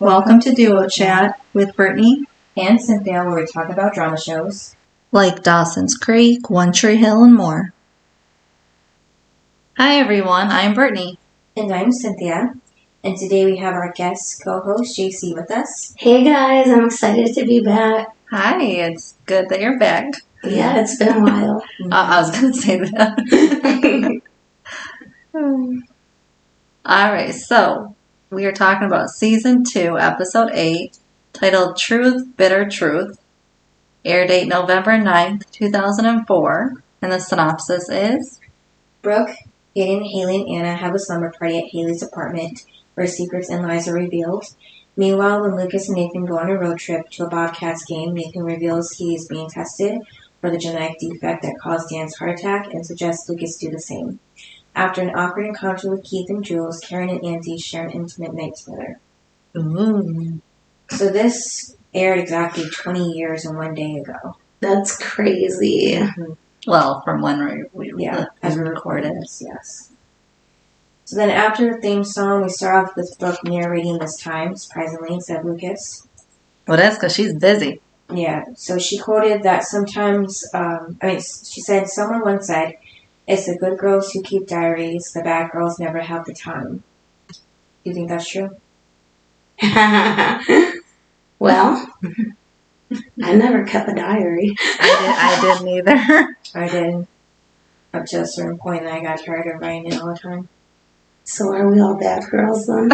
Welcome to Duo Chat with Brittany and Cynthia, where we talk about drama shows like Dawson's Creek, One Tree Hill, and more. Hi everyone, I'm Brittany. And I'm Cynthia. And today we have our guest co-host Jaycee with us. Hey guys, I'm excited to be back. Hi, it's good that you're back. Yeah, it's been a while. I was going to say that. Alright, so we are talking about Season 2, Episode 8, titled Truth, Bitter Truth. Air date November 9th, 2004. And the synopsis is... Brooke, Peyton, Haley, and Anna have a slumber party at Haley's apartment where secrets and lies are revealed. Meanwhile, when Lucas and Nathan go on a road trip to a Bobcats game, Nathan reveals he is being tested for the genetic defect that caused Dan's heart attack and suggests Lucas do the same. After an awkward encounter with Keith and Jules, Karen and Auntie share an intimate night together. Ooh. So this aired exactly 20 years and 1 day ago. That's crazy. Mm-hmm. Well, from when we as we recorded this, yes. So then after the theme song, we start off with Brooke narrating this time, surprisingly, instead of Lucas. Well, that's because she's busy. Yeah, so she quoted that sometimes, she said, someone once said, it's the good girls who keep diaries, the bad girls never have the time. Do you think that's true? Well, I never kept a diary. I didn't either. I did. Up to a certain point, and I got tired of writing it all the time. So are we all bad girls then?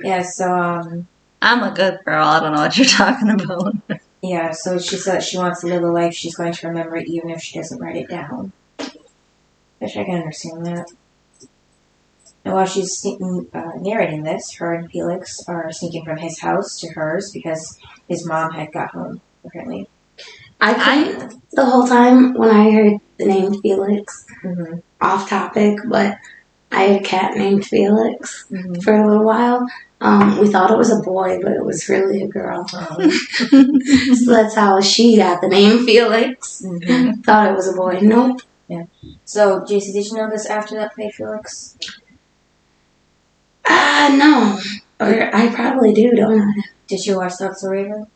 Yeah, so, I'm a good girl. I don't know what you're talking about. yeah, so she said she wants to live a life she's going to remember it even if she doesn't write it down. Which I can understand that. And while she's narrating this, her and Felix are sneaking from his house to hers because his mom had got home, apparently. I the whole time when I heard the name Felix, off topic, but I had a cat named Felix for a little while. We thought it was a boy, but it was really a girl. Oh. So that's how she got the name Felix. Thought it was a boy. Nope. Yeah. So, Jaycee, did you know this actor that played Felix? No. Or I probably do, don't I? Did you watch That's a Raven?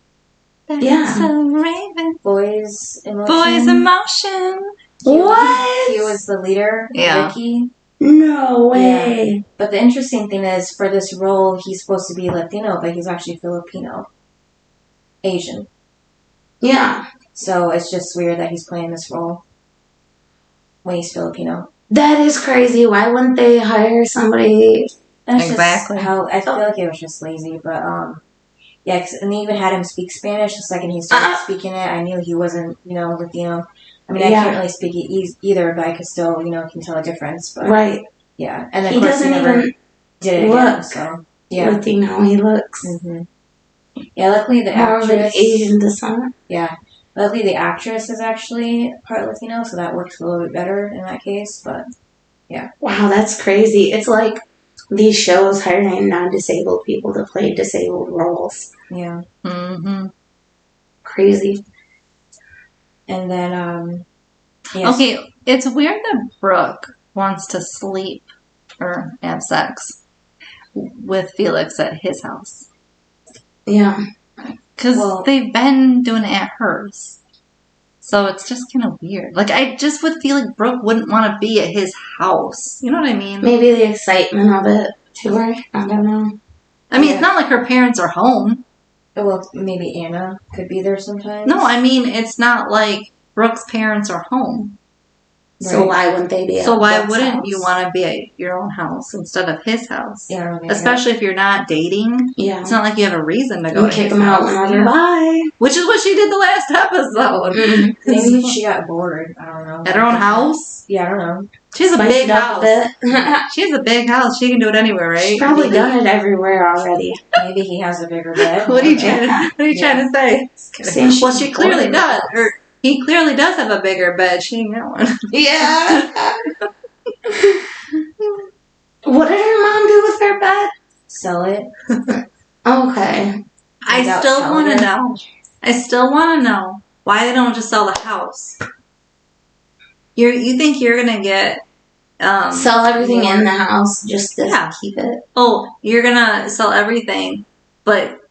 Yeah. Raven. Boys Emotion? Boys Emotion. What? He was the leader, Yeah. Ricky. No way. Yeah. But the interesting thing is, for this role, he's supposed to be Latino, but he's actually Filipino. Asian. Yeah. So it's just weird that he's playing this role when he's Filipino. That is crazy. Why wouldn't they hire somebody? That's Exactly. Just how I feel like it was just lazy, but yeah, and they even had him speak Spanish. The second he started speaking it, I knew he wasn't, Latino. I mean, I can't really speak it either, but I could still, can tell a difference. But, right. Yeah, and then He of course he doesn't never even did it look again. So yeah, Latino. He looks yeah. Luckily the more of an actress, Asian descent. yeah. Luckily the actress is actually part Latino, so that works a little bit better in that case. But yeah. Wow, that's crazy. It's like these shows hiring non-disabled people to play disabled roles. Yeah. Crazy. And then yes. Okay, it's weird that Brooke wants to sleep or have sex with Felix at his house. Yeah. Because they've been doing it at hers. So it's just kind of weird. Like, I just would feel like Brooke wouldn't want to be at his house. You know what I mean? Maybe the excitement of it to her. I don't know. I mean, it's not like her parents are home. Well, maybe Anna could be there sometimes. No, I mean, it's not like Brooke's parents are home. So why wouldn't they be at So why Brooke's wouldn't house? you want to be at your own house instead of his house? Yeah, especially if you're not dating. Yeah. It's not like you have a reason to go You to kick his them out house. whenever. Bye. Which is what she did the last episode. Maybe she got bored. I don't know. At her own house? Yeah, I don't know. She's a Spice big it up house. a bit. She has a big house. She can do it anywhere, right? She's probably done it everywhere already. Maybe he has a bigger bed. What are you trying to say? Since Well, she's she clearly bored. does. Or he clearly does have a bigger bed. She ain't got one. Yeah. What did her mom do with her bed? Sell it. Okay. I Without still selling want it? to know. I still want to know why they don't just sell the house. You think you're gonna get Sell everything in the house just to Yeah. keep it. Oh, you're gonna sell everything, but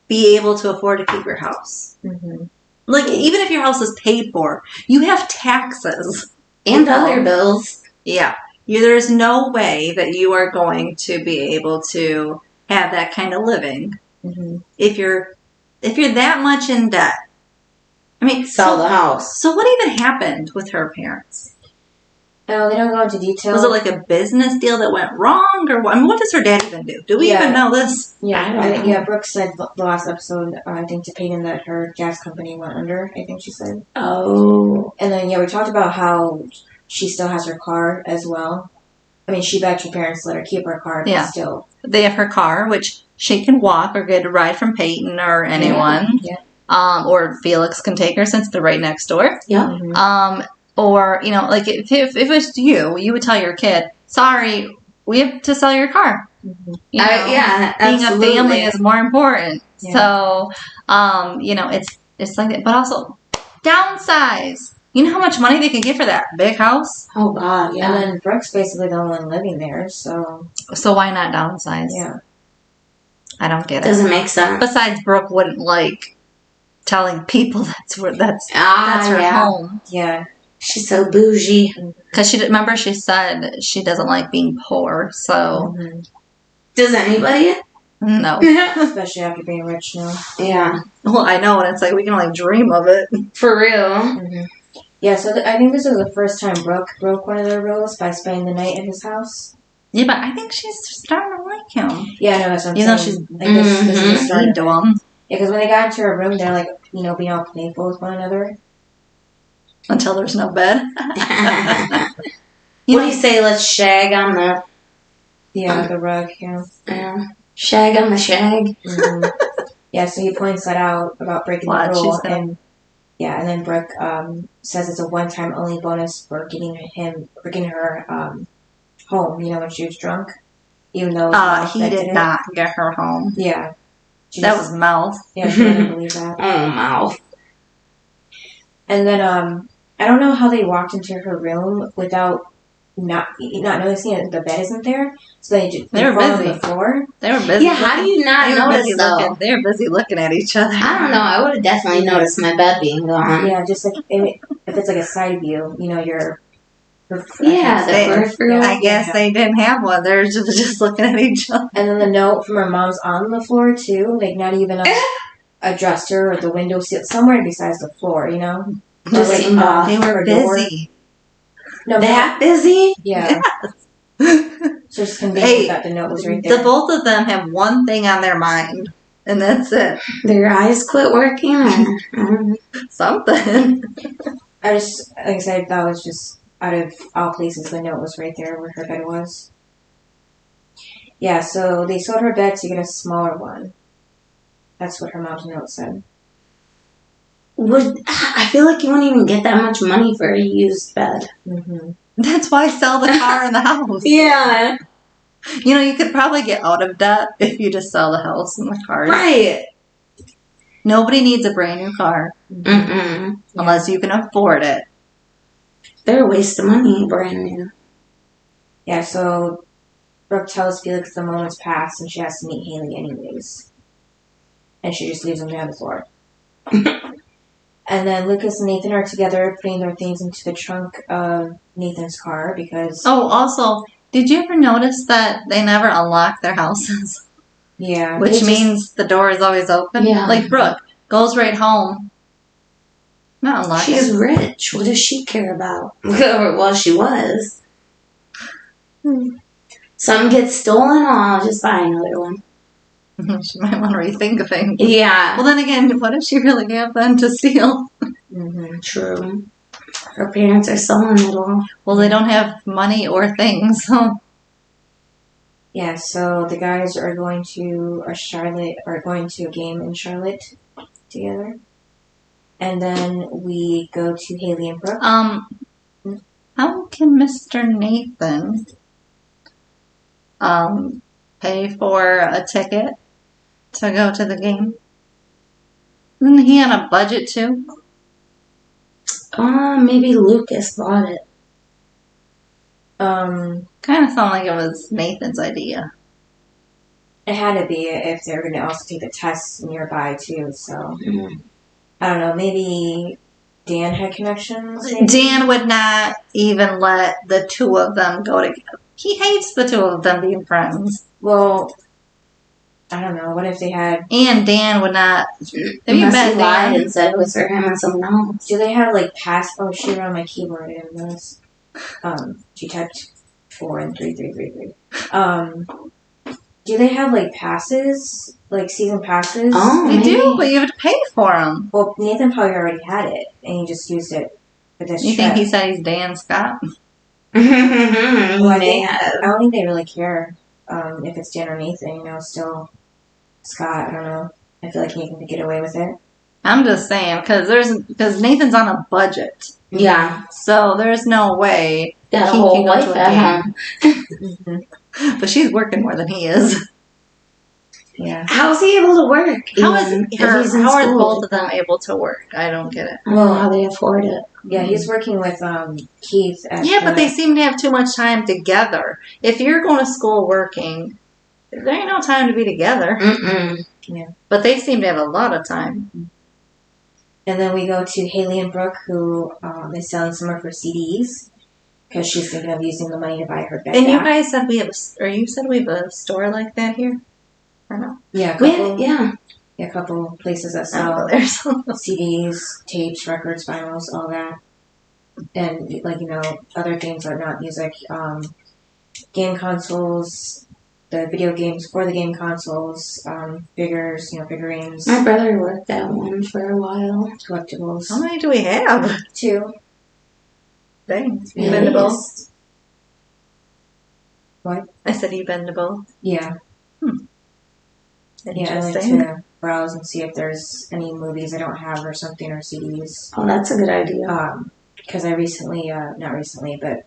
be able to afford to keep your house. Mm-hmm. Like, even if your house is paid for, you have taxes. And other bills. Yeah. There's no way that you are going to be able to have that kind of living if you're that much in debt. I mean, Sell the house. So what even happened with her parents? Oh, they don't go into detail. Was it like a business deal that went wrong, or what? I mean, what does her dad even do? Do we even know this? Yeah, Brooke said the last episode, I think to Peyton, that her gas company went under, I think she said. Oh. And then, we talked about how she still has her car as well. I mean, she begged her parents to let her keep her car, but still. They have her car, which she can walk or get a ride from Peyton or anyone. Yeah. Or Felix can take her since they're right next door. Yeah. Mm-hmm. Or, like if it was you would tell your kid, sorry, we have to sell your car. Mm-hmm. You know, being absolutely. a family is more important. Yeah. So, it's like that. But also, downsize. You know how much money they can get for that big house? Oh, God, yeah. And then Brooke's basically the only one living there, so. So why not downsize? Yeah. I don't get it. Doesn't make sense. Besides, Brooke wouldn't like telling people that's her home. Yeah. She's so bougie. Because she said she doesn't like being poor, so. Mm-hmm. Does anybody? No. Especially after being rich now. Yeah. Well, I know, and it's like we can only dream of it. For real. Mm-hmm. Yeah, so I think this was the first time Brooke broke one of their rules by spending the night at his house. Yeah, but I think she's starting to like him. Yeah, I know, that's what I'm Even though saying. she's this is the start mean of to it. him. Yeah, because when they got into her room, they're like, being all playful with one another. Until there's no bed. What do you say? Let's shag on the... The rug, Yeah. Shag on the shag. Mm-hmm. Yeah, so he points that out about breaking the rule. And then Brooke says it's a one-time only bonus for getting her home, when she was drunk. Even though he did not get her home. Yeah. That was mouth. Yeah, she didn't believe that. Oh, mouth. And then, I don't know how they walked into her room without not noticing that the bed isn't there. So they were busy on the floor. They were busy. Yeah, how do you not notice though? They were busy looking at each other. I don't know. I would have definitely noticed my bed being gone. Yeah, just like if it's like a side view, your peripheral. I guess they didn't have one. They were just looking at each other. And then the note from her mom's on the floor too, like not even a dresser or the window sill, somewhere besides the floor, Just they were busy. No, that busy? Yeah. So just convinced that the note was right there. The both of them have one thing on their mind, and that's it. Their eyes quit working? Something. I just, like I said, that was just out of all places, the note was right there where her bed was. Yeah, so they sold her bed to get a smaller one. That's what her mom's note said. I feel like you wouldn't even get that much money for a used bed. Mm-hmm. That's why sell the car and the house. Yeah. You could probably get out of debt if you just sell the house and the car. Right. Nobody needs a brand new car. Mm-mm. Unless you can afford it. They're a waste of money, brand new. Yeah, so Brooke tells Felix the moment's passed and she has to meet Haley anyways. And she just leaves him there on the floor. And then Lucas and Nathan are together putting their things into the trunk of Nathan's car because... Oh, also, did you ever notice that they never unlock their houses? Yeah. Which means the door is always open? Yeah. Like Brooke goes right home. Not unlock She's rich. What does she care about? Well, she was. Something gets stolen, I'll just buy another one. She might want to rethink things. Yeah. Well, then again, what does she really have then to steal? Mm-hmm. True. Her parents are selling it all. Well, they don't have money or things, so... Yeah, so the guys are going to a game in Charlotte together. And then we go to Haley and Brooke. How can Mr. Nathan pay for a ticket to go to the game? Isn't he on a budget too? Maybe Lucas bought it. Kind of sounded like it was Nathan's idea. It had to be if they were going to also take the tests nearby too. So I don't know. Maybe Dan had connections. Maybe? Dan would not even let the two of them go together. He hates the two of them being friends. Well, I don't know. What if they had? And Dan would not. Have you met Dan and said it was for him and someone else? Do they have like pass? Oh, she wrote on my keyboard in this. She typed 4 and 3, 3, 3, 3. Do they have like passes, like season passes? Oh, they do, but you have to pay for them. Well, Nathan probably already had it, and he just used it for this. You think he said he's Dan Scott? Well, I don't think they really care if it's Dan or Nathan. You know, still Scott. I don't know. I feel like Nathan could get away with it. I'm just saying because Nathan's on a budget. Yeah. So there's no way got a whole wife at home. But she's working more than he is. Yeah. How's he able to work? How are both of them able to work? I don't get it. Well, how they afford it. Yeah, he's working with Keith. But they seem to have too much time together. If you're going to school working, there ain't no time to be together. Yeah. But they seem to have a lot of time. And then we go to Haley and Brooke, who is selling some of her CDs because she's thinking of using the money to buy her bed. And you guys said we have a store like that here? Or no? Yeah, a couple places that sell CDs, tapes, records, vinyls, all that. And, like, you know, other things that are not music. Game consoles, the video games for the game consoles, figures, figurines. My brother worked at one for a while. Collectibles. How many do we have? 2. Thanks. You been to both? What? I said you been to both? Yeah. Yeah, I like to browse and see if there's any movies I don't have or something, or CDs. Oh, that's a good idea. Because I recently, not recently, but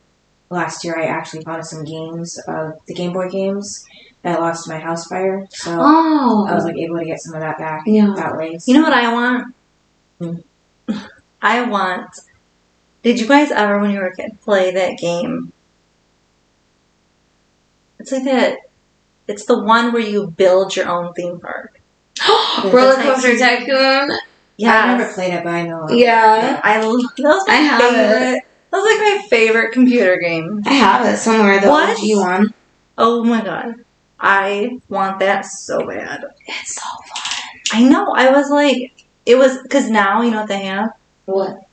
last year I actually bought some games of the Game Boy games that I lost in my house fire. So I was like able to get some of that back that way. So. You know what I want? I want... Did you guys ever, when you were a kid, play that game? It's like that... It's the one where you build your own theme park. Roller Coaster Tycoon? Yeah, I've never played it, but I know it. Yeah. That was like my favorite computer game. I have it somewhere, the OG one. Oh my god. I want that so bad. It's so fun. I know. I was like... It was... Because now, you know what they have? What?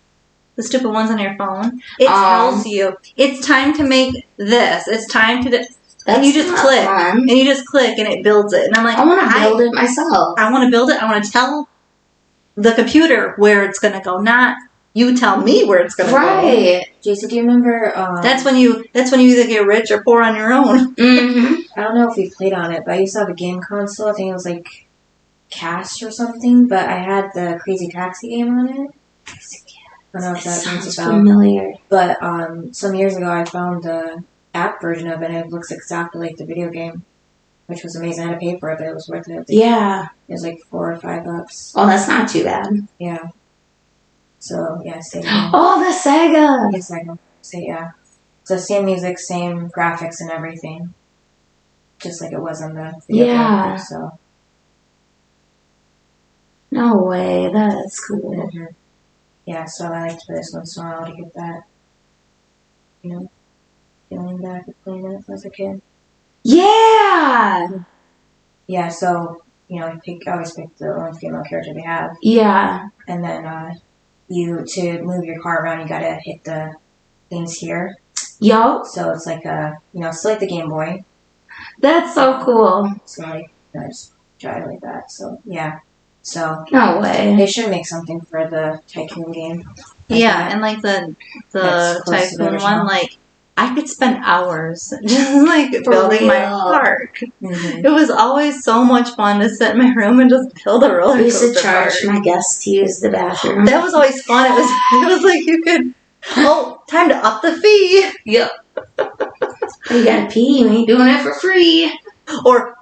The stupid ones on your phone. It tells you, it's time to make this. It's time to... And you just click. Fun. And you just click and it builds it. And I'm like... I want to build it myself. I want to build it. I want to tell the computer where it's going to go. Not you tell me where it's going to go. Right. Jaycee, do you remember... That's when you either get rich or poor on your own. I don't know if you played on it, but I used to have a game console. I think it was like Cast or something. But I had the Crazy Taxi game on it. I don't know if that sounds familiar. But some years ago, I found the app version of it, and it looks exactly like the video game, which was amazing. I had to pay for it, but it was worth it. Yeah. It was like $4 or $5. Oh, that's not too bad. Yeah. So, yeah, Sega. Oh, the Sega! Yes, Sega. So, yeah. So, same music, same graphics and everything. Just like it was on the video game. So. No way. That's cool. Mm-hmm. Yeah, so I like to play this once in a while to get that, feeling back of playing it as a kid. Yeah! Yeah, so, I always pick the only female character they have. Yeah. And then, to move your car around, you gotta hit the things here. Yo. So it's like it's like the Game Boy. That's so cool. So, I just try it like that. So, yeah. So no way. They should make something for the Tycoon game. Like that. And like the Tycoon one, like I could spend hours just like building my park. Mm-hmm. It was always so much fun to sit in my room and just build a roller coaster. I used to charge my guests to use the bathroom. That was always fun. It was like you could time to up the fee. Yep. You gotta pee, you ain't doing it for free. Or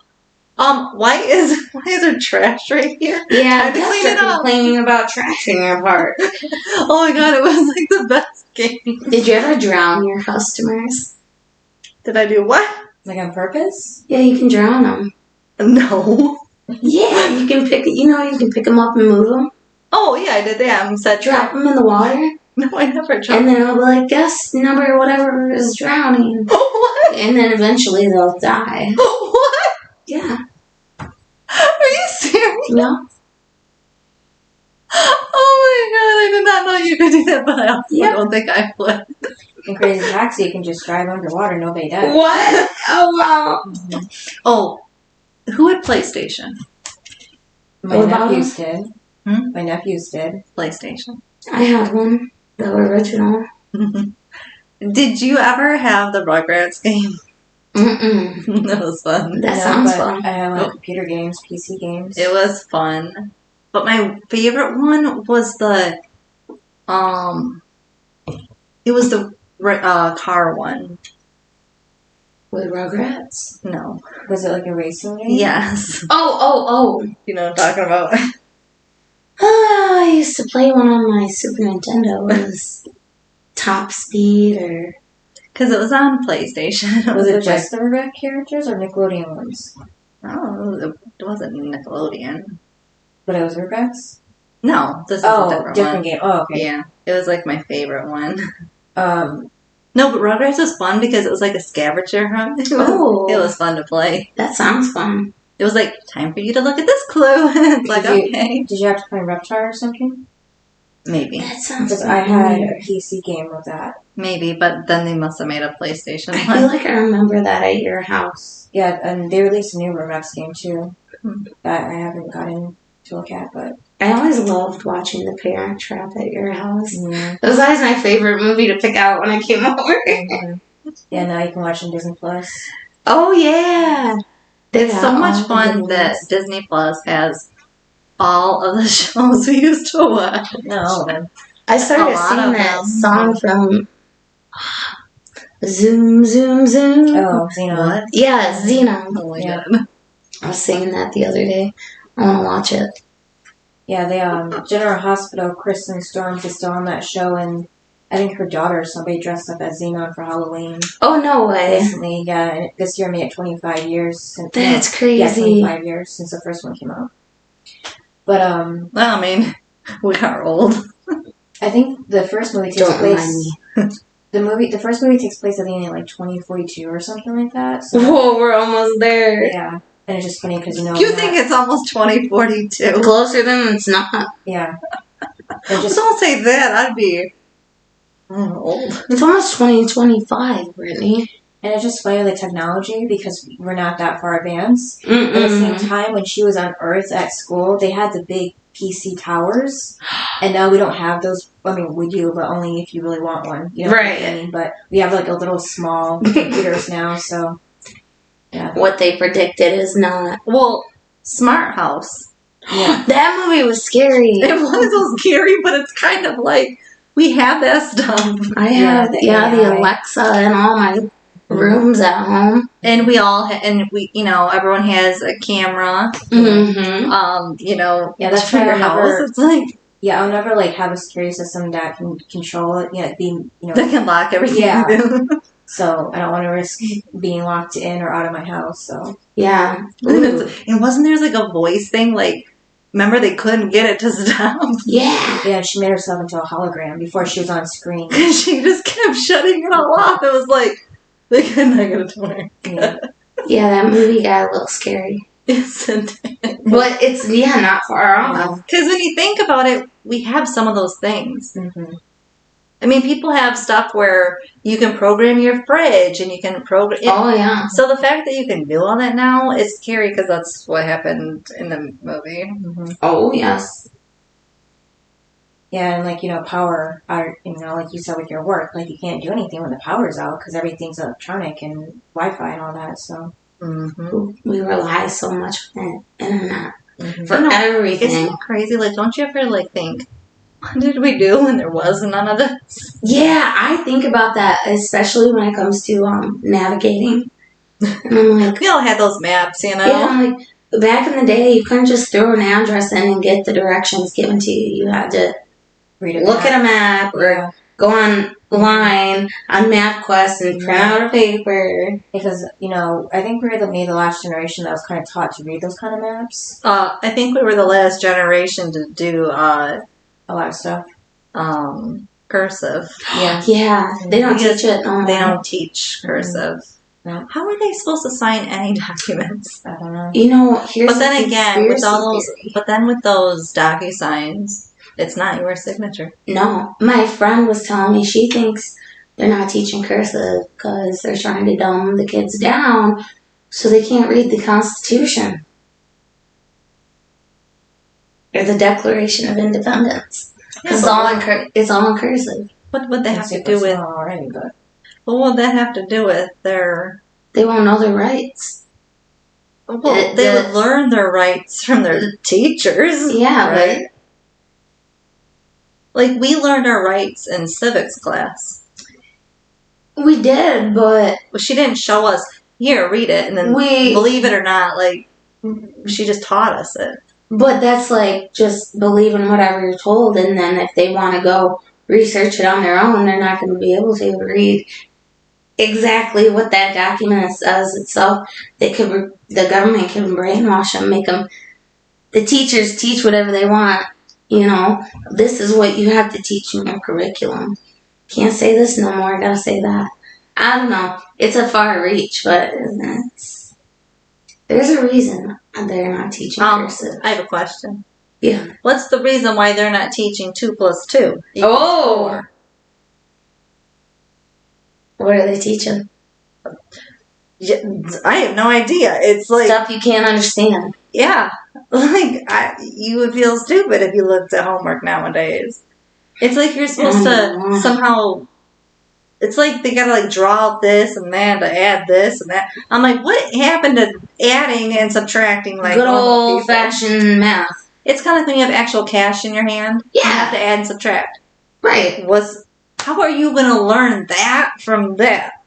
why is there trash right here? Yeah, clean it up. Complaining about trash in your park. Oh my god, it was like the best game. Did you ever drown your customers? Did I do what? Like on purpose? Yeah, you can drown them. No. Yeah, you can pick. You can pick them up and move them. Oh yeah, I did that. Drop them in the water. No, I never dropped. And then it'll be like, guess number whatever is drowning. What? And then eventually they'll die. What? Yeah. Are you serious? No. Oh my god, I did not know you could do that, but I also don't think I would. In Crazy Taxi, you can just drive underwater, nobody dies. What? Oh, wow. Mm-hmm. Oh, who had PlayStation? My nephews did. Hmm? My nephews did. PlayStation. I had one. The original. Did you ever have the Rugrats game? Mm-mm. That was fun. That sounds fun. I have computer games, PC games. It was fun. But my favorite one was the car one. With Rugrats? No. Was it like a racing game? Yes. Oh. You know what I'm talking about? I used to play one on my Super Nintendo. It was Top Speed or... Because it was on PlayStation. Was it just the Rugrats characters or Nickelodeon ones? Oh, it wasn't Nickelodeon. But it was Rugrats? No, this is a different one. game. Oh, okay. Yeah, it was like my favorite one. No, but Rugrats was fun because it was like a scavenger hunt. It was fun to play. That sounds fun. It was like, time for you to look at this clue. It's like, okay. Did you have to play Reptar or something? Maybe. That sounds Because fun. I had a PC game of that. Maybe, but then they must have made a PlayStation I one. feel like I remember that at your house. Yeah, and they released a new Rugrats game too. That I haven't gotten to look at, but... I always loved watching The Parent Trap at your house. Yeah. It was always my favorite movie to pick out when I came over. Yeah, now you can watch on Disney Plus. Oh, yeah. It's so much fun that Disney Plus has all of the shows we used to watch. No. I started singing that song from Zoom, Zoom, Zoom. Oh, Xena. What? Yeah, Xena. Oh my god. I was singing that the other day. I want to watch it. Yeah, General Hospital, Kristen Storms is still on that show, and I think her daughter or somebody dressed up as Xenon for Halloween. Oh, no way. Recently, yeah, and this year made it 25 years since... That's crazy. Yeah, 25 years since the first one came out. But, Well, I mean, we are old. I think the first movie takes place... The first movie takes place at the end of, like, 2042 or something like that. So, Whoa, we're almost there. yeah. And it's just funny because, you know... You think it's almost 2042. Closer than it's not. Yeah. Don't say that. I'd be old. It's almost 2025, Brittany. And it's just funny, the technology, because we're not that far advanced. Mm-mm. At the same time, when she was on Earth at school, they had the big PC towers. And now we don't have those. I mean, we do, but only if you really want one. You know Right. what I mean? But we have, like, a little small computers now, so... Yeah. What they predicted is not. Well, Smart House. Yeah. That movie was scary. It was so scary, but it's kind of like, we have that stuff. I have, the Alexa in all my rooms at home. And we all, everyone has a camera. Mm-hmm. That's for why your I'll house. never- It's like, Yeah, I'll never, like, have a security system that can control it, they can lock everything. Yeah. So I don't want to risk being locked in or out of my house, so. Yeah. And wasn't there like a voice thing? Like, remember they couldn't get it to stop? Yeah. Yeah, she made herself into a hologram before she was on screen. She just kept shutting it all off. It was like, they could not get it to work. Yeah. Yeah, that movie got a little scary. Isn't it? But it's, not far off. Because when you think about it, we have some of those things. Mm-hmm. I mean, people have stuff where you can program your fridge and you can program... Oh, yeah. So the fact that you can do all that now is scary because that's what happened in the movie. Mm-hmm. Oh, yes. Yeah, and, power, like you said with your work, like, you can't do anything when the power's out because everything's electronic and Wi-Fi and all that, so. Mm-hmm. We rely so much on the internet Mm-hmm. for everything. Isn't it crazy? Like, don't you ever, think, what did we do when there was none of this? Yeah, I think about that, especially when it comes to navigating. And I'm like, We all had those maps, yeah, I'm like, back in the day, you couldn't just throw an address in and get the directions given to you. You had to Read look at a map or go on, line on MapQuest and print out a paper. Because, I think we were maybe the last generation that was kind of taught to read those kind of maps. I think we were the last generation to do a lot of stuff. Cursive. Yeah. They don't teach it. They don't teach cursive. No. How are they supposed to sign any documents? I don't know. Here's but then again, with those theory. DocuSigns, it's not your signature. No. My friend was telling me she thinks they're not teaching cursive because they're trying to dumb the kids down so they can't read the Constitution. Or the Declaration of Independence. Because it's all in cursive. What would they have to do with... already, but... What would that have to do with their... They won't know their rights. Well, they would learn their rights from their teachers. Yeah, right? Like, we learned our rights in civics class. We did, but... Well, she didn't show us, here, read it, and then believe it or not, like, she just taught us it. But that's like just believing whatever you're told, and then if they want to go research it on their own, they're not going to be able to read exactly what that document says itself. The government can brainwash them, make them. The teachers teach whatever they want. This is what you have to teach in your curriculum. Can't say this no more. I gotta say that. I don't know. It's a far reach, but there's a reason they're not teaching cursive. I have a question. Yeah. What's the reason why they're not teaching 2 + 2? Oh! What are they teaching? Yeah, I have no idea. It's like... Stuff you can't understand. Yeah. Like, you would feel stupid if you looked at homework nowadays. It's like you're supposed to somehow... It's like they gotta like draw out this and that to add this and that. I'm like, what happened to adding and subtracting? Like good old-fashioned math. It's kind of like when you have actual cash in your hand. Yeah. You have to add and subtract. Right. How are you going to learn that from that?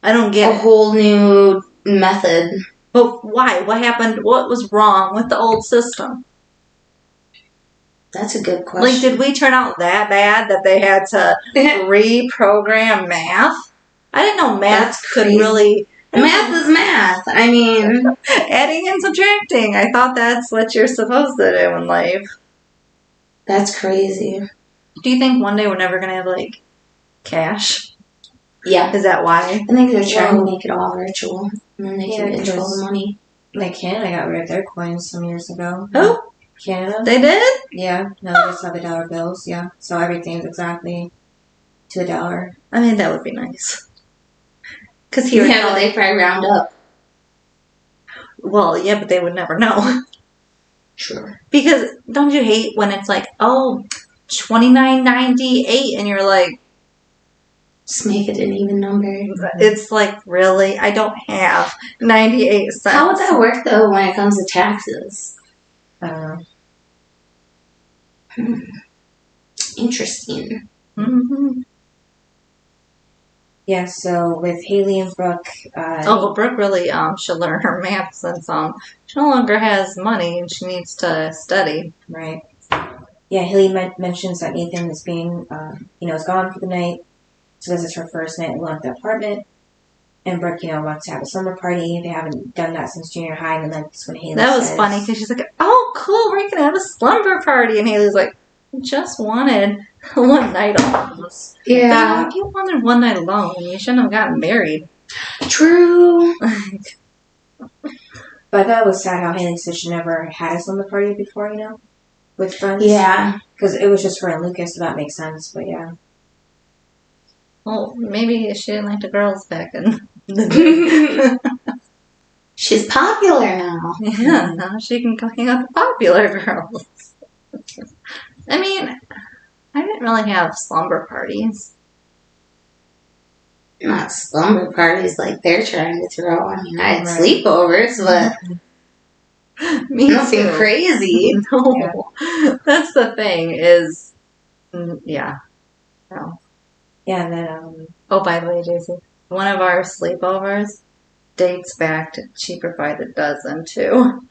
I don't get it. A whole new method. But why? What happened? What was wrong with the old system? That's a good question. Like, did we turn out that bad that they had to reprogram math? I didn't know math could really... Math is math. I mean... Adding and subtracting. I thought that's what you're supposed to do in life. That's crazy. Do you think one day we're never going to have, like, cash? Yeah. Is that why? I think they're trying to make it all virtual. And then they can control the money. Like Canada got rid of their coins some years ago. Who? Canada. They did? Yeah. Now they just have the dollar bills. Yeah. So everything's exactly to the dollar. I mean, that would be nice. Because here, they probably round up. Well, yeah, but they would never know. Sure. Because don't you hate when it's like, oh, $29.98, and you're like, just make it an even number. It's like, really? I don't have 98 cents. How would that work though when it comes to taxes? I don't know. Interesting. Mm-hmm. Yeah, so with Haley and Brooke... but Brooke really should learn her math since she no longer has money and she needs to study. Right. Yeah, Haley mentions that Nathan is being, is gone for the night. So this is her first night alone at the apartment. And Brooke, wants to have a slumber party. They haven't done that since junior high. And then that's when Haley That was funny because she's like, oh, cool, we're going to have a slumber party. And Haley's like, just wanted one night alone. Yeah. If you wanted one night alone, you shouldn't have gotten married. True. But I thought it was sad how Haley said she never had a slumber party before, with friends. Yeah. Because it was just her and Lucas, so that makes sense, but yeah. Well, maybe she didn't like the girls back in the day. She's popular now. Yeah, now she can hang out with popular girls. I mean, I didn't really have slumber parties. Not slumber parties like they're trying to throw. I mean, I had sleepovers, but nothing crazy. No. Yeah. That's the thing is, yeah. No. Yeah, and then, oh, by the way, Jaycee, one of our sleepovers dates back to Cheaper by the Dozen, too.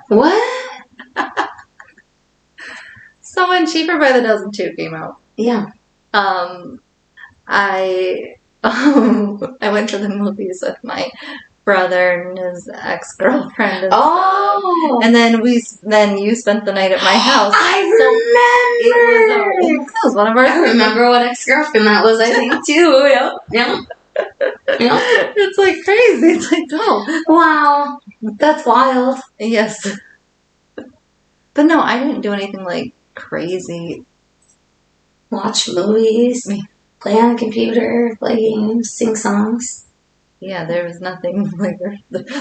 What? So when Cheaper by the Dozen 2 came out, yeah, I I went to the movies with my brother and his ex-girlfriend. And stuff. And then you spent the night at my house. I remember. That was one of our. I remember what ex-girlfriend that was. I think too. Yep. It's like crazy. It's like, oh wow, that's wild. Yes, but no, I didn't do anything like crazy. Watch movies, play on the computer, play games, sing songs. Yeah, there was nothing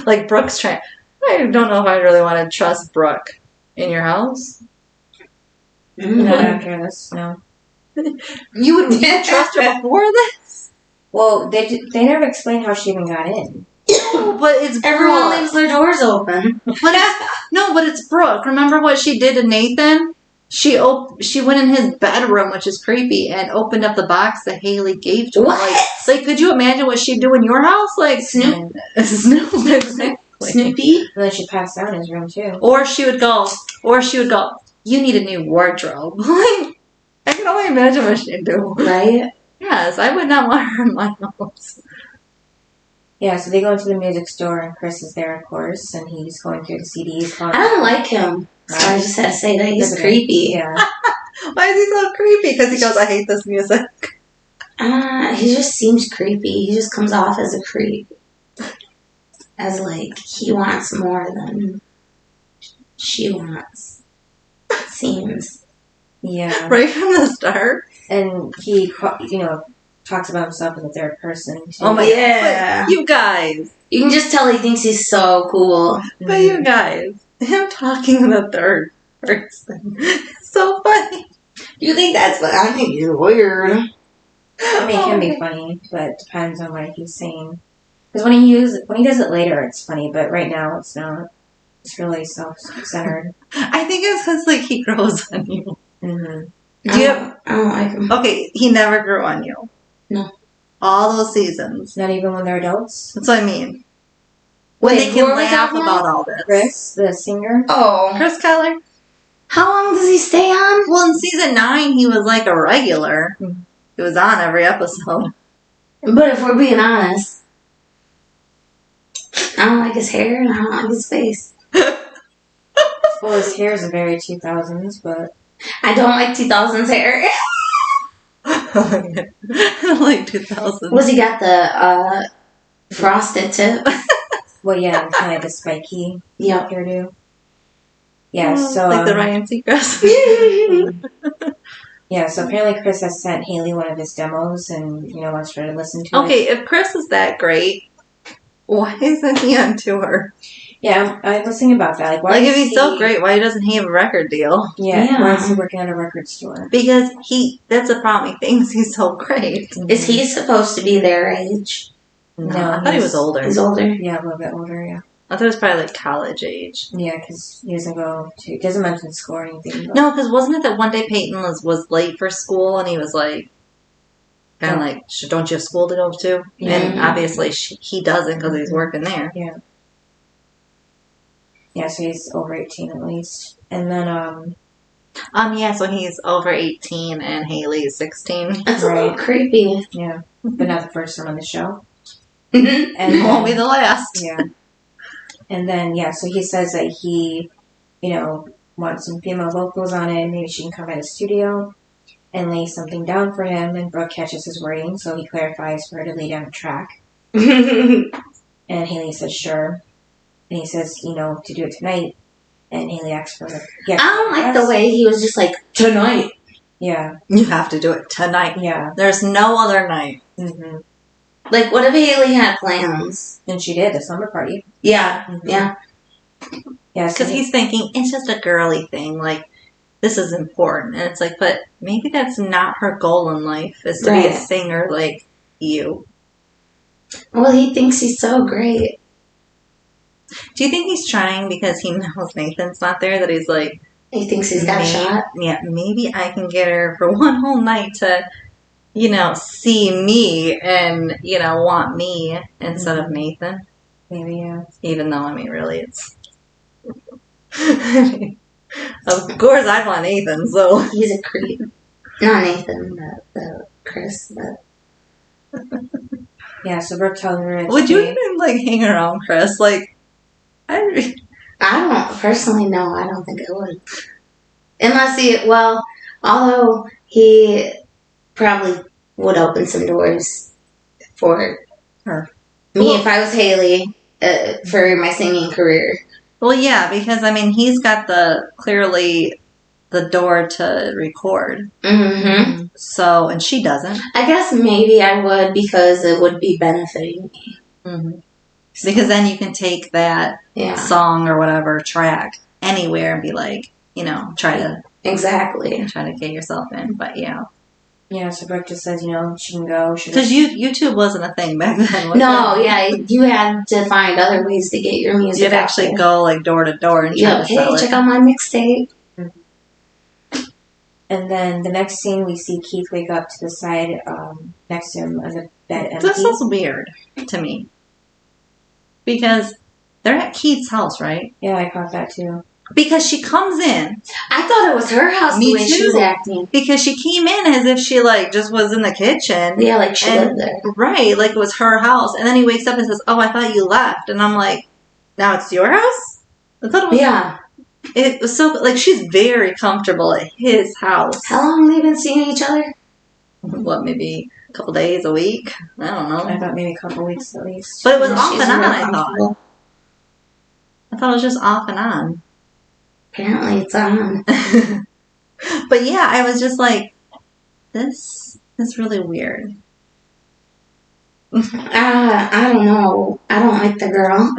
like Brooke's trying. I don't know if I really want to trust Brooke in your house. Not after this, no. You would trust her before this? Well, they never explained how she even got in. But it's Brooke. Everyone leaves their doors open. But it's Brooke. Remember what she did to Nathan? She went in his bedroom, which is creepy, and opened up the box that Haley gave to him. Like, could you imagine what she'd do in your house? Like, Snoop. Exactly. Snoopy. And then she passed out in his room, too. Or she would go, you need a new wardrobe. I can only imagine what she'd do. Right? Yes, I would not want her in my house. Yeah, so they go into the music store, and Chris is there, of course, and he's going through the CDs. I don't like him. So I just had to say that he's creepy. Yeah. Why is he so creepy? Because he goes, I hate this music. He just seems creepy. He just comes off as a creep. As like, he wants more than she wants. It seems. Yeah. Right from the start. And he, talks about himself in the third person, too. Oh my God. You guys. You can just tell he thinks he's so cool. But you guys, him talking in the third person. It's so funny. You think that's funny? I think he's weird. I mean, it can be funny, but it depends on what he's saying. Because when he does it later, it's funny, but right now it's not. It's really self-centered. I think it's because, like, he grows on you. Mm-hmm. I don't like him. Okay, he never grew on you. No. All those seasons. Not even when they're adults? That's what I mean. Wait, When they can laugh about all this. Chris, the singer? Oh. Chris Keller. How long does he stay on? Well, in season 9, he was like a regular. He was on every episode. But if we're being honest, I don't like his hair and I don't like his face. Well, his hair is very 2000s, but... I don't like 2000s hair. I don't like 2000. Was he got the frosted tip? Well, yeah, kind of the spiky hairdo. Yeah, so... Like the Ryan Seacrest. Yeah, so apparently Chris has sent Haley one of his demos and, wants her to listen to it. Okay, if Chris is that great, why isn't he on tour? Yeah, I was thinking about that. Like, if he's so great, why doesn't he have a record deal? Yeah, why is he working at a record store? Because that's the problem. He thinks he's so great. Is he supposed to be their age? No, I thought he was older. He's older? Yeah, a little bit older, yeah. I thought it was probably like college age. Yeah, because he doesn't mention school or anything. But. No, because wasn't it that one day Peyton was late for school and he was like, kind of like, don't you have school to go to? Yeah. And obviously he doesn't because he's working there. Yeah. Yeah, so he's over 18 at least. And then, yeah, so he's over 18 and Haley's 16. That's a little creepy. Yeah. But not the first one on the show. And won't be the last. Yeah. And then, so he says that he, wants some female vocals on it. Maybe she can come at his studio and lay something down for him. And Brooke catches his wording, so he clarifies for her to lay down a track. And Haley says, sure. And he says, to do it tonight. And Haley asks for it. I don't like the way he was just like, tonight. Yeah. You have to do it tonight. Yeah. There's no other night. Mm-hmm. Like, what if Haley had plans? And she did, a slumber party. Yeah. Mm-hmm. Yeah. Yeah. Because he's thinking, it's just a girly thing. Like, this is important. And it's like, but maybe that's not her goal in life, is to be a singer like you. Well, he thinks he's so great. Do you think he's trying because he knows Nathan's not there, that he's like... He thinks he's got a shot? Yeah, maybe I can get her for one whole night to, see me and, want me instead of Nathan. Maybe, yeah. Even though, really, it's... of course I want Nathan, so... He's a creep. Not Nathan, but Chris, but... Yeah, so Brooke tells her it's Would you fake. even, like, hang around Chris? Like, I don't personally know. I don't think I would. Unless although he probably would open some doors for her. me if I was Haley for my singing career. Well, yeah, because, I mean, he's got clearly the door to record. Mm-hmm. So, and she doesn't. I guess maybe I would because it would be benefiting me. Mm-hmm. Because then you can take that song or whatever track anywhere and be like, you know, try to get yourself in. But yeah. Yeah, so Brooke just says, you know, she can go. Because YouTube wasn't a thing back then. You had to find other ways to get your music. You'd actually go like door to door and try to sell it. Check out my mixtape. And then the next scene, we see Keith wake up to the side next to him on the bed empty. This is weird to me. Because they're at Keith's house, right? Yeah, I caught that too. Because she comes in. I thought it was her house the way she was acting. Because she came in as if she like just was in the kitchen. Yeah, like she lived there. Right, like it was her house. And then he wakes up and says, "Oh, I thought you left." And I'm like, "Now it's your house?" I thought it was. Yeah. It was so like she's very comfortable at his house. How long have they been seeing each other? What, maybe a couple days, a week? I don't know. I thought maybe a couple weeks at least. But it was off and on. I thought it was just off and on. Apparently it's on. But yeah, I was just like, this is really weird. I don't know. I don't like the girl.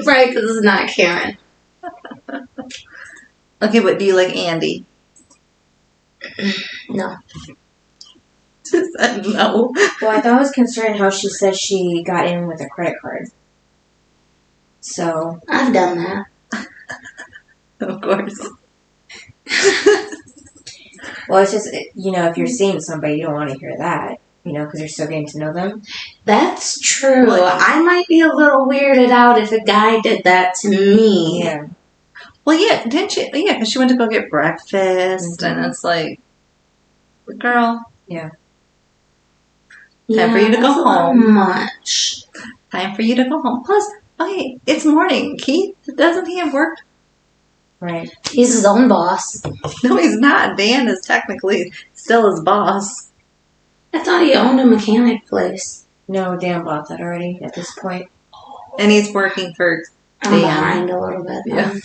Right, because it's not Karen. Okay, but do you like Andy? No. No. Well, I thought it was concerning how she said she got in with a credit card. So. I've done that. Of course. Well, it's just, you know, if you're seeing somebody, you don't want to hear that, you know, because you're still getting to know them. That's true. I might be a little weirded out if a guy did that to me. Yeah. Well, yeah, didn't she? Yeah, because she went to go get breakfast, and it's like, girl. Yeah. Time for you to go home. Much. Time for you to go home. Plus, okay, it's morning. Keith, doesn't he have work? Right. He's his own boss. No, he's not. Dan is technically still his boss. I thought he owned a mechanic place. No, Dan bought that already at this point. And he's working for Dan. I'm behind a little bit. Yeah.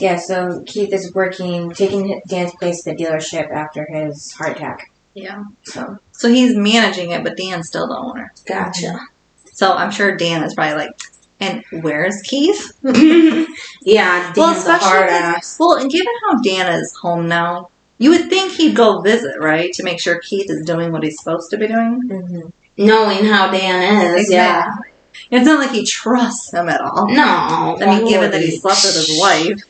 Yeah, so Keith is taking Dan's place at the dealership after his heart attack. Yeah. So he's managing it, but Dan's still the owner. Gotcha. So I'm sure Dan is probably like, and where's Keith? Yeah, Dan's a hard ass. Well, and given how Dan is home now, you would think he'd go visit, right? To make sure Keith is doing what he's supposed to be doing. Mm-hmm. Knowing how Dan is, exactly. Yeah. It's not like he trusts him at all. No. I mean, given that he slept with his wife.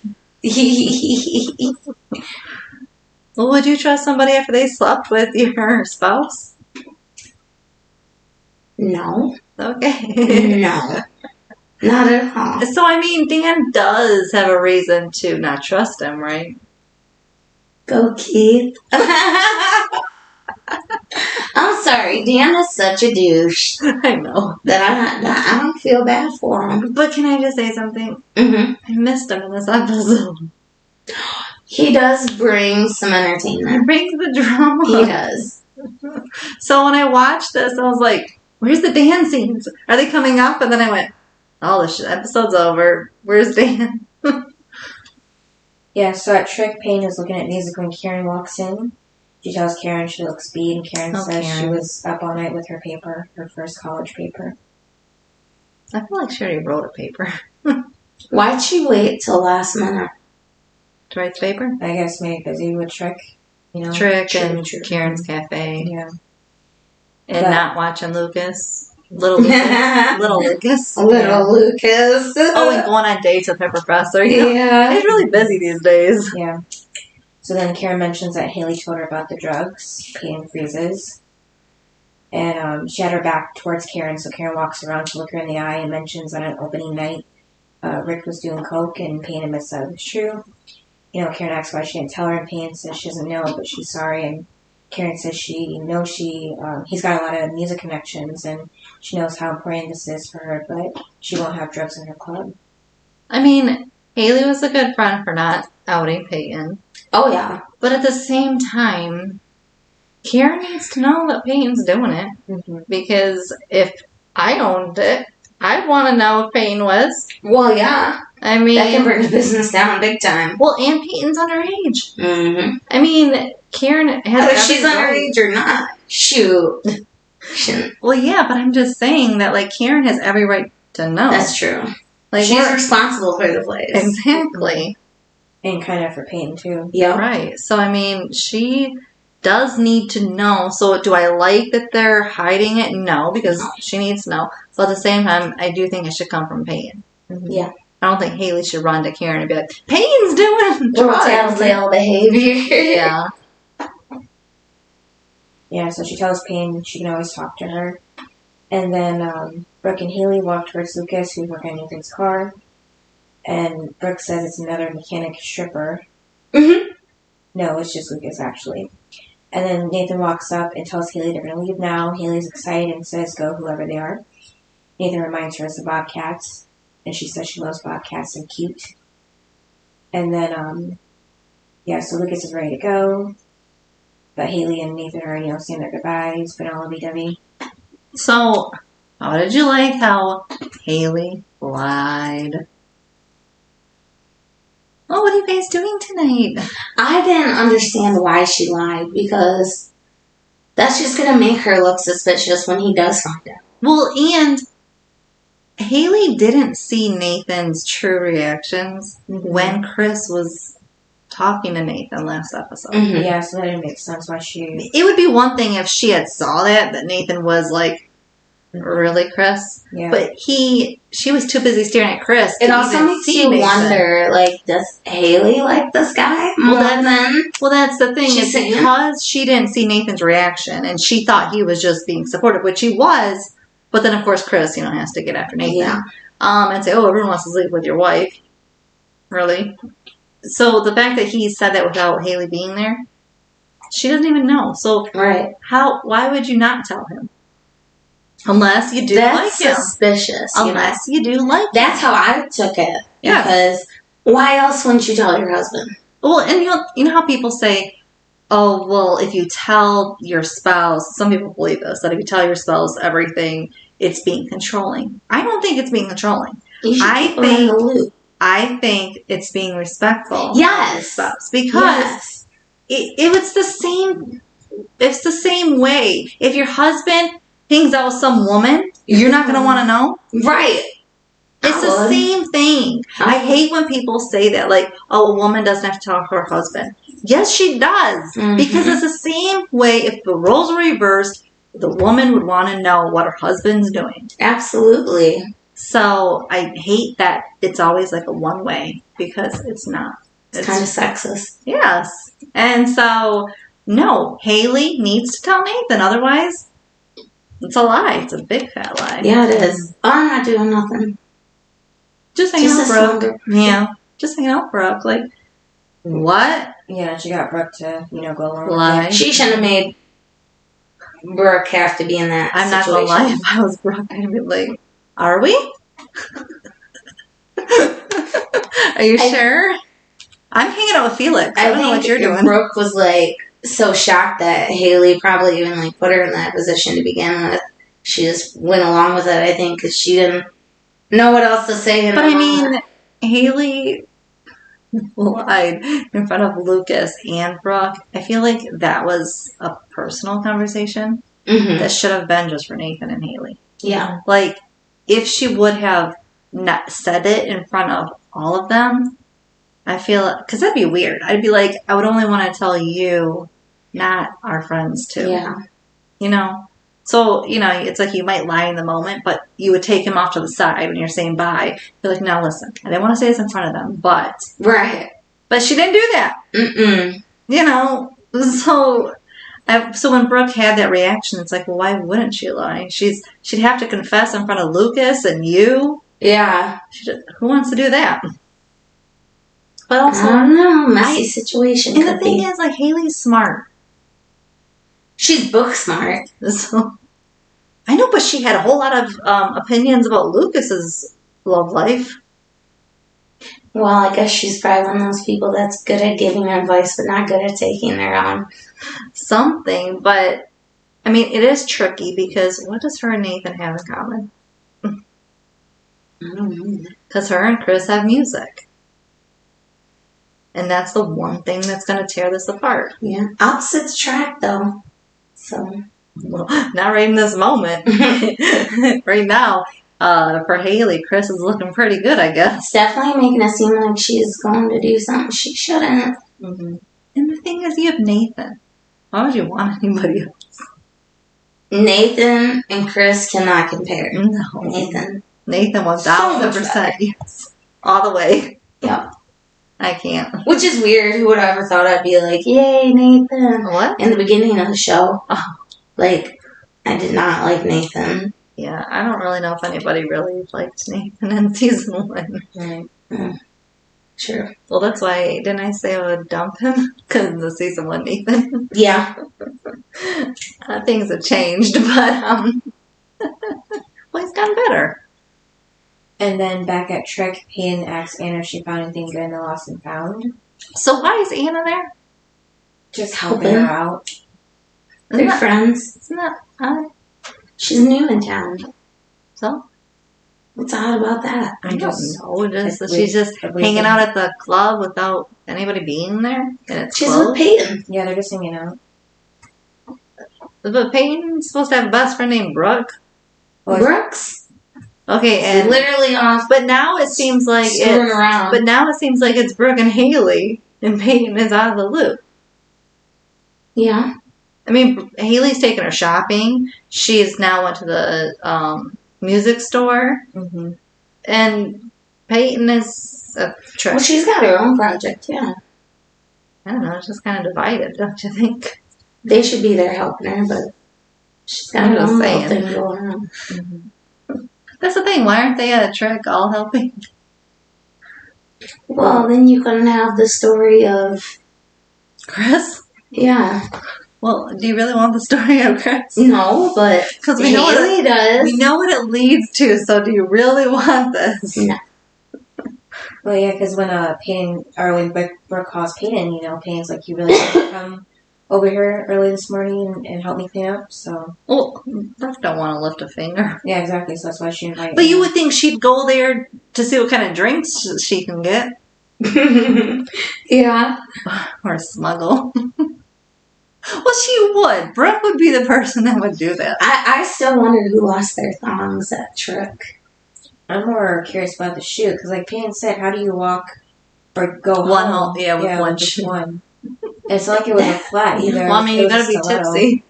Well, would you trust somebody after they slept with your spouse? No. Okay. No. Not at all. So, I mean, Dan does have a reason to not trust him, right? Go, Keith. I'm sorry. Dan is such a douche. I know. That I don't feel bad for him. But can I just say something? Mm-hmm. I missed him in this episode. He does bring some entertainment. He brings the drama. He does. So when I watched this, I was like, where's the Dan scenes? Are they coming up? And then I went, oh, the episode's over. Where's Dan? Yeah, so at Trick, Peyton is looking at music when Karen walks in. She tells Karen she looks beat, and Karen says she was up all night with her paper, her first college paper. I feel like she already wrote a paper. Why'd she wait till last minute? To write the paper? I guess maybe busy with Trick. You know? Trick and Karen's Cafe. Yeah. And not watching Lucas. Little Lucas. Little Lucas. Little Lucas. Oh, and going on dates with her professor. You know? Yeah. He's really busy these days. Yeah. So then Karen mentions that Haley told her about the drugs. Peyton freezes. And she had her back towards Karen, so Karen walks around to look her in the eye and mentions that on opening night, Rick was doing coke, and Peyton admits that it was true. You know, Karen asks why she didn't tell her, and Peyton says she doesn't know, but she's sorry. And Karen says he's got a lot of music connections and she knows how important this is for her, but she won't have drugs in her club. I mean, Haley was a good friend for not outing Peyton. Oh, yeah. But at the same time, Karen needs to know that Peyton's doing it. Mm-hmm. Because if I owned it, I'd want to know if Peyton was. Well, yeah. I mean, that can bring the business down big time. Well, and Peyton's underage. Mm-hmm. I mean, Karen has. Whether she's underage or not, shoot. Well, yeah, but I'm just saying that like Karen has every right to know. That's true. Like she's responsible for the place. Exactly. And kind of for Peyton too. Yeah. Right. So I mean, she does need to know. So do I like that they're hiding it? No, because she needs to know. So at the same time, I do think it should come from Peyton. Mm-hmm. Yeah. I don't think Haley should run to Karen and be like, Peyton's doing drugs. Telltale behavior. Yeah. Yeah, so she tells Peyton she can always talk to her. And then Brooke and Haley walk towards Lucas, who's working on Nathan's car. And Brooke says it's another mechanic stripper. Mm-hmm. No, it's just Lucas, actually. And then Nathan walks up and tells Haley they're going to leave now. Haley's excited and says go, whoever they are. Nathan reminds her it's the Bobcats. And she says she loves Bobcats and cute. And then, so Lucas is ready to go. But Haley and Nathan are, saying their goodbyes, but all lovey-dovey. So, how did you like how Haley lied? Oh, what are you guys doing tonight? I didn't understand why she lied, because that's just going to make her look suspicious when he does find out. Well, and Haley didn't see Nathan's true reactions when Chris was talking to Nathan last episode. Mm-hmm. Yeah, so that didn't make sense why she... It would be one thing if she had saw that Nathan was like, really, Chris? Yeah. But she was too busy staring at Chris. It also makes you wonder, like, does Haley like this guy more than... Well, that's the thing. It's because she didn't see Nathan's reaction, and she thought he was just being supportive, which he was. But then, of course, Chris, has to get after Nathan. Yeah. And say, oh, everyone wants to sleep with your wife. Really? So the fact that he said that without Haley being there, she doesn't even know. So right. Why would you not tell him? Unless you do like him. Suspicious. Unless you do like him. That's how I took it. Yeah. Because why else wouldn't you tell your husband? Well, and you know how people say, oh, well, if you tell your spouse, some people believe this, that if you tell your spouse everything, it's being controlling. I don't think it's being controlling. I think it's being respectful. Yes. Spouse, because it's the same way. If your husband hangs out with some woman, you're not going to want to know. Right. It's the same thing. I hate when people say that, like, oh, a woman doesn't have to tell her husband. Yes, she does. Mm-hmm. Because it's the same way, if the roles were reversed, the woman would want to know what her husband's doing. Absolutely. So I hate that it's always like a one way, because it's not. It's kind of sexist. Yes. And so, no, Haley needs to tell Nathan. Otherwise, it's a lie. It's a big fat lie. Yeah, it is. I'm not doing nothing. Just hanging out, Brooke. Yeah. Just hanging out, Brooke. Like, what? Yeah, she got Brooke to, go along lie. with it. She shouldn't have made Brooke have to be in that I'm situation. not going to lie. If I was Brooke, I'd be like, are we? Are you sure? I'm hanging out with Felix. I don't know what you're doing. Brooke was like so shocked that Haley probably even like put her in that position to begin with. She just went along with it, I think, because she didn't know what else to say. But I mean, Haley lied in front of Lucas and Brooke. I feel like that was a personal conversation that should have been just for Nathan and Haley. Yeah. Like, if she would have not said it in front of all of them, I feel, because that'd be weird. I'd be like, I would only want to tell you, not our friends too. Yeah. So, it's like you might lie in the moment, but you would take him off to the side when you're saying bye. You're like, now listen, I didn't want to say this in front of them, but. Right. But she didn't do that. So when Brooke had that reaction, it's like, well, why wouldn't she lie? She'd have to confess in front of Lucas and you. Yeah. Who wants to do that? But also, I don't know. My situation. And the thing is, like, Haley's smart. She's book smart. So, I know, but she had a whole lot of opinions about Lucas's love life. Well, I guess she's probably one of those people that's good at giving advice, but not good at taking their own. Something, but I mean, it is tricky because what does her and Nathan have in common? I don't know. Because her and Chris have music. And that's the one thing that's going to tear this apart. Yeah. Opposites attract, though. So. Well, not right in this moment. Right now, for Haley, Chris is looking pretty good, I guess. It's definitely making it seem like she's going to do something she shouldn't. Mm-hmm. And the thing is, you have Nathan. Why would you want anybody else? Nathan and Chris cannot compare. No. Nathan 1000%. Yes. All the way. Yep. I can't. Which is weird. Who would have ever thought I'd be like, yay, Nathan. What? In the beginning of the show. Oh. Like, I did not like Nathan. Yeah, I don't really know if anybody really liked Nathan in season 1. Right. Sure. Well, that's why, didn't I say I would dump him? Because of the season 1 Nathan. Yeah. Things have changed, but, well, he's gotten better. And then back at Trek, Peyton asks Anna if she found anything good in the Lost and Found. So why is Anna there? Just helping her out. They're friends. Isn't that odd? She's new in town. So? What's odd about that? I don't know. She's just hanging out at the club without anybody being there. And it's She's closed. with Peyton. Yeah, they're just hanging out. But Peyton's supposed to have a best friend named Brooke. Brooks? Okay, and literally off. But now it seems like around. But now it seems like it's Brooke and Haley, and Peyton is out of the loop. Yeah. I mean, Haley's taking her shopping. She's now went to the music store, and Peyton is a trip. Well, she's got her own project, yeah. I don't know. It's just kind of divided, don't you think? They should be there helping her, but she's got her own little thing going on. That's the thing. Why aren't they at a Trek all helping? Well, then you couldn't have the story of Chris. Yeah. Well, do you really want the story of Chris? No, but because we know Haley does. We know what it leads to. So, do you really want this? No. Well, yeah, because when when Brooke calls Peyton, Peyton's like, "You really want to come over here early this morning and help me clean up?" So, well, Brooke don't want to lift a finger. Yeah, exactly. So that's why she invited. But you would think she'd go there to see what kind of drinks she can get. Yeah. Or smuggle. Well, she would. Brooke would be the person that would do that. I still wonder who lost their thongs at Trek. I'm more curious about the shoe, because like Peyton said, how do you walk or go one home? Yeah, with one just shoe. one. It's like it was a flat either. Well, I mean, you gotta be tipsy.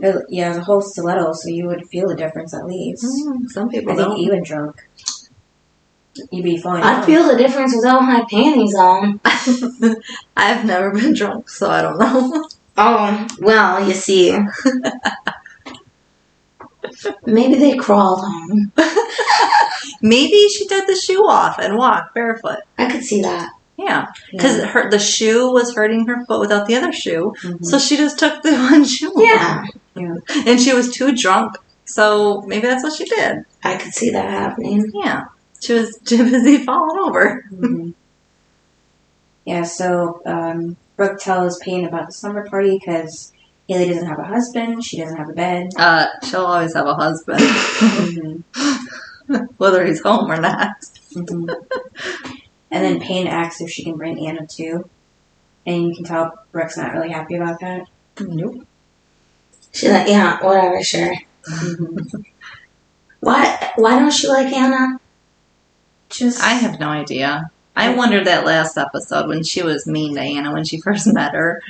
It was a whole stiletto, so you would feel the difference at least. Some people I don't. think even drunk, you'd be fine. I'd feel the difference without my panties on. I've never been drunk, so I don't know. Oh, well, you see. Maybe they crawled home. Maybe she took the shoe off and walked barefoot. I could see that. Yeah, because the shoe was hurting her foot without the other shoe, so she just took the one shoe off. Yeah. And she was too drunk, so maybe that's what she did. I could see that happening. Yeah, she was too busy falling over. Yeah, so Brooke tells Peyton about the slumber party because Haley doesn't have a husband, she doesn't have a bed. She'll always have a husband, whether he's home or not. And then Peyton asks if she can bring Anna too, and you can tell Brooke's not really happy about that. Nope. She's like, yeah, whatever, sure. Why don't she like Anna? I have no idea. I wondered that last episode when she was mean to Anna when she first met her.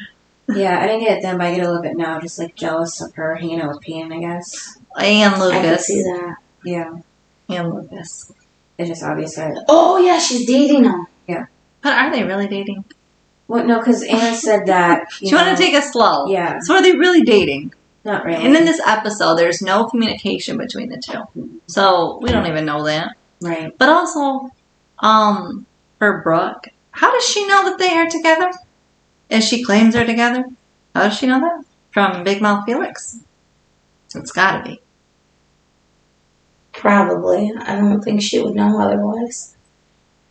Yeah, I didn't get it then, but I get a little bit now, just like jealous of her hanging out with Peyton, I guess. And Lucas. I can see that. Yeah. And Lucas. It's just obvious that... Oh, yeah, she's dating him. Yeah. But are they really dating? Well, no, because Anna said that... She wanted to take it slow. Yeah. So are they really dating? Not really. And in this episode, there's no communication between the two. So we don't even know that. Right. But also, for Brooke, how does she know that they are together? If she claims they're together? How does she know that? From Big Mouth Felix? It's gotta be. Probably. I don't think she would know otherwise.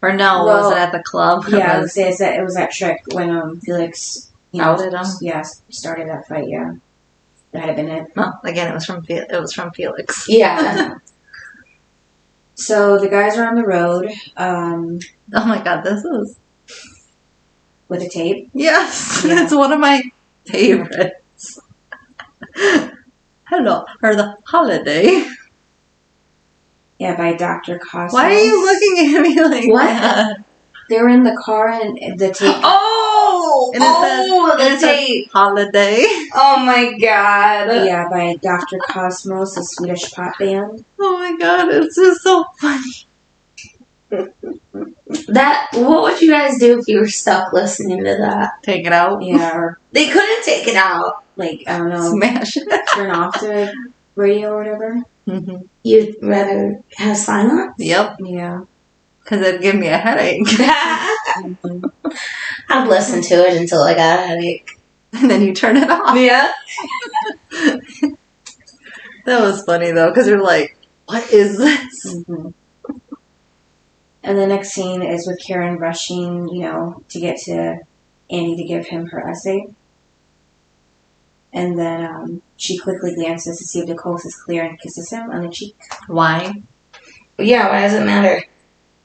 Or no, was it at the club? Yeah, I would say it was that trick when Felix outed him. Yeah, started that fight. Yeah, that had been it. Well, again, it was from Felix. Yeah. So the guys are on the road. Oh my god, this is With a tape. yes, Yeah. it's one of my favorites. Hello, or the holiday. Yeah, by Dr. Cosmos. Why are you looking at me like What? that? They were in the car and the tape. Oh! And it says holiday. Oh my god. Yeah, by Dr. Cosmos, a Swedish pop band. Oh my god, it's just so funny. What would you guys do if you were stuck listening to that? Take it out. Yeah, or They couldn't take it out. like, I don't know, Smash it. turn off the radio or whatever. Mm-hmm. You'd rather have silence? Yep, Yeah. because it'd give me a headache. I'd listen to it until I got a headache. And then you turn it off. Yeah. That was funny though, because you're like, what is this? Mm-hmm. And the next scene is with Karen rushing, to get to Andy to give him her essay. And then she quickly glances to see if the coast is clear and kisses him on the cheek. Why? Yeah, why does it matter?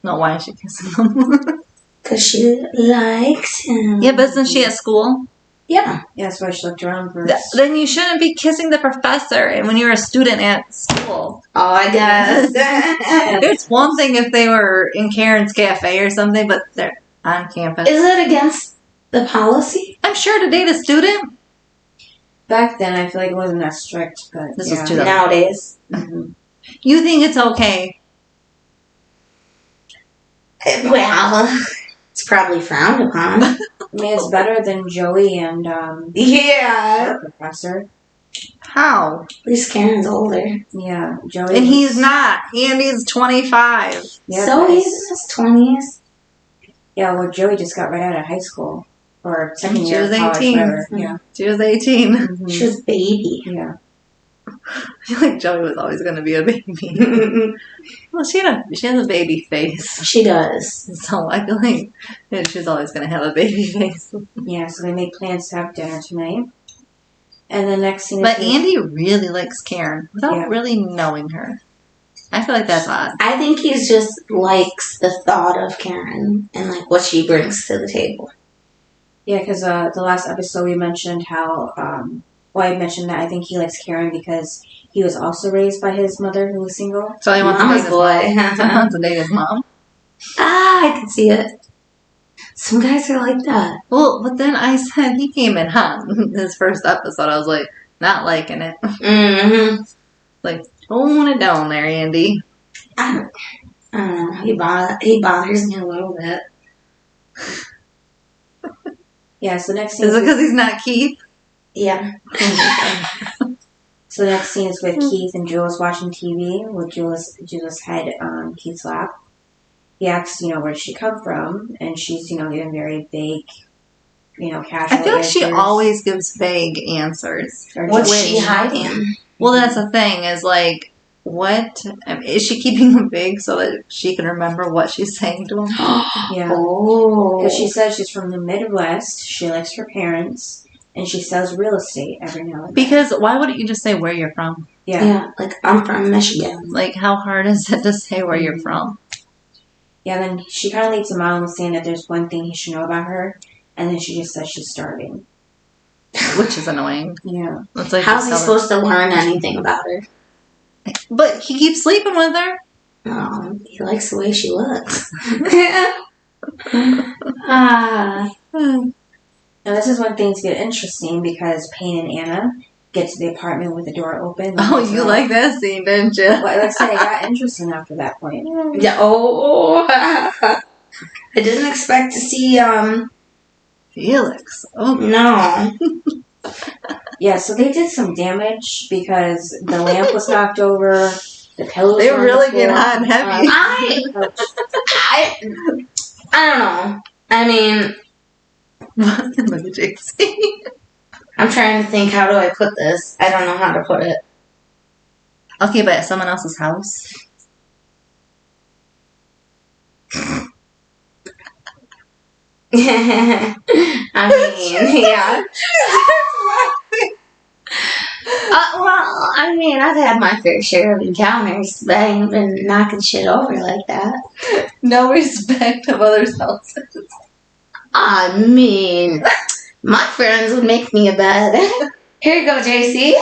No, why is she kissing him? Because she likes him. Yeah, but isn't she at school? Yeah. Yeah, that's why she looked around first. Then you shouldn't be kissing the professor and when you're a student at school. Oh, I guess. It's one thing if they were in Karen's cafe or something, but they're on campus. Is it against the policy? I'm sure to date a student. Back then, I feel like it wasn't that strict, but This yeah. was 2000. Nowadays. Mm-hmm. You think it's okay? Well, it's probably frowned upon. I mean, it's better than Joey and Yeah. our professor. How? At least Karen's older. Yeah, Joey. And he's not. Andy's 25. Yeah, So but- he's in his 20s. Yeah, well, Joey just got right out of high school. Or second She year was of college, 18. whatever. Yeah. She was 18. Mhm. She was a baby. Yeah. I feel like Joey was always going to be a baby. Well, she has a baby face. She does. So I feel like she's always going to have a baby face. Yeah, so they make plans to have dinner tonight. And the next scene But is... Andy really likes Karen without Yeah. really knowing her. I feel like that's odd. I think he just likes the thought of Karen and like what she brings to the table. Yeah, because the last episode we mentioned how... I mentioned that I think he likes Karen because he was also raised by his mother who was single. So he wants to Mama's date his boy. mom. So he wants to date his mom. I can see it. Some guys are like that. Well, but then I said he came in hot. His first episode, I was like, not liking it. Mm-hmm. Like, tone it down there, Andy. I don't know. He bothers me a little bit. Yeah, so next scene Is it because he's not Keith? Yeah. So the next scene is with Keith and Jules watching TV with Jules' head on Keith's lap. He asks, where did she come from? And she's, giving very vague, casual I feel like she answers. always gives vague answers. Or What's just- she hiding? Well, that's the thing, is like, what? Is she keeping them vague so that she can remember what she's saying to him? Yeah. Oh. Because she says she's from the Midwest, she likes her parents, and she sells real estate every now and then. Because why wouldn't you just say where you're from? Yeah. Yeah, like I'm from Michigan. Like, how hard is it to say where you're from? Yeah, then she kind of leads him on saying that there's one thing he should know about her, and then she just says she's starving. Which is annoying. Yeah. It's like, How's he supposed to learn anything about her? But he keeps sleeping with her. He likes the way she looks. Ah. Now this is when things get interesting because Payne and Anna get to the apartment with the door open. Oh, you like that scene, didn't you? Well, like I said, it got interesting after that point. Yeah. Oh. I didn't expect to see. Felix. Oh, No. Yeah, so they did some damage because the lamp was knocked over. The pillows. they were on the really floor. get hot and heavy. I don't know. I mean, Look at Jaycee. I'm trying to think, how do I put this? I don't know how to put it. Okay, but at someone else's house. I mean, yeah. Well, I mean, I've had my fair share of encounters, but I ain't been knocking shit over like that. No respect of others' houses. I mean, my friends would make me a bed. Here you go, Jaycee.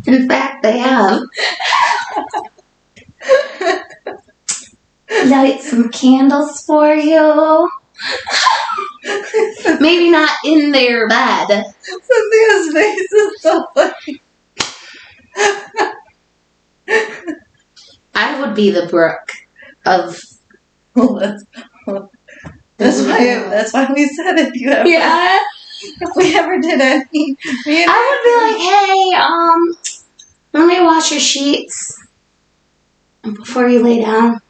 In fact, they have. Light some candles for you. Maybe not in their bed. Cynthia's face is so funny. I would be the Brooke of. Well, that's why we said it. Yeah. If we ever did any, I would be like, hey, let me wash your sheets before you lay down.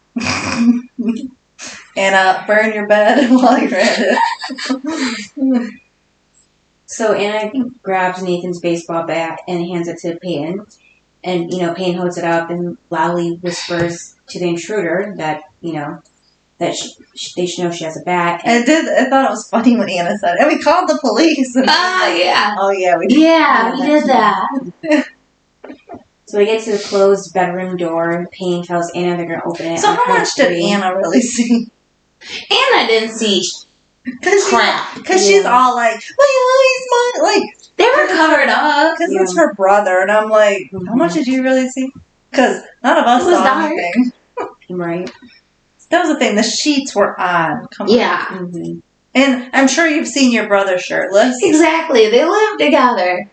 And burn your bed while you're at it. So Anna grabs Nathan's baseball bat and hands it to Peyton. And, Peyton holds it up and loudly whispers to the intruder that, that they should know she has a bat. I thought it was funny when Anna said it. And we called the police. Yeah. Oh, yeah, we did. Yeah, we did that. So we get to the closed bedroom door. Payne tells Anna they're going to open it. So how much did Anna really see? Anna didn't see crap. Because she's all like, he's mine. Like, they were covered up. Because it's her brother. And I'm like, how much did you really see? Because none of us saw anything. Right. That was the thing. The sheets were on. Come on. Yeah. Mm-hmm. And I'm sure you've seen your brother shirtless. Exactly. They live together.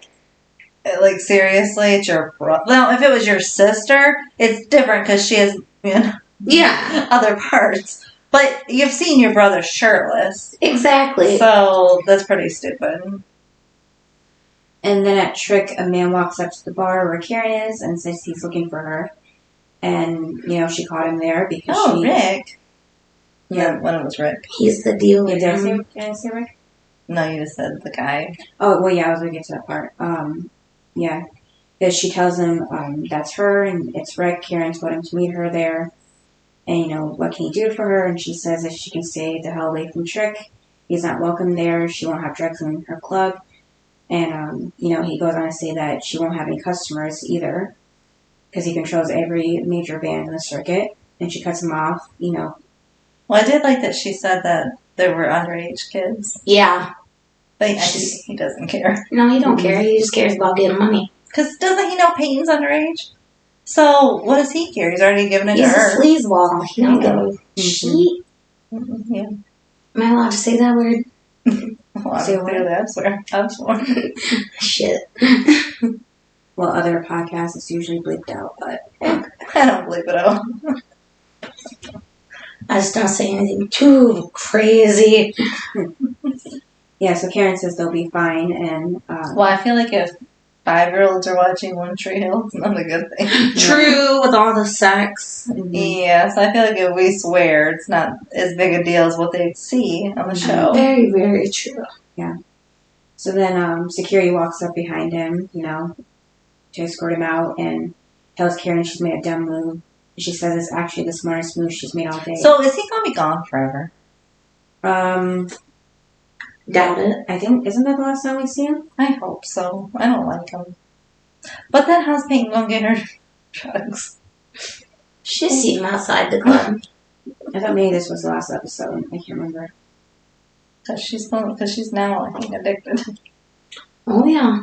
Like, seriously, it's your brother. Well, if it was your sister, it's different because she has, other parts. But you've seen your brother shirtless. Exactly. So, that's pretty stupid. And then at Trick, a man walks up to the bar where Karen is and says he's looking for her. And, she caught him there because Rick. Yeah, when it was Rick. He's the dealer. Did I say Rick? No, you just said the guy. Oh, well, yeah, I was going to get to that part. Yeah. Because she tells him that's her and it's Rick. Karen told him to meet her there. And, what can he do for her? And she says if she can stay the hell away from Trick, he's not welcome there. She won't have drugs in her club. And, he goes on to say that she won't have any customers either because he controls every major band in the circuit. And she cuts him off, Well, I did like that she said that there were underage kids. Yeah. But he doesn't care. No, he don't care. He just cares about getting money. Because doesn't he know Peyton's underage? So what does he care? He's already given it to her. He's a sleazeball. He don't give a shit. Mm-hmm. Yeah. Am I allowed to say that word? Well, I swear. I'm sworn. Shit. Well, other podcasts, it's usually bleeped out, but I don't bleep it out. I just don't say anything too crazy. Yeah, so Karen says they'll be fine, and well, I feel like if 5-year-olds are watching One Tree Hill, it's not a good thing. True, with all the sex. Mm-hmm. Yeah, so I feel like if we swear, it's not as big a deal as what they see on the show. Very, very true. Yeah. So then security walks up behind him, to escort him out, and tells Karen she's made a dumb move. She says it's actually the smartest move she's made all day. So is he going to be gone forever? Doubt it. I think, isn't that the last time we see him? I hope so. I don't like him. But then how's Peyton going to get her drugs? She's seen him outside the club. I thought maybe this was the last episode. I can't remember. Because she's now, I think, addicted. Oh, yeah.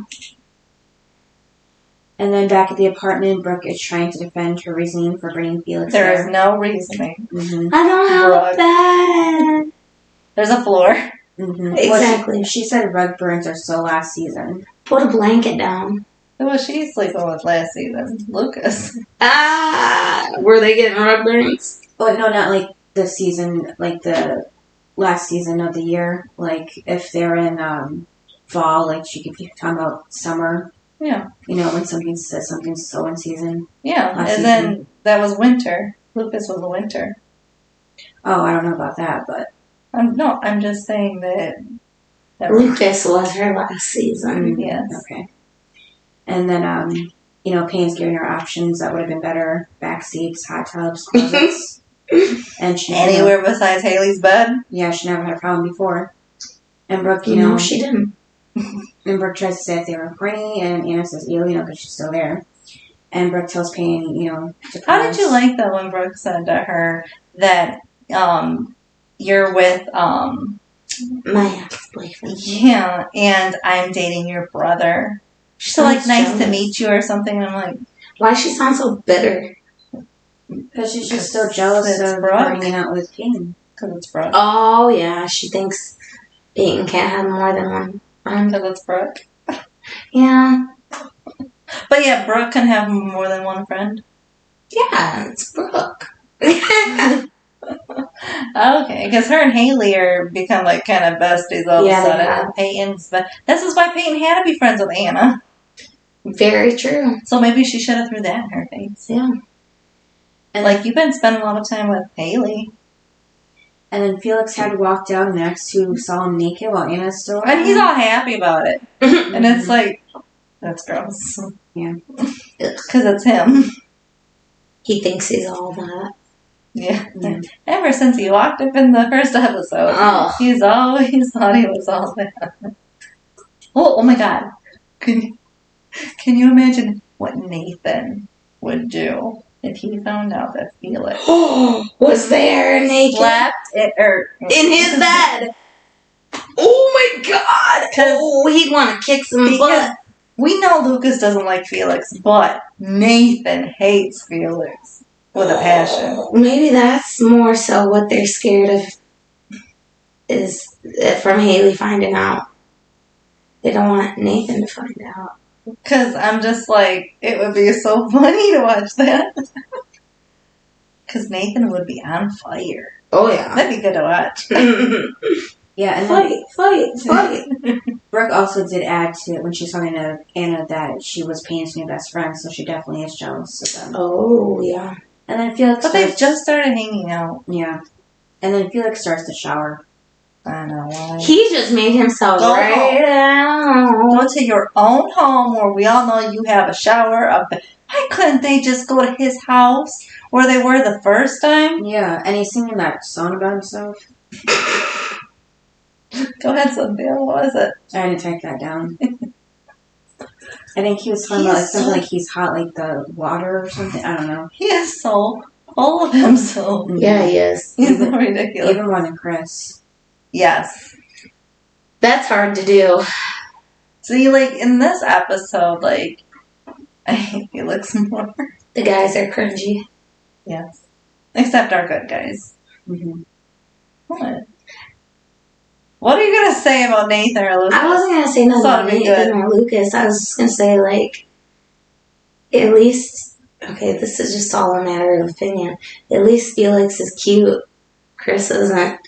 And then back at the apartment, Brooke is trying to defend her reasoning for bringing Felix there. There is no reasoning. Mm-hmm. I don't have a bed. There's a floor. Mm-hmm. Exactly. Well, she said rug burns are so last season. Put a blanket down. Who was she sleeping with last season? Lucas. Were they getting rug burns? Oh, no, not like the season, like the last season of the year. Like, if they're in fall, like she could be talking about summer. Yeah. When something says something's so in season. Yeah, and then that was winter. Lucas was a winter. Oh, I don't know about that, but... I'm just saying that Lucas was her last season. Yes. Okay. And then, Payne's giving her options that would have been better. Back seats, hot tubs, closets. And anywhere besides Haley's bed? Yeah, she never had a problem before. And Brooke, No, she didn't. And Brooke tries to say if they were Brittany, and Anna says, because she's still there. And Brooke tells Payne, to How did you like that when Brooke said to her that you're with my ex-boyfriend? Yeah, and I'm dating your brother. She's so nice jealous. to meet you or something. And I'm like, why she sounds so bitter? Because she's just so jealous of hanging out with Payne. Because it's Brooke. Oh yeah, she thinks Peyton can't have more than one friend. Because it's Brooke. Yeah. But yeah, Brooke can have more than one friend. Yeah, it's Brooke. Okay, because her and Haley are become like kind of besties all of a sudden. Yeah. Peyton's, this is why Peyton had to be friends with Anna. Very true. So maybe she should have threw that in her face. Yeah. And like you've been spending a lot of time with Haley. And then Felix had to walk down next to saw him naked while Anna's still And he's all happy about it. And it's like, that's gross. Yeah. Because it's him. He thinks he's all that. Yeah. Ever since he walked up in the first episode, he's always thought he was all that. Oh my God. Can you imagine what Nathan would do if he found out that Felix was there naked? slept in his bed? Oh my God! He'd want to kick some butt. We know Lucas doesn't like Felix, but Nathan hates Felix with a passion. Maybe that's more so what they're scared of is from Haley finding out. They don't want Nathan to find out. Because I'm just like, it would be so funny to watch that. Because Nathan would be on fire. Oh, yeah. That'd be good to watch. Yeah, and fight. Brooke also did add to it when she was talking to Anna that she was Payne's new best friend, so she definitely is jealous of them. Oh, yeah. And then Felix But they've just started hanging out. Yeah. And then Felix starts to shower. I know why. He just made himself Go out. Go to your own home where we all know you have a shower. Why couldn't they just go to his house where they were the first time? Yeah, and he's singing that song about himself. Go ahead, Cynthia. What was it? I had to type that down. I think he was talking about something like he's hot like the water or something. I don't know. He is so full of himself. Yeah, he is. He's so ridiculous. Even more than Chris. Yes. That's hard to do. See, like, in this episode, like, I think he looks more. The guys are cringy. Yes. Except our good guys. Mm-hmm. What? What are you going to say about Nathan or Lucas? I wasn't going to say nothing about Nathan or Lucas. I was just going to say, like, at least, okay, this is just all a matter of opinion. At least Felix is cute. Chris isn't.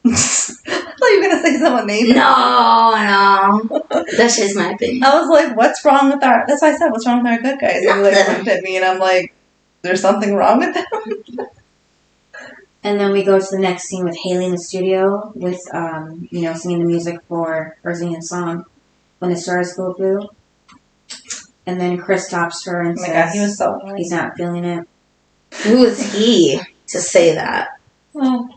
I thought you were going to say something about Nathan. No. That's just my opinion. I was like, what's wrong with our... That's why I said, what's wrong with our good guys? And you like, Nothing. looked at me and I'm like, there's something wrong with them? And then we go to the next scene with Haley in the studio with, singing the music or singing a song when the stars go blue. And then Chris stops her and says God, he was so annoying. He's not feeling it. Who is he to say that? Oh.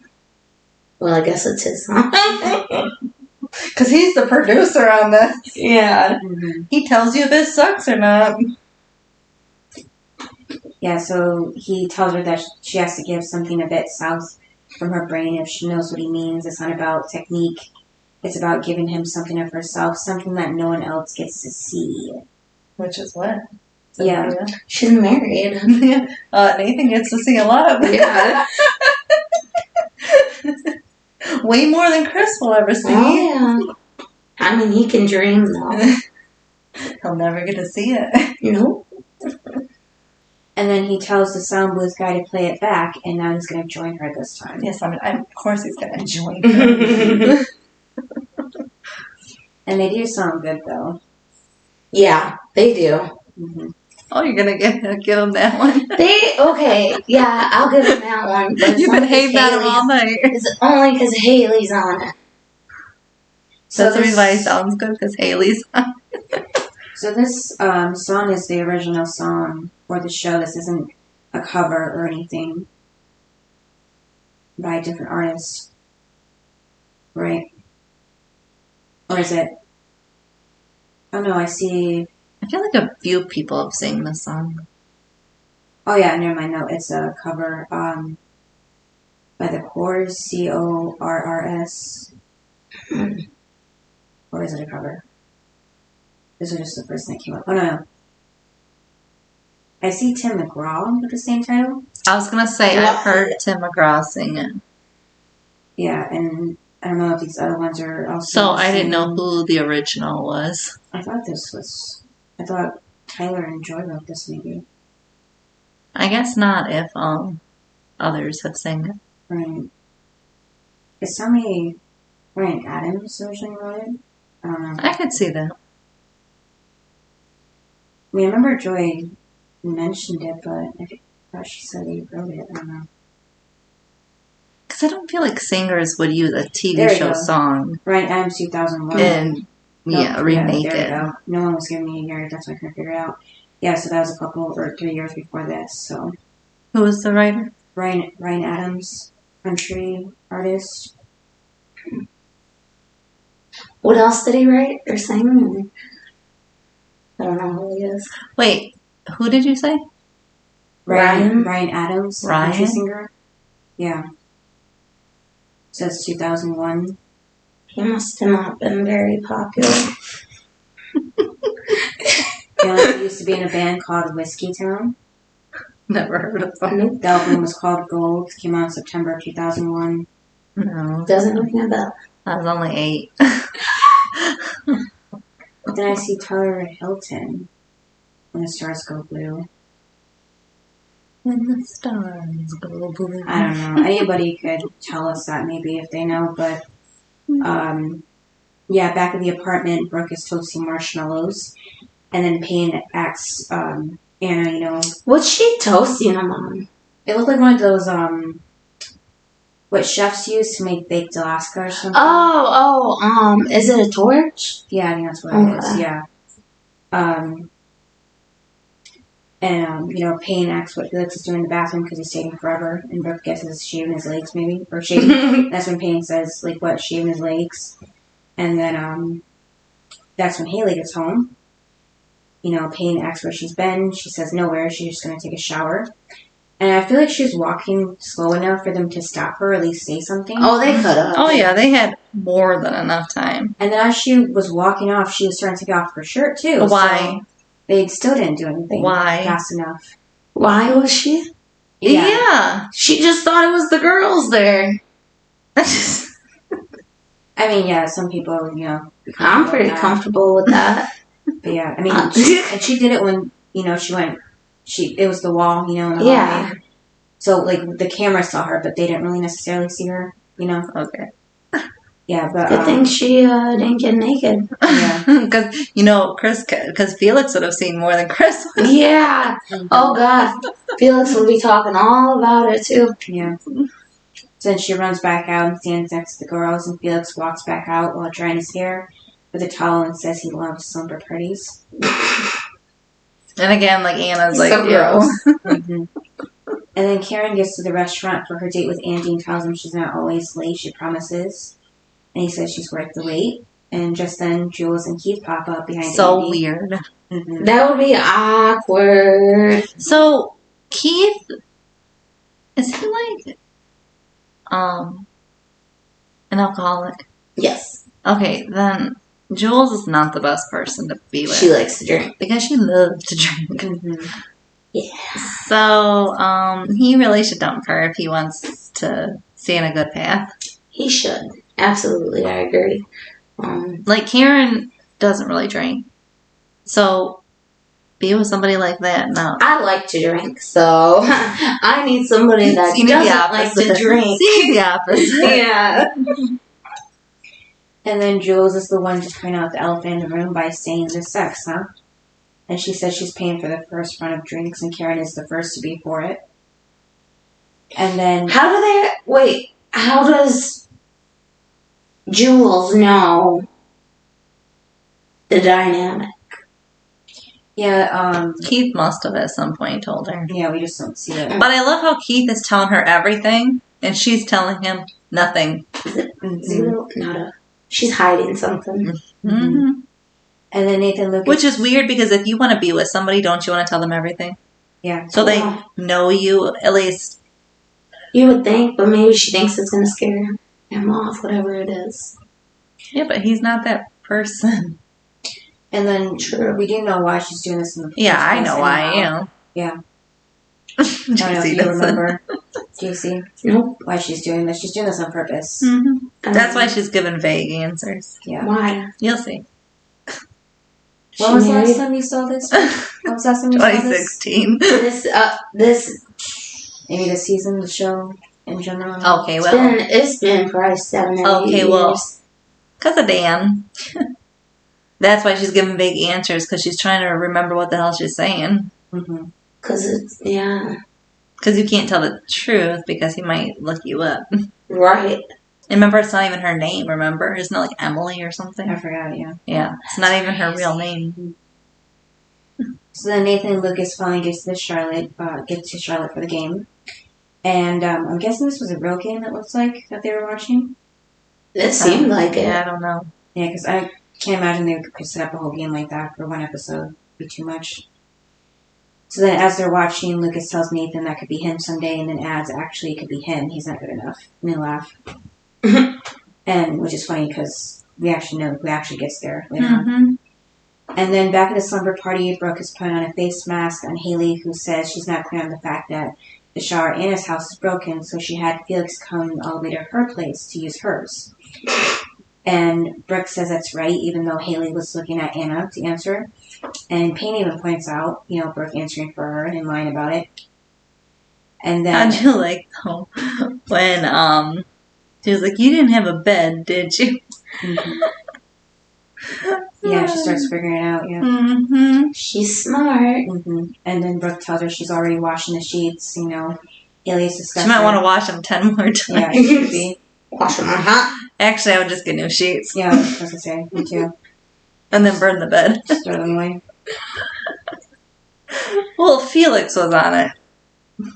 Well, I guess it's his song. Because he's the producer on this. Yeah. Mm-hmm. He tells you if it sucks or not. Yeah, so he tells her that she has to give something a bit south from her brain if she knows what he means. It's not about technique. It's about giving him something of herself, something that no one else gets to see. Which is what? Yeah. She's married. Nathan gets to see a lot of it. Yeah. Way more than Chris will ever see. Oh, yeah. I mean, he can dream, though. He'll never get to see it. Nope. And then he tells the sound booth guy to play it back, and now he's going to join her this time. Yes, of course he's going to join her. And they do sound good, though. Yeah, they do. Mm-hmm. Oh, you're going to give him that one? Okay, yeah, I'll give him that one. You've been hating on him all night. It's only because Haley's on it. That's the reason why it sounds good, because Haley's on. So this song is the original song for the show. This isn't a cover or anything by a different artist. Right? Or is it? Oh no, I see. I feel like a few people have sang this song. Oh yeah, never mind. No, it's a cover by the Corrs, Corrs. Or is it a cover? This is just the first thing that came up. Oh no. I see Tim McGraw with the same title. I was gonna say I've heard Tim McGraw sing it. Yeah, and I don't know if these other ones are also. So I didn't know who the original was. I thought Tyler and Joy wrote this maybe. I guess not if others have sang it. Right. Is somebody Ryan Adams originally wrote it? I don't know. I could see that. I mean, I remember Joy mentioned it, but I thought she said he wrote it. I don't know. Because I don't feel like singers would use a TV There you show go. song Ryan Adams 2001. and remake there it. You go. No one was giving me a year. That's why I couldn't figure it out. Yeah, so that was a couple or 3 years before this. So Who was the writer? Ryan Adams, country artist. What else did he write or sing? I don't know who he is. Wait, who did you say? Ryan Adams, Ryan? country singer. Yeah. Says 2001. He must have not been very popular. He used to be in a band called Whiskey Town. Never heard of them. The album was called Gold. Came out in September of 2001. No. Doesn't ring a bell. I was only 8. Then I see Tyler Hilton. When the Stars Go Blue. When the stars go blue. I don't know. Anybody could tell us that maybe if they know, but yeah, back at the apartment, Brooke is toasting marshmallows, and then Peyton asks Anna, you know, What's she toasting them on? it looked like one of those what chefs use to make baked Alaska or something. Is it a torch? Yeah, I think that's what it is. Yeah. And you know, Payne asks what Felix is doing in the bathroom because he's taking forever, and Brooke guesses shaving his legs, maybe, or shaving. That's when Payne says, like, what, shaving his legs, and then that's when Haley gets home. You know, Payne asks where she's been. She says nowhere. She's just gonna take a shower, and I feel like she's walking slow enough for them to stop her, or at least say something. Oh, they could have. Oh yeah, they had more than enough time. And then as she was walking off, she was starting to take off her shirt too. Why? So they still didn't do anything. Why? Fast enough. Why was she? Yeah. She just thought it was the girls there. I mean, yeah, some people, you know. I'm pretty comfortable with that. But yeah, I mean, and she did it when, you know, it was the wall, you know, in the Yeah. hallway. So, like, the camera saw her, but they didn't really necessarily see her, you know. Okay. Yeah, but... Good thing she didn't get naked. Yeah. Because, you know, because Felix would have seen more than Chris. Yeah. Oh, God. Felix will be talking all about it, too. Yeah. So then she runs back out and stands next to the girls, and Felix walks back out while drying his hair with a towel and says he loves slumber parties. And again, like, Anna's like, So ew. gross. Mm-hmm. And then Karen gets to the restaurant for her date with Andy and tells him she's not always late, she promises. And he says she's worth the wait. And just then, Jules and Keith pop up behind So Andy. weird. Mm-hmm. That would be awkward. So, Keith, is he like, an alcoholic? Yes. Okay, then Jules is not the best person to be with. She likes to drink. Because she loves to drink. Mm-hmm. Yeah. So, he really should dump her if he wants to stay in a good path. He should. Absolutely, I agree. Like, Karen doesn't really drink. So, be with somebody like that, no. I like to drink, so I need somebody that You need the doesn't like to opposite. drink. See the opposite. Yeah. And then Jules is the one to point out the elephant in the room by saying the sex, huh? And she says she's paying for the first round of drinks, and Karen is the first to be for it. And then... How does Jules know the dynamic. Yeah, Keith must have at some point told her. yeah, we just don't see it. But I love how Keith is telling her everything, and she's telling him nothing. Zero, nada. She's hiding something. Mm-hmm. And then Nathan Lucas. Which is weird because if you want to be with somebody, don't you want to tell them everything? Yeah. So they know you, at least. You would think, but maybe she thinks it's going to scare him off, whatever it is. Yeah, but he's not that person. And then we do know why she's doing this in the Yeah, I know why, Yeah. Jaycee I don't know if you doesn't. remember, Jaycee, Nope. why she's doing this. She's doing this on purpose. Mm-hmm. That's why she's giving vague answers. Yeah. Why? You'll see. When was the last time you saw this? When was the last time you saw this? 2016. This Maybe the season, the show, in general. Okay, well. it's been probably 7 or 8 Okay, years. well. Because of Dan. That's why she's giving vague answers, because she's trying to remember what the hell she's saying. Mm-hmm. Because it's, yeah. Because you can't tell the truth, because he might look you up. Right. And remember, it's not even her name, remember? Isn't it like Emily or something? I forgot, yeah. Yeah, it's not even her real name. So then Nathan and Lucas finally get to Charlotte for the game. And I'm guessing this was a real game, it looks like, that they were watching. It seemed like it. Yeah, I don't know. Yeah, because I can't imagine they could set up a whole game like that for one episode. It'd be too much. So then as they're watching, Lucas tells Nathan that could be him someday, and then adds, actually, it could be him. He's not good enough. And they laugh. And which is funny because we actually know who actually gets there later on. And then back at the slumber party, Brooke is putting on a face mask on Haley, who says she's not clear on the fact that the shower in his house is broken, so she had Felix come all the way to her place to use hers. And Brooke says that's right, even though Haley was looking at Anna to answer. And Payne even points out, Brooke answering for her and lying about it. And then How'd you like, though, when, she was like, you didn't have a bed, did you? Mm-hmm. Yeah, she starts figuring it out, yeah. Mm-hmm. She's smart. Mm-hmm. And then Brooke tells her she's already washing the sheets, Haley's disgusting. She might want to wash them 10 more times. Yeah, she should be. Wash them on hot. Actually, I would just get new sheets. Yeah, I was going to say, me too. And then burn the bed. Just throw them away. Well, Felix was on it.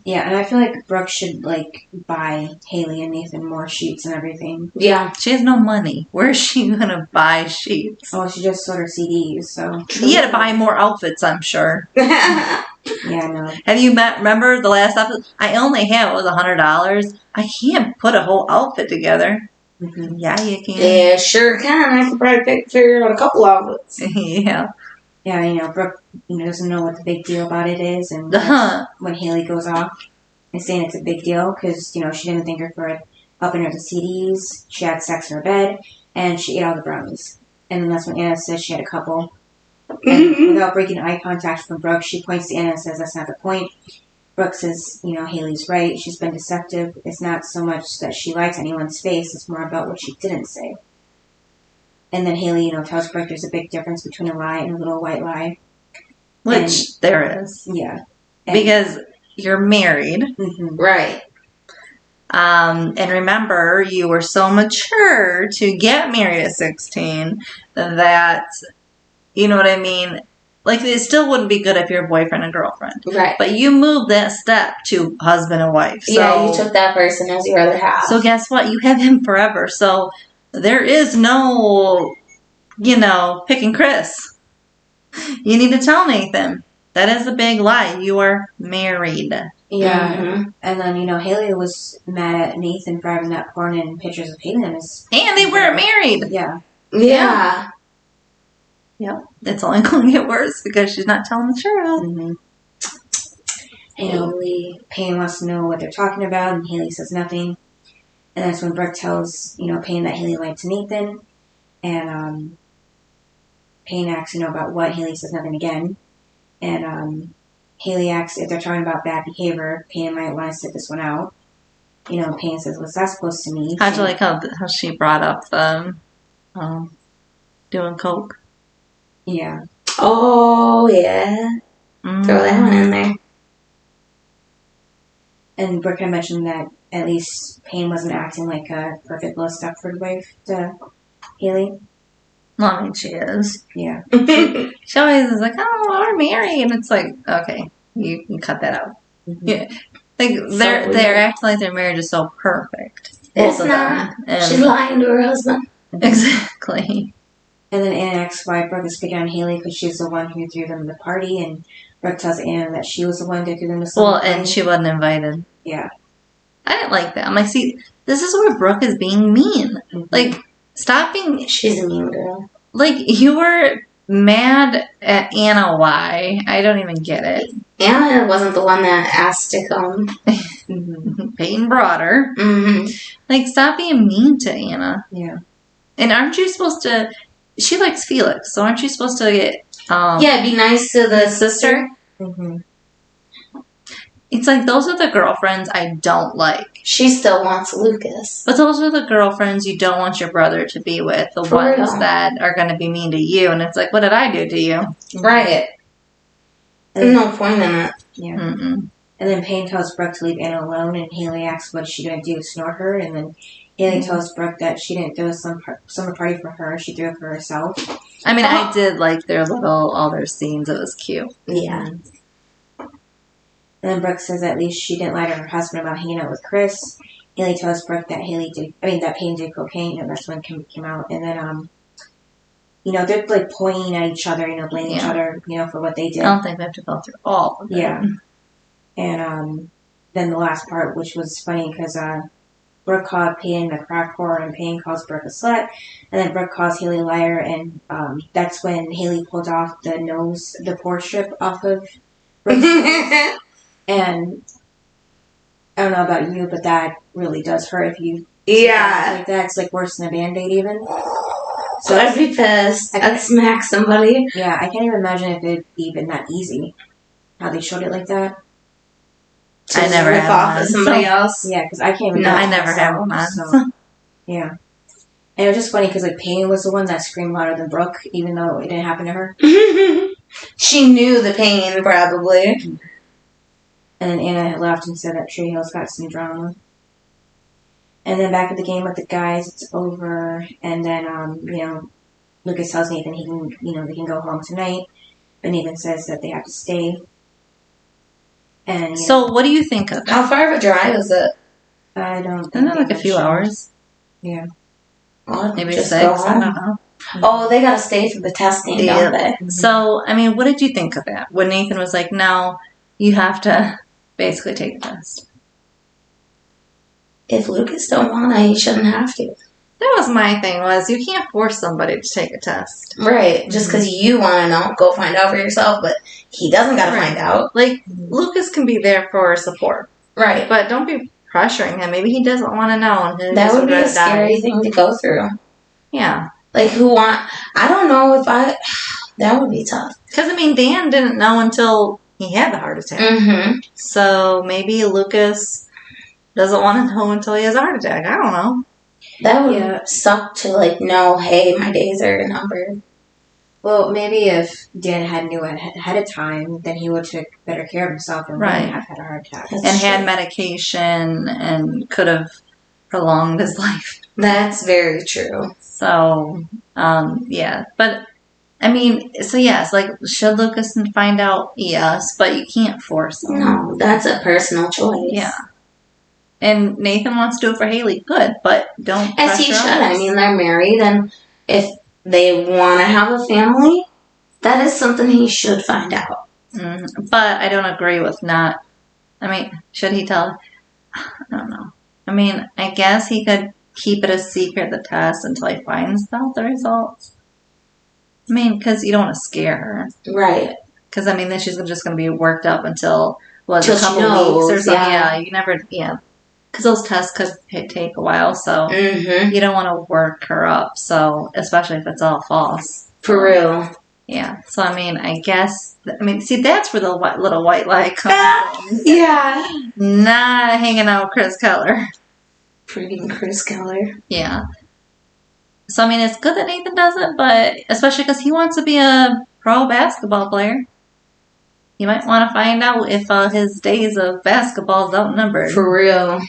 Yeah, and I feel like Brooke should, buy Haley and Nathan more sheets and everything. Yeah. She has no money. Where's she going to buy sheets? Oh, she just sold her CDs, so. She had to buy more outfits, I'm sure. Yeah, no. Have you remember the last episode? I only have, it was $100. I can't put a whole outfit together. Mm-hmm. Yeah, you can. Yeah, sure can. I could probably figure out a couple outfits. Yeah. Yeah, Brooke, doesn't know what the big deal about it is, and when Haley goes off and saying it's a big deal because, she didn't thank her for helping her with the CDs, she had sex in her bed, and she ate all the brownies. And then that's when Anna says she had a couple. And without breaking eye contact from Brooke, she points to Anna and says that's not the point. Brooke says, Haley's right, she's been deceptive. It's not so much that she likes anyone's face, it's more about what she didn't say. And then Haley, tells Brooke there's a big difference between a lie and a little white lie. Which there is. Yeah. Because you're married. Mm-hmm. Right. And remember, you were so mature to get married at 16 that, you know what I mean? It still wouldn't be good if you're a boyfriend and girlfriend. Right. But you moved that step to husband and wife. So, yeah, you took that person as your other half. So guess what? You have him forever. So there is no, picking Chris. You need to tell Nathan. That is a big lie. You are married. Yeah. Mm-hmm. And then, Haley was mad at Nathan for having that porn and pictures of Peyton in his... And they weren't married. Yeah. Yeah. Yep. It's only going to get worse because she's not telling the truth. Mm-hmm. Haley. Payne wants to know what they're talking about, and Haley says nothing. And that's when Brooke tells, Payne that Haley lied to Nathan. And Payne asks, about what. Haley says nothing again. And Haley asks if they're talking about bad behavior. Payne might want to sit this one out. Payne says, what's that supposed to mean? How'd you like how she brought up doing coke? Yeah. Oh, yeah. Mm. Throw that one in there. And Brooke had mentioned that at least Payne wasn't acting like a perfect little Stepford wife to Haley. Well, I mean, she is. Yeah. She always is like, oh, we're married. And it's like, okay, you can cut that out. Mm-hmm. Yeah. Like, they're acting like their marriage is so perfect. It's not. She's lying to her husband. Exactly. And then Anna asks why Brooke is picking on Haley because she's the one who threw them the party, and Brooke tells Anna that she was the one that threw them the slumber party. And she wasn't invited. Yeah. I didn't like that. I'm like, see, this is where Brooke is being mean. Mm-hmm. Like, stop being... She's a mean girl. Like, you were mad at Anna. Why? I don't even get it. Anna wasn't the one that asked to come. Peyton brought her. Mm-hmm. Like, stop being mean to Anna. Yeah. And aren't you supposed to... She likes Felix, so aren't you supposed to get... yeah, be nice to the sister. Mm-hmm. It's like, those are the girlfriends I don't like. She still wants Lucas. But those are the girlfriends you don't want your brother to be with. The ones that are going to be mean to you. And it's like, what did I do to you? Right. There's no point in it. Yeah. Mm-mm. And then Payne tells Brooke to leave Anna alone, and Haley asks what she's going to do, snort her. And then Haley tells Brooke that she didn't throw a summer party for her, she threw it for herself. I mean, I did like all their scenes. It was cute. Yeah. And then Brooke says at least she didn't lie to her husband about hanging out with Chris. Haley tells Brooke that that Payne did cocaine, and that's when Kim came out. And then, they're like pointing at each other, blaming each other, for what they did. I don't think we have to go through all of it. Yeah. And then the last part, which was funny because Brooke called Payne a crack whore, and Payne calls Brooke a slut. And then Brooke calls Haley a liar, and that's when Haley pulled off the pore strip off of Brooke's And I don't know about you, but that really does hurt if you... Yeah. Like that. It's like worse than a Band-Aid even. So I'd be pissed. I'd smack somebody. Yeah, I can't even imagine if it'd be even that easy. How they showed it like that. I never had one. Somebody else. Yeah, because I can't even... No, I never had one. So, yeah. And it was just funny because like Payne was the one that screamed louder than Brooke, even though it didn't happen to her. She knew the pain, probably. And then Anna had left and said that Tree Hill's got some drama. And then back at the game with the guys, it's over. And then, Lucas tells Nathan they can go home tonight. But Nathan says that they have to stay. And so, what do you think of it? How far of a drive is it? I don't think Isn't it like a few hours? Yeah. Well, maybe just 6. go I home. don't know. Oh, they gotta stay for the testing, don't they? So, I mean, what did you think of that? When Nathan was like, no, you have to basically take the test. If Lucas don't want to, he shouldn't have to. That was my thing, was you can't force somebody to take a test. Right. Just because you want to know, go find out for yourself, but he doesn't got to find out. Like, Lucas can be there for support. Right. But don't be pressuring him. Maybe he doesn't want to know. And that would be a scary thing to go through. Yeah. Like, I don't know if that would be tough. Because, I mean, Dan didn't know until he had the heart attack. Mm-hmm. So maybe Lucas doesn't want to know until he has a heart attack. I don't know. That would suck to, know, hey, my days are numbered. Well, maybe if Dan had knew ahead of time, then he would take better care of himself and wouldn't have had a heart attack. And had medication and could have prolonged his life. That's very true. So, yeah. But, I mean, so yes, should Lucas find out? Yes, but you can't force him. No, that's a personal choice. Yeah. And Nathan wants to do it for Haley. Good, but don't As he should. us. I mean, they're married, and if they want to have a family, that is something he should find out. Mm-hmm. But I don't agree with not... I mean, should he tell... I don't know. I mean, I guess he could keep it a secret, the test, until he finds out the results. I mean, because you don't want to scare her. Right. Because, I mean, then she's just going to be worked up until, a Till couple weeks or something. Yeah, you never... Yeah. Because those tests could take a while, so you don't want to work her up, so especially if it's all false. For real. Yeah. So, I mean, I guess... see, that's where the little white lie comes in. Yeah. Not hanging out with Chris Keller. Pretty Chris Keller. Yeah. So, I mean, it's good that Nathan does it, but especially because he wants to be a pro basketball player. You might want to find out if his days of basketball is outnumbered. For real.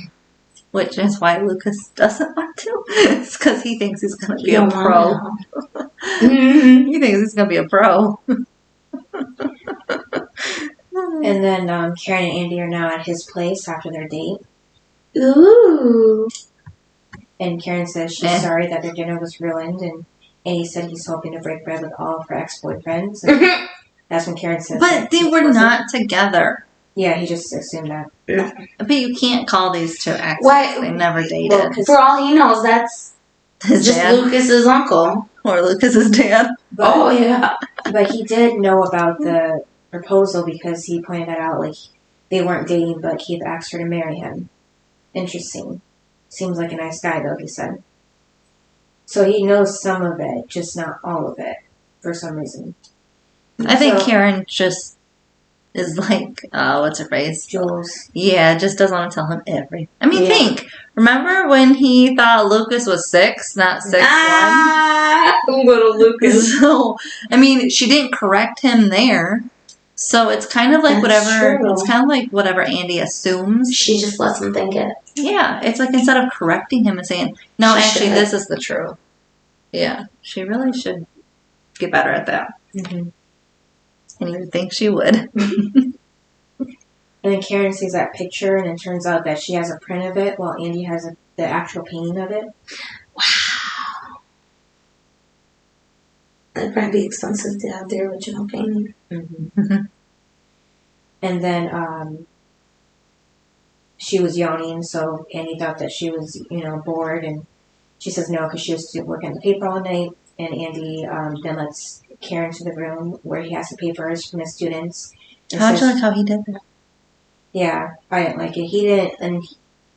Which is why Lucas doesn't want to. It's because he thinks he's going to be a pro. He thinks he's gonna be a pro. And then Karen and Andy are now at his place after their date. Ooh. And Karen says she's sorry that their dinner was ruined, and Andy said he's hoping to break bread with all of her ex-boyfriends. And that's when Karen says, but they were not together. Yeah, he just assumed that. No. But you can't call these two exes. Why? They never dated. Well, for all he knows, that's His just dad Lucas's uncle. or Lucas's dad. But, Oh yeah. But he did know about the proposal because he pointed that out. Like, they weren't dating, but Keith asked her to marry him. Interesting. Seems like a nice guy, though, he said. So he knows some of it, just not all of it, for some reason. I think Karen just is like, what's her face? Jules. Yeah, just doesn't want to tell him everything. I mean, think. Remember when he thought Lucas was 6, not 6'1"? Little Lucas. So, I mean, she didn't correct him there. So it's kind of like It's kind of like whatever Andy assumes. She just lets him think it. Yeah, it's like instead of correcting him and saying, no, actually, this is the truth. Yeah, she really should get better at that. Mm-hmm. And you would think she would. And then Karen sees that picture, and it turns out that she has a print of it, while Andy has the actual painting of it. Wow. It'd probably be expensive to have the original painting. Mm-hmm. And then she was yawning, so Andy thought that she was, bored, and she says no because she was working on the paper all night. And Andy then lets Karen to the room where he has the papers from the students. How'd you like how he did that? Yeah, I didn't like it. He didn't, and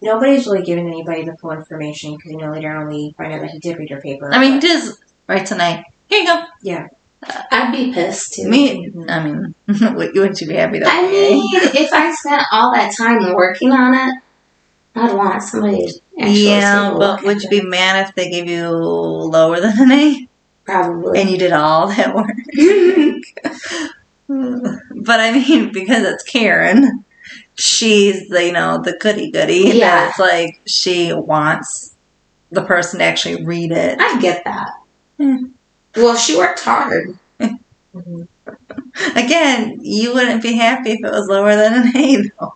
nobody's really giving anybody the full information because, later on we find out that he did read her paper. I mean, he just right tonight. Here you go. Yeah. I'd be pissed too. I mean, wouldn't you be happy that if I spent all that time working on it, I'd want somebody to actually but would you be mad if they gave you lower than an A? Probably. And you did all that work? But I mean, because it's Karen, she's the goody-goody. Yeah. It's like she wants the person to actually read it. I get that. Yeah. Well, she worked hard. Mm-hmm. Again, you wouldn't be happy if it was lower than an A, though.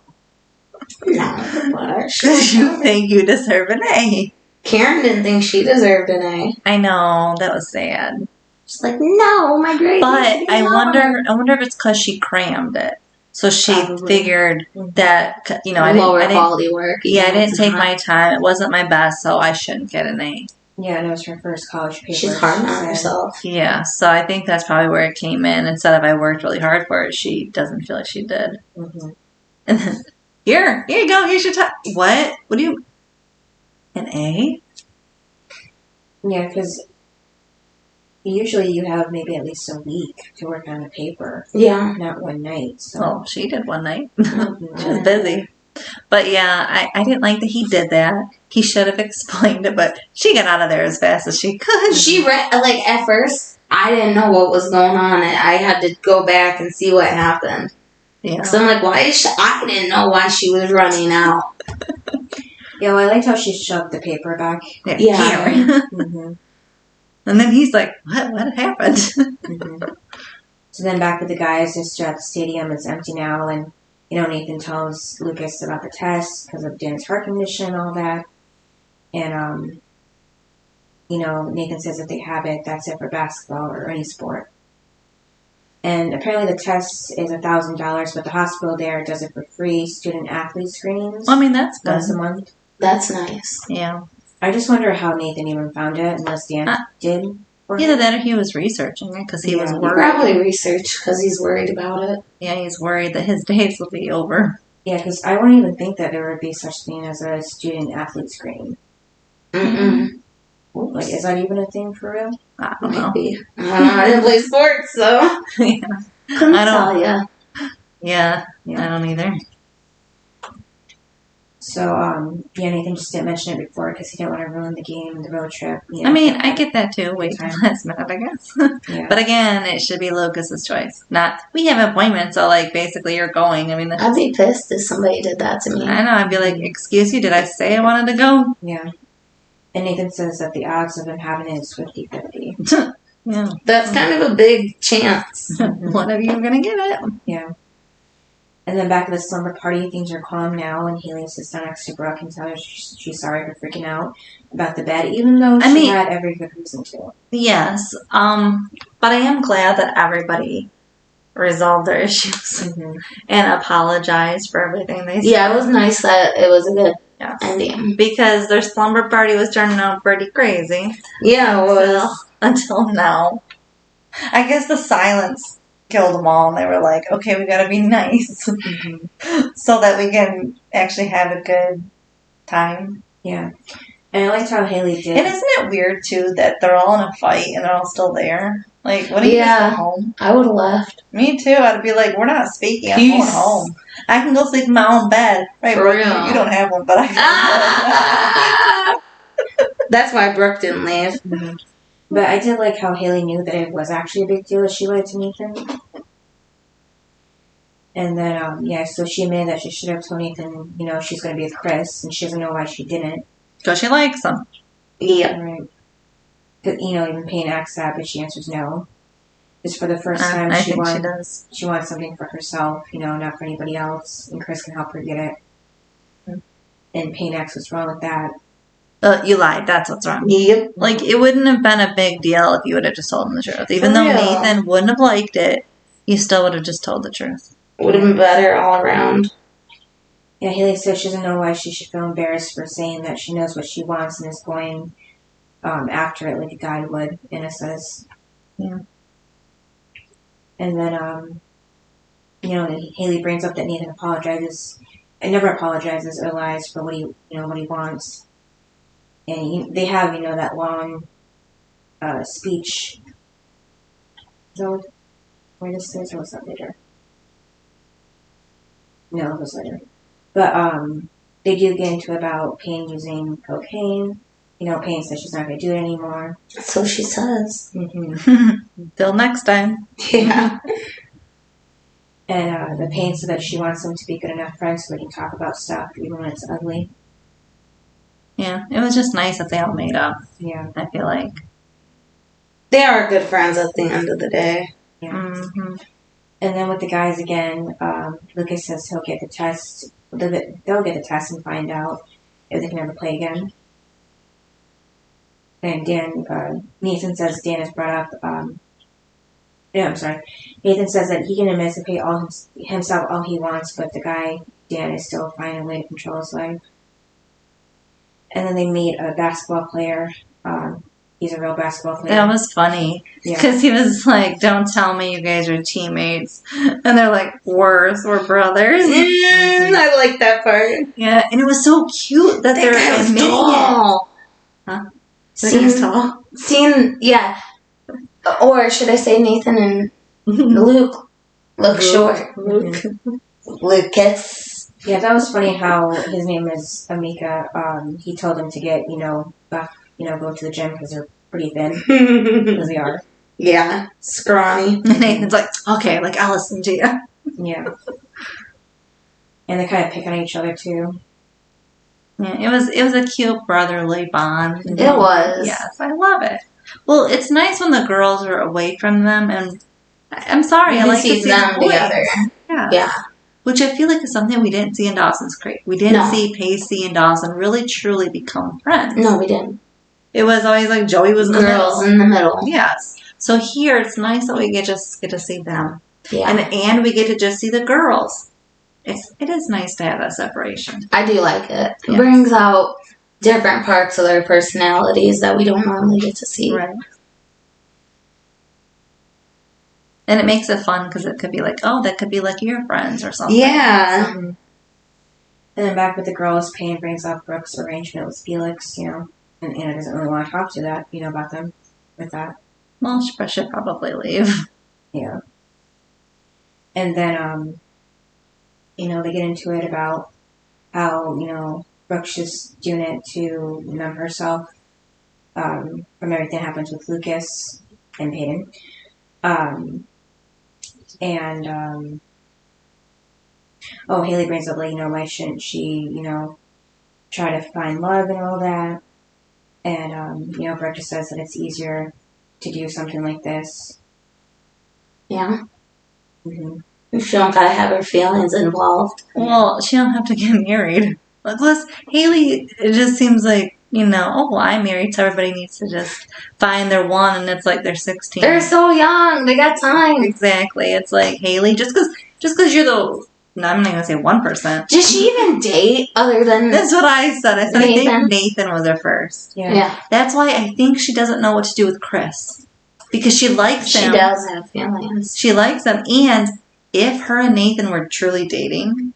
No, but Because you think you deserve an A. Karen didn't think she deserved an A. I know, that was sad. She's like, no, my grade. But I wonder if it's because she crammed it. So she figured that, I didn't quality work. Yeah, I didn't take my time. It wasn't my best, so I shouldn't get an A. Yeah, and it was her first college paper. She's hard on herself. Yeah, so I think that's probably where it came in. Instead of I worked really hard for it, she doesn't feel like she did. Mm-hmm. And then, here you go, here's your time. What? What do you... An A? Yeah, because usually you have maybe at least a week to work on a paper. Yeah. Not one night. So. Well, she did one night. She was busy. But yeah, I didn't like that he did that. He should have explained it, but she got out of there as fast as she could. She read, at first, I didn't know what was going on. I had to go back and see what happened. Yeah. So I'm like, why is she, I didn't know why she was running out. Yeah, well, I liked how she shoved the paper back. Yeah. Mm-hmm. And then he's like, what happened? Mm-hmm. So then back with the guys, just at the stadium, it's empty now, and Nathan tells Lucas about the test because of Dan's heart condition and all that. And, Nathan says if they have it, that's it for basketball or any sport. And apparently the test is $1,000, but the hospital there does it for free. Student-athlete screenings. Well, I mean, that's good. Once a month. That's nice. Yeah. I just wonder how Nathan even found it, unless Dan did. Either that or he was researching it because he was He worried. probably researched because he's worried about it. Yeah, he's worried that his days will be over. Yeah, because I wouldn't even think that there would be such thing as a student-athlete screening. Mm-mm. Like, is that even a thing for real? I don't know. Maybe. I don't know. I didn't play sports, so Yeah. couldn't I don't- tell ya. Yeah, I don't either. So, Nathan just didn't mention it before because he didn't want to ruin the game, the road trip. I mean, I get that too. Wait till last minute, I guess. Yeah. But again, it should be Lucas's choice. Not, we have an appointment, so basically you're going. I mean, I'd be pissed if somebody did that to me. I know. I'd be like, excuse you, did I say I wanted to go? Yeah. And Nathan says that the odds of him having it is 50-50. Yeah. That's kind of a big chance. One of you are going to get it. Yeah. And then back at the slumber party, things are calm now, and Haley sits down next to Brooke and tells her she's sorry for freaking out about the bed, even though she had every good reason to. Yes. But I am glad that everybody resolved their issues and apologized for everything they said. Yeah, it was nice that it was a good ending. Because their slumber party was turning out pretty crazy. Yeah, it was. Until now. I guess the silence killed them all, and they were like, okay, we gotta be nice. So that we can actually have a good time. Yeah. And I liked how Haley did. And isn't it weird, too, that they're all in a fight and they're all still there? Like, what do you just go home? I would have left. Me too. I'd be like, we're not speaking. I'm going home. I can go sleep in my own bed. Right, For real. You don't have one, but I can. That's why Brooke didn't leave. But I did like how Haley knew that it was actually a big deal that she lied to Nathan. And then, so she admitted that she should have told Nathan, she's going to be with Chris, and she doesn't know why she didn't. Because she likes him. Yeah. Right. But, even Peyton asks that, but she answers no. Just for the first time, she does. She wants something for herself, not for anybody else, and Chris can help her get it. And Payne asks what's wrong with that. You lied. That's what's wrong. Yep. Like, it wouldn't have been a big deal if you would have just told him the truth. Even though Nathan wouldn't have liked it, you still would have just told the truth. Would have been better all around. Yeah, Haley says she doesn't know why she should feel embarrassed for saying that she knows what she wants and is going after it like a guy would, Anna says. Yeah. And then, Haley brings up that Nathan apologizes and never apologizes or lies for what he wants. And they have, that long speech. So, where this is, or was that later? No, it was later. But they do get into about Payne using cocaine. Payne says she's not going to do it anymore. So she says. Till next time. Yeah. And the Payne said that she wants them to be good enough friends so they can talk about stuff, even when it's ugly. Yeah, it was just nice that they all made up. Yeah. I feel like. They are good friends at the end of the day. Yeah. Mm-hmm. And then with the guys again, Lucas says he'll get the test. They'll get the test and find out if they can ever play again. And Nathan says Dan has brought up. Nathan says that he can emancipate himself all he wants, but the guy Dan is still finding a way to control his life. And then they meet a basketball player. He's a real basketball player. That was funny. Because he was like, don't tell me you guys are teammates. And they're like, worse, we're brothers. I like that part. Yeah, and it was so cute that they're admitting tall. it. Huh? Seems tall? Yeah. Or should I say Nathan and Luke look short. Lucas. Yeah, that was funny how his name is Amika. He told them to get, buff, go to the gym because they're pretty thin. Because they are. Yeah, scrawny. And Nathan's like, okay, like, I'll listen to you. Yeah. And they kind of pick on each other, too. Yeah, it was a cute brotherly bond. It was. Yes, I love it. Well, it's nice when the girls are away from them, and I'm sorry, I like to see them together. Yeah. Which I feel like is something we didn't see in Dawson's Creek. We didn't see Pacey and Dawson really truly become friends. No, we didn't. It was always like Joey was girls in the middle. Yes. So here it's nice that we get to see them. Yeah. And we get to just see the girls. It is nice to have that separation. I do like it. It brings out different parts of their personalities that we don't normally get to see. Right. And it makes it fun because it could be like, oh, that could be like your friends or something. Yeah. And then back with the girls, Payne brings up Brooke's arrangement with Felix, and Anna doesn't really want to talk to that, about them with that. Well, she should probably leave. Yeah. And then, they get into it about how, Brooke's just doing it to numb herself from everything that happens with Lucas and Peyton. Haley brings up, why shouldn't she, try to find love and all that? And, Brooke just says that it's easier to do something like this. Yeah. Mm-hmm. She don't gotta have her feelings involved. Well, she don't have to get married. Plus, Haley, it just seems like, I'm married, so everybody needs to just find their one, and it's like they're 16. They're so young. They got time. Exactly. It's like, Haley, just because you're no, I'm not going to say 1%. Did she even date other than... That's what I said. I said Nathan? I think Nathan was her first. Yeah. That's why I think she doesn't know what to do with Chris. Because she likes him. She does have feelings. She likes him, and if her and Nathan were truly dating,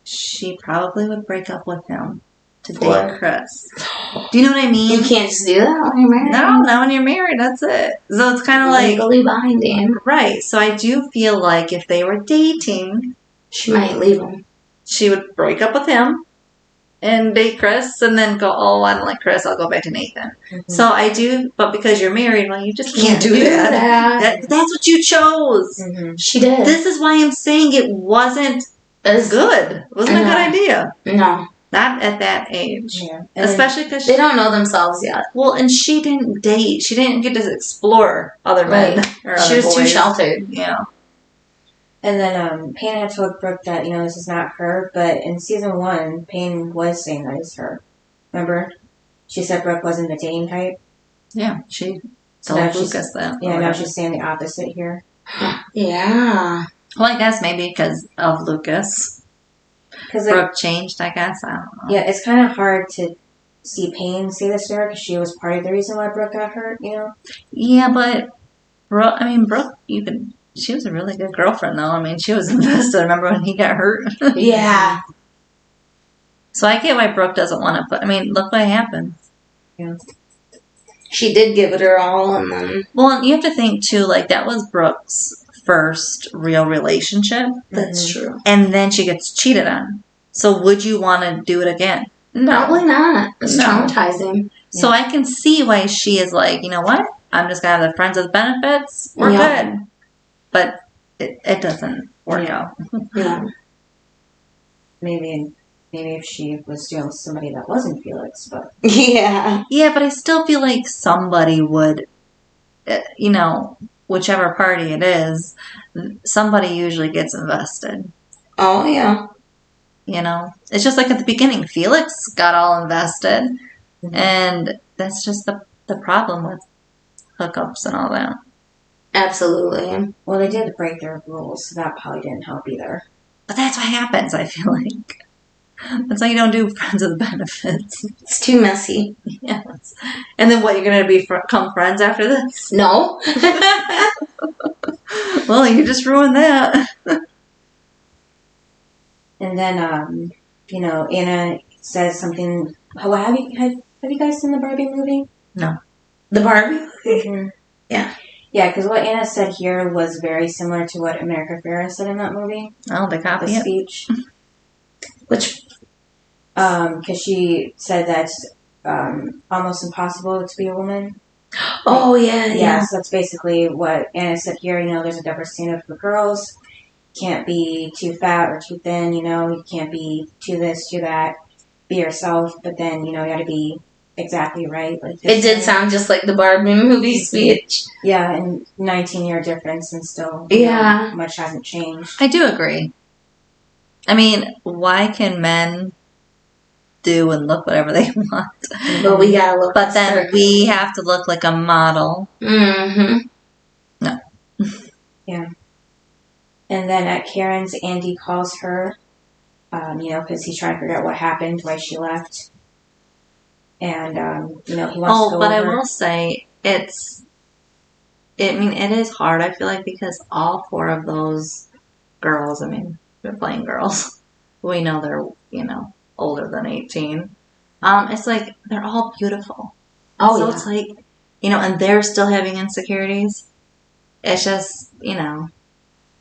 she probably would break up with him to date Chris. Do you know what I mean? You can't just do that when you're married. No, not when you're married. That's it. So it's kind of like... legally binding. Right. So I do feel like if they were dating... She might leave him. She would break up with him and date Chris and then go, oh, I don't like Chris. I'll go back to Nathan. Mm-hmm. So I do... But because you're married, well, you just can't do that. That's what you chose. Mm-hmm. She did. This is why I'm saying it wasn't as good. It wasn't a good idea. No. Not at that age. Yeah. Especially because they don't know themselves yet. Well, and she didn't date. She didn't get to explore other men. Or other she was boys. too sheltered. Yeah. And then Peyton had told Brooke that, this is not her, but in season 1, Peyton was saying that it's her. Remember? She said Brooke wasn't the dating type. Yeah, she told Lucas that. Yeah, now she's saying the opposite here. Yeah. Well, I guess maybe because of Lucas. Because Brooke changed, I guess. I don't know. Yeah, it's kind of hard to see Payne say this to her because she was part of the reason why Brooke got hurt, Yeah, but Brooke, she was a really good girlfriend, though. I mean, she was invested. Remember when he got hurt? Yeah. So I get why Brooke doesn't want to put... look what happened. Yeah. She did give it her all, and then... Well, you have to think, too, that was Brooke's first real relationship. That's true. And then she gets cheated on. So would you want to do it again? No. Probably not. It's traumatizing. So I can see why she is like, you know what? I'm just going to have the friends with benefits. We're good. But it doesn't work out. Yeah. Maybe if she was dealing with somebody that wasn't Felix, but... Yeah. Yeah, but I still feel like somebody would, whichever party it is, somebody usually gets invested. Oh, yeah. It's just like at the beginning, Felix got all invested, and that's just the problem with hookups and all that. Absolutely. Well, they did break their rules, so that probably didn't help either. But that's what happens, I feel like. That's why you don't do friends with benefits. It's too messy. Yes. And then what, you're going to become friends after this? No. Well, you just ruined that. And then, Anna says something. Oh, have you guys seen the Barbie movie? No. The Barbie movie? Mm-hmm. Yeah. Yeah, because what Anna said here was very similar to what America Ferrera said in that movie. Oh, they copied it? Speech. Which? Because she said that's almost impossible to be a woman. Oh, yeah. Yeah, so that's basically what Anna said here. There's a double standard for girls. Can't be too fat or too thin, you can't be too this, too that. Be yourself, but then, you got to be exactly right. Like it did sound just like the Barbie movie speech. Yeah, and 19-year difference and still much hasn't changed. I do agree. Why can men do and look whatever they want? But we gotta look. But then we have to look like a model. Mm-hmm. No. Yeah. And then at Karen's, Andy calls her, because he's trying to figure out what happened, why she left. And, he wants to go but over. I will say, it is hard, I feel like, because all 4 of those girls, they're playing girls. We know they're, older than 18. It's like, they're all beautiful. Oh, so it's like, and they're still having insecurities. It's just,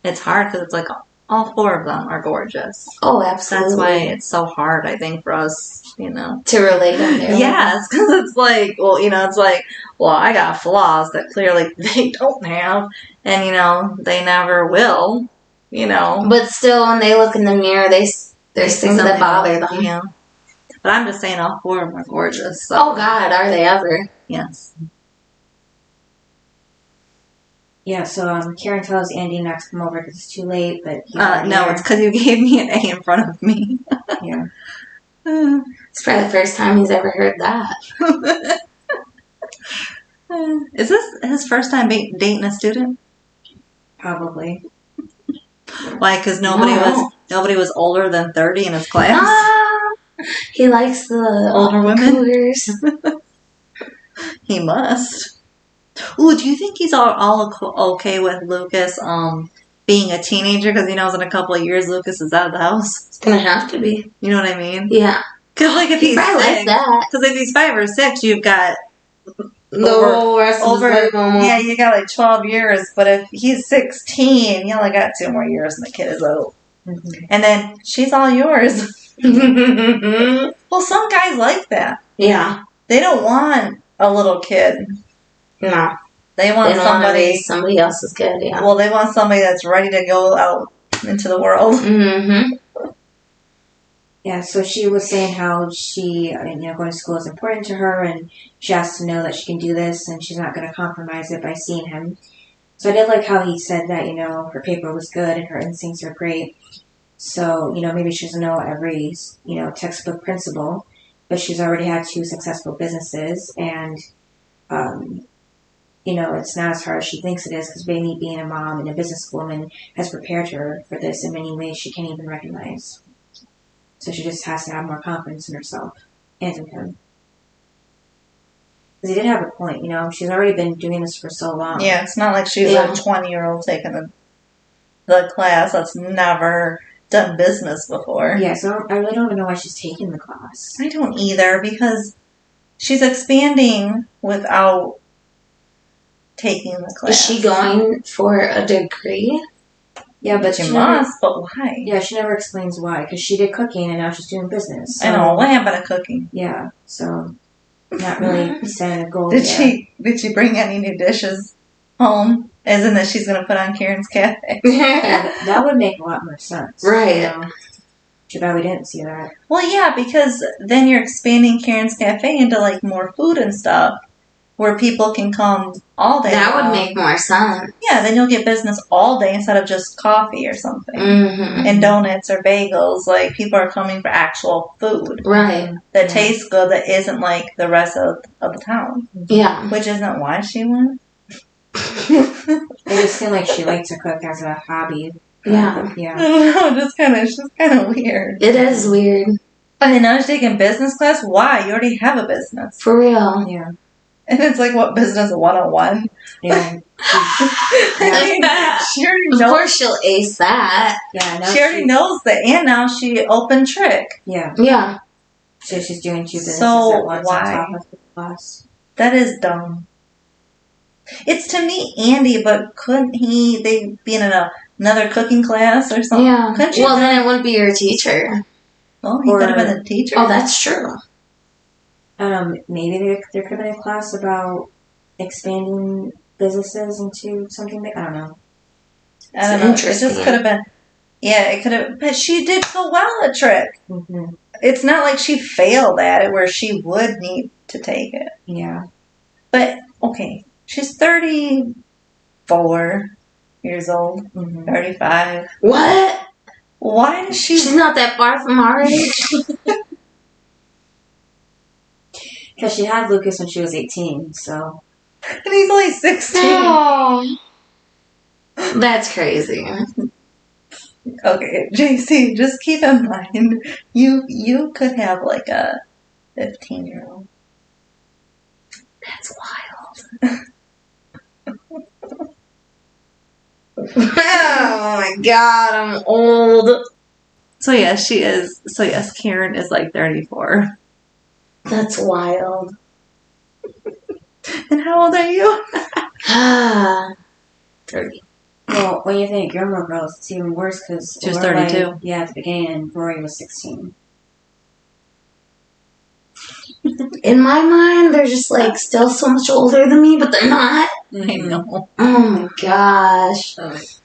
it's hard because it's like all 4 of them are gorgeous. Oh, absolutely. That's why it's so hard, I think, for us, to relate on there. Yes, because it's like, I got flaws that clearly they don't have, and, they never will, But still, when they look in the mirror, there's things that bother them. But I'm just saying all 4 of them are gorgeous. So. Oh, God, are they ever? Yes. Yeah, so Karen tells Andy not to come over because it's too late, but no, it's because you gave me an A in front of me. Yeah. It's probably the first time he's ever heard that. Is this his first time dating a student? Probably. Why? Because nobody was older than 30 in his class. He likes the older women. Cougars. He must. Ooh, do you think he's all okay with Lucas being a teenager? Because he knows in a couple of years Lucas is out of the house. It's gonna have to be. You know what I mean? Yeah. Because like if he's like that. Because if he's 5 or 6, you've got the whole rest of his life almost. Yeah, you got like 12 years. But if he's 16, you only got 2 more years, and the kid is old. Mm-hmm. And then she's all yours. Well, some guys like that. Yeah. They don't want a little kid. No. They want somebody else's kid, yeah. Well, they want somebody that's ready to go out into the world. Mm-hmm. Yeah, so she was saying how she, going to school is important to her, and she has to know that she can do this, and she's not going to compromise it by seeing him. So I did like how he said that, her paper was good and her instincts are great. So, maybe she doesn't know every, textbook principle, but she's already had 2 successful businesses, and, it's not as hard as she thinks it is, because maybe being a mom and a businesswoman has prepared her for this in many ways she can't even recognize. So she just has to have more confidence in herself and in him. Because he did have a point, she's already been doing this for so long. Yeah, it's not like she's a 20-year-old taking the class that's never done business before. Yeah, so I really don't even know why she's taking the class. I don't either, because she's expanding without taking the class. Is she going for a degree? Yeah, but she must, but why? Yeah, she never explains why, because she did cooking and now she's doing business. So, I know, what happened to cooking? Yeah, so not really setting a goal Did she bring any new dishes home? As in that she's going to put on Karen's Cafe? Yeah, that would make a lot more sense. Right. Too bad we didn't see that. Well, yeah, because then you're expanding Karen's Cafe into like more food and stuff where people can come all day. That would make more sense. Yeah, then you'll get business all day instead of just coffee or something. Mm-hmm. And donuts or bagels. Like, people are coming for actual food. Right. That tastes good, that isn't like the rest of the town. Yeah. Which isn't why she went. It just seemed like she liked to cook as a hobby. Yeah. Yeah. I don't know, it's just kind of weird. It is weird. And then now she's taking business class? Why? You already have a business. For real. Yeah. And it's like, what, business 101? Yeah. She already knows. Of course she'll ace that. Yeah. She already knows that, and now she opened Trick. Yeah. Yeah. So she's doing 2 businesses so at once why? on top of the class. That is dumb. It's to me Andy, but couldn't they be in another cooking class or something? Yeah. Couldn't you? Well, then it wouldn't be your teacher. Well, he could have been the teacher. Oh, that's true. Maybe there could have been a class about expanding businesses into something big. I don't know. I don't know. It just could have been. Yeah, it could have. But she did so well at Trick. Mm-hmm. It's not like she failed at it where she would need to take it. Yeah. But, okay, she's 34 years old. Mm-hmm. 35. What? Why does she... She's not that far from our age. Because she had Lucas when she was 18, so... And he's only 16. Oh. That's crazy. Okay, Jaycee, just keep in mind, you could have like a 15-year-old. That's wild. Oh my god, I'm old. So yes, she is. So yes, Karen is like 34. That's wild. And how old are you? 30. Well, when you think Gilmore Girls, it's even worse because... She was 32. Yeah, at the beginning, and Rory was 16. In my mind, they're just like still so much older than me, but they're not. I know. Oh my gosh.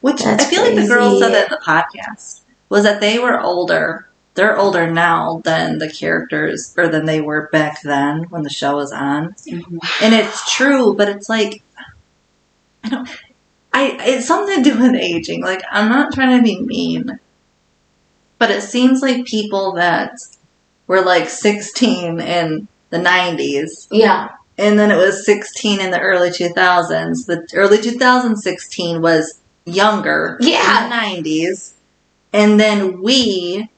Which That's I feel like the girls said that in the podcast, was that they were older. They're older now than the characters, or than they were back then when the show was on. Mm-hmm. And it's true, but it's like, I don't... it's something to do with aging. Like, I'm not trying to be mean, but it seems like people that were like 16 in the 90s. Yeah. And then it was 16 in the early 2000s. The early 2016 was younger in the 90s. And then we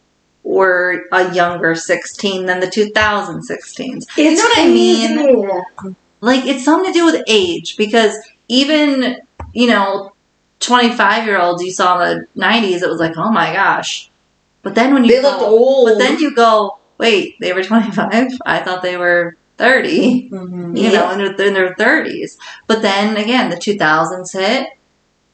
were a younger 16 than the 2016s. You know what I mean? Like, it's something to do with age. Because even, 25-year-olds you saw in the 90s, it was like, oh my gosh. But then when you looked old. But then you go, wait, they were 25? I thought they were 30. Mm-hmm. In their 30s. But then, again, the 2000s hit.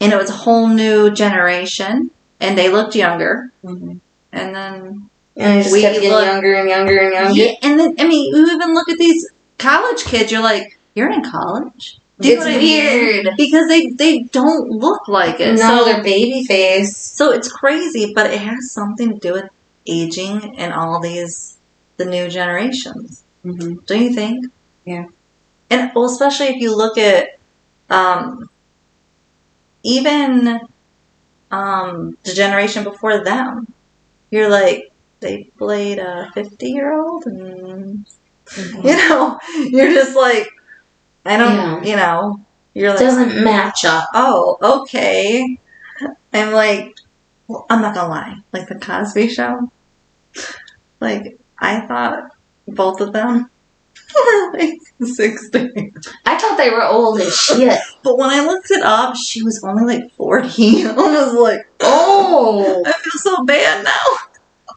And it was a whole new generation. And they looked younger. Mm-hmm. And then And we kept getting younger and younger and younger. Yeah, and then, you even look at these college kids, you're like, you're in college? It's weird. Because they don't look like it. No, they're baby face. So it's crazy, but it has something to do with aging and all the new generations. Mm-hmm. Don't you think? Yeah. And well, especially if you look at even the generation before them, you're like, they played a 50-year-old, and you're just like, I don't, you're like, doesn't match up. Oh, okay. I'm like, well, I'm not gonna lie, like the Cosby Show, like I thought both of them were like 60. I thought they were old as shit. But when I looked it up, she was only like 40. I was like, oh, I feel so bad now.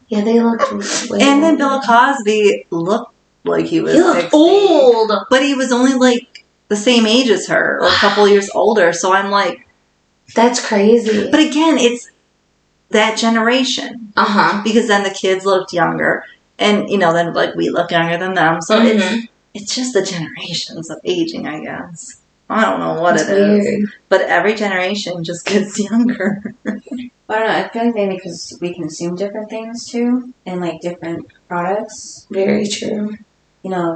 Yeah, they looked way And then older. Bill Cosby looked like he was 60. Old. But he was only like the same age as her, or a couple years older. So I'm like, that's crazy. but again, it's that generation. Because then the kids looked younger. And, then like we look younger than them. So it's just the generations of aging, I guess. I don't know what it is. But every generation just gets younger. I don't know. I feel like maybe because we consume different things too, and like different products. Very true.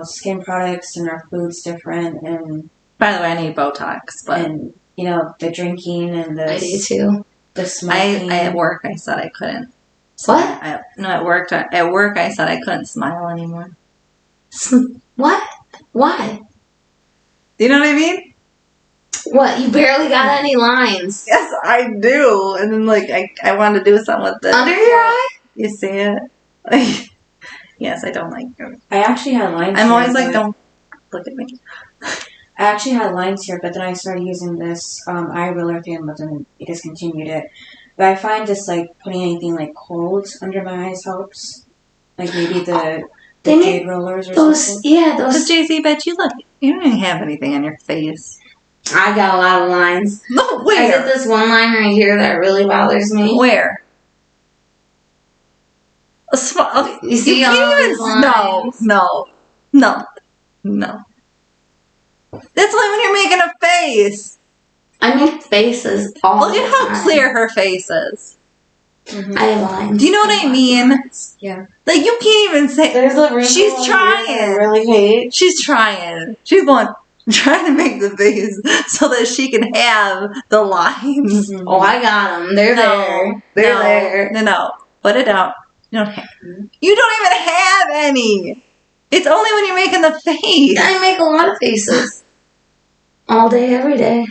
Skin products and our food's different, and by the way, I need Botox, but and the drinking and the I do too. The smoking. I at work I said I couldn't. What? At work I said I couldn't smile anymore. What? Why? You know what I mean? What? You barely got any lines. Yes, I do. And then like I wanted to do something with this. Under your eye? You see it? Like, yes, I don't like it. I actually had lines. I'm always like, don't look at me. I actually had lines here, but then I started using this eye roller thing, but then I discontinued it. But I find just like putting anything like cold under my eyes helps. Like maybe the jade rollers or something. Yeah, those. But Jaycee, bet you don't even have anything on your face. I got a lot of lines. No, where? I get this one line right here that really bothers me. Where? You see all these lines? No. That's only when you're making a face. I make faces all Look the at how time. clear her face is. I have lines. Do you know what I mean? Yeah. Like, you can't even say. There's a wrinkle She's here trying. that I really hate. She's trying. She's trying to make the face so that she can have the lines. Mm-hmm. Oh, I got them. They're there. They're there. No. Put it out. You don't even have any. It's only when you're making the face. I make a lot of faces. All day, every day.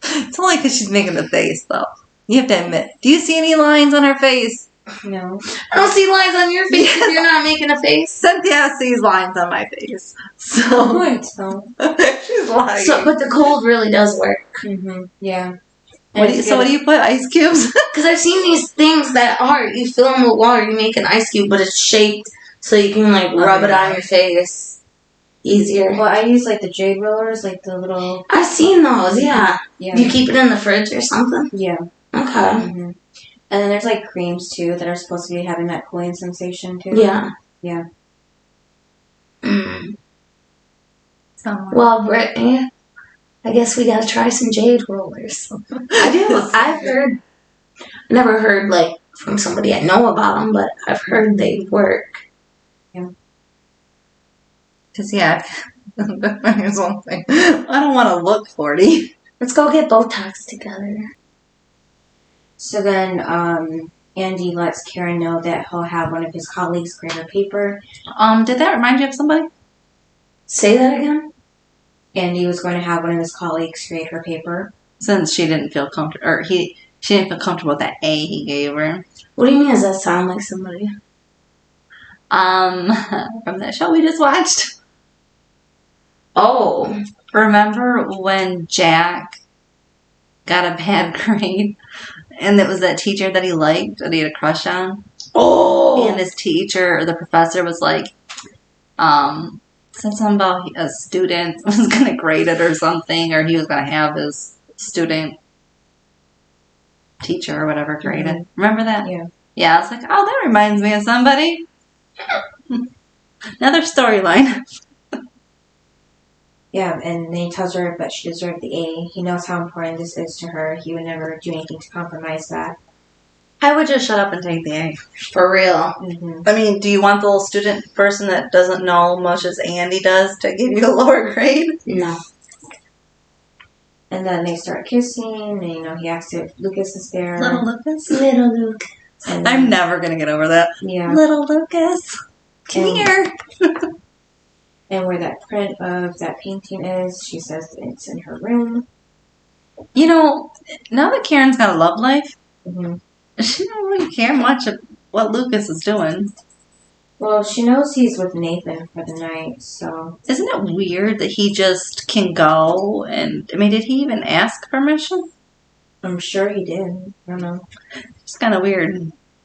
It's only because she's making the face, though. You have to admit. Do you see any lines on her face? No. I don't see lines on your face if you're not making a face. Cynthia sees lines on my face. So she's lying. But the cold really does work. Mm-hmm. Yeah. What do you put? Ice cubes? Because I've seen these things that are, you fill them with water, you make an ice cube, but it's shaped so you can like rub it on your face easier. Well, I use like the jade rollers, like the little. I've seen those, yeah. Yeah. Do you keep it in the fridge or something? Yeah. Okay. Mm-hmm. And then there's like creams too that are supposed to be having that cooling sensation too. Yeah. Yeah. Mm. Well, Brittany, I guess we gotta try some jade rollers. I do. I've never heard like from somebody I know about them, but I've heard they work. Yeah. Because here's one thing. I don't want to look 40. Let's go get Botox together. So then Andy lets Karen know that he'll have one of his colleagues grade her paper. Did that remind you of somebody? Say that again? Andy was going to have one of his colleagues grade her paper. Since she didn't feel comfortable, or she didn't feel comfortable with that A he gave her. What do you mean? Does that sound like somebody? From that show we just watched. Oh. Remember when Jack got a bad grade, and it was that teacher that he liked, that he had a crush on? Oh. And his teacher, or the professor, was like, said something about a student was going to grade it or something, or he was going to have his student teacher or whatever grade it. Remember that? Yeah. Yeah, I was like, oh, that reminds me of somebody. Another storyline. Yeah, and then he tells her that she deserved the A. He knows how important this is to her. He would never do anything to compromise that. I would just shut up and take the A. For real. Mm-hmm. I mean, do you want the little student person that doesn't know much as Andy does to give you a lower grade? No. And then they start kissing, and he asks if Lucas is there. Little Lucas? Little Luke. And I'm never going to get over that. Yeah. Little Lucas, come here. And where that print of that painting is, she says it's in her room. You know, now that Karen's got a love life, Mm-hmm. she don't really care much of what Lucas is doing. Well, she knows he's with Nathan for the night, so... Isn't it weird that he just can go? And I mean, did he even ask permission? I'm sure he did. I don't know. It's kind of weird.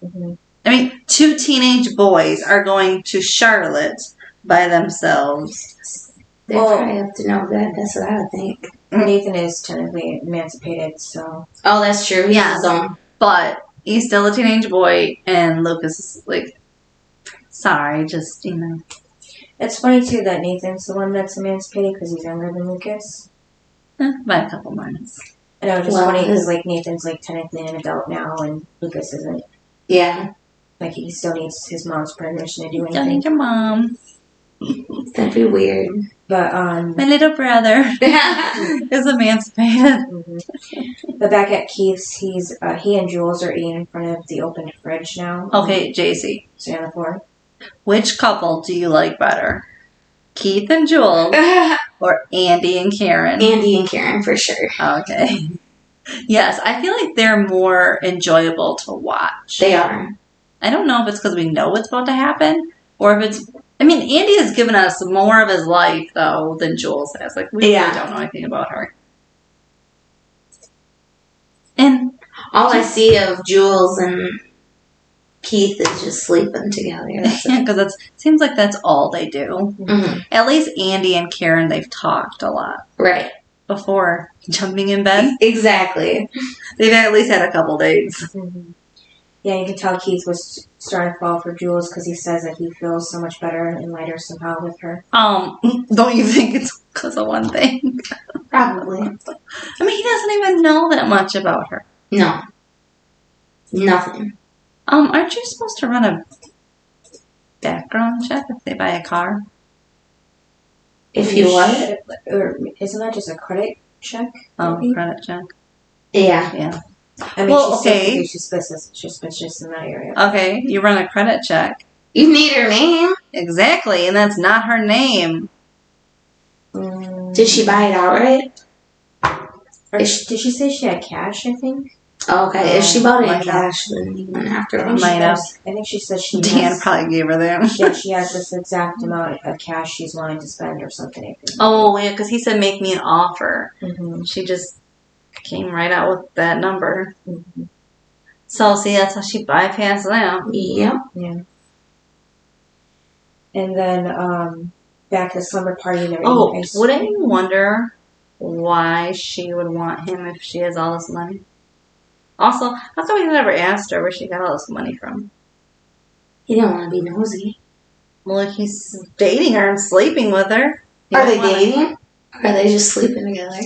Mm-hmm. I mean, 2 teenage boys are going to Charlotte by themselves. They probably have to know that. That's what I would think. Nathan is technically emancipated, so... Oh, that's true. He's Yeah. his own. But he's still a teenage boy, and Lucas is like, sorry, just, It's funny, too, that Nathan's the one that's emancipated because he's younger than Lucas. by a couple months. I know, just Well, funny because, Nathan's, technically an adult now, and Lucas isn't. Yeah. He still needs his mom's permission to do Don't anything. need your mom. That'd be weird. But, My little brother is emancipated. But back at Keith's, he and Jules are eating in front of the open fridge now. Okay, Jaycee. Sitting on the floor. Which couple do you like better? Keith and Jules or Andy and Karen? Andy and Karen, for sure. Okay. Yes, I feel like they're more enjoyable to watch. They are. I don't know if it's because we know what's about to happen, or if it's... I mean, Andy has given us more of his life, though, than Jules has. We really don't know anything about her. And all I see of Jules and Keith is just sleeping together. Yeah, because it seems like that's all they do. Mm-hmm. At least Andy and Karen, they've talked a lot. Right. Before jumping in bed. Exactly. They've at least had a couple dates. Mm-hmm. Yeah, you can tell Keith was starting to fall for Jules because he says that he feels so much better and lighter somehow with her. Don't you think it's because of one thing? Probably. I mean, he doesn't even know that much about her. No. Nothing. Aren't you supposed to run a background check if they buy a car? If you what? Or isn't that just a credit check? Oh, maybe? credit check. Yeah. Yeah. I mean, Well, she's suspicious in that area. Okay, you run a credit check. You need her name. Exactly, and that's not her name. Did she buy it outright? Did she say she had cash, I think? Oh, okay. If she bought it in might have. cash, then you wouldn't have to I run. think she said she Dan has, probably gave her that. yeah, she has this exact amount of cash she's willing to spend or something. I think. Oh, yeah, because he said make me an offer. Mm-hmm. She just came right out with that number. Mm-hmm. So, see, that's how she bypassed them. Yep. Yeah. And then back at the slumber party, they're Oh, eating ice would cream. anyone wonder why she would want him if she has all this money? Also, how come he never asked her where she got all this money from? He didn't want to be nosy. Well, like he's dating her and sleeping with her. He Are don't they wanna- dating? Or are they just sleeping together?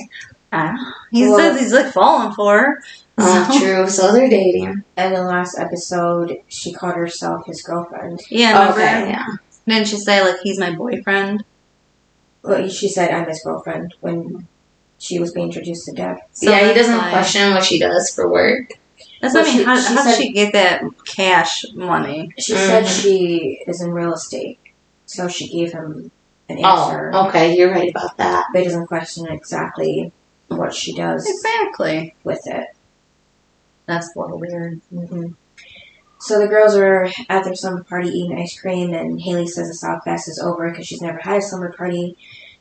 I don't know. He Well- says he's falling for her. Oh, So- true. So they're dating. And the last episode, she called herself his girlfriend. Yeah, remember? Okay, yeah. Didn't she say, he's my boyfriend? Well, she said, I'm his girlfriend, when she was being introduced to death. So yeah, he doesn't question what she does for work. That's what I mean. How did she get that cash money? She said she is in real estate, so she gave him an answer. Oh, okay, you're right about that. But he doesn't question exactly what she does exactly with it. That's a little weird. Mm-hmm. So the girls are at their slumber party eating ice cream, and Haley says the South Fest is over because she's never had a slumber party.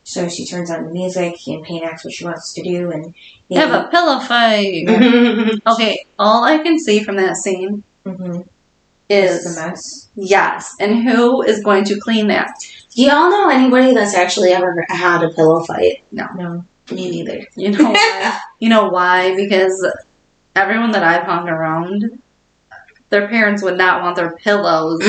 So she turns on the music, and Payne asks what she wants to do, and have a pillow fight. Okay, all I can see from that scene is the mess. Yes, and who is going to clean that? Do y'all know anybody that's actually ever had a pillow fight? No. Me neither. You know why? You know why? Because everyone that I've hung around, their parents would not want their pillows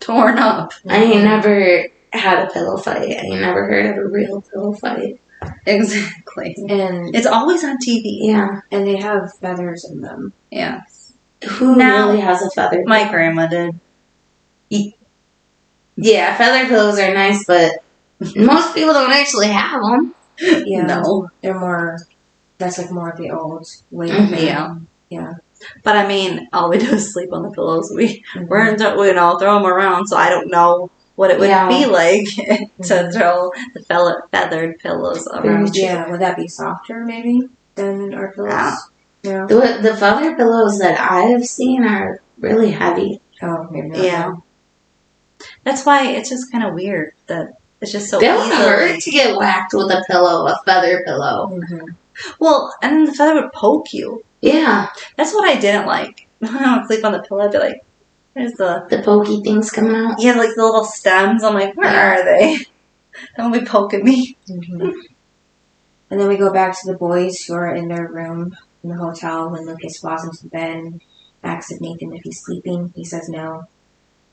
torn up. I ain't never had a pillow fight. I ain't never heard of a real pillow fight. Exactly. And it's always on TV. Yeah. And they have feathers in them. Yeah. Who really has a feather? My grandma did. Yeah, feather pillows are nice, but most people don't actually have them. Yeah. No. They're more, that's like more of the old way. Yeah. Yeah. But I mean, all we do is sleep on the pillows. We throw them around, so I don't know what it would be like to throw the feathered pillows around. Yeah, would that be softer maybe than our pillows? Yeah. The feather pillows that I've seen are really heavy. Oh, maybe not. Yeah. That's why it's just kind of weird that it's just so That would hurt to get whacked with a feather pillow. Well, and then the feather would poke you. Yeah. That's what I didn't like. When I would sleep on the pillow, I'd be like, there's the pokey things coming out. Yeah, like the little stems. I'm like, where are they? That would be poking me. And then we go back to the boys who are in their room in the hotel when Lucas falls into the bed and asks if Nathan if he's sleeping. He says no.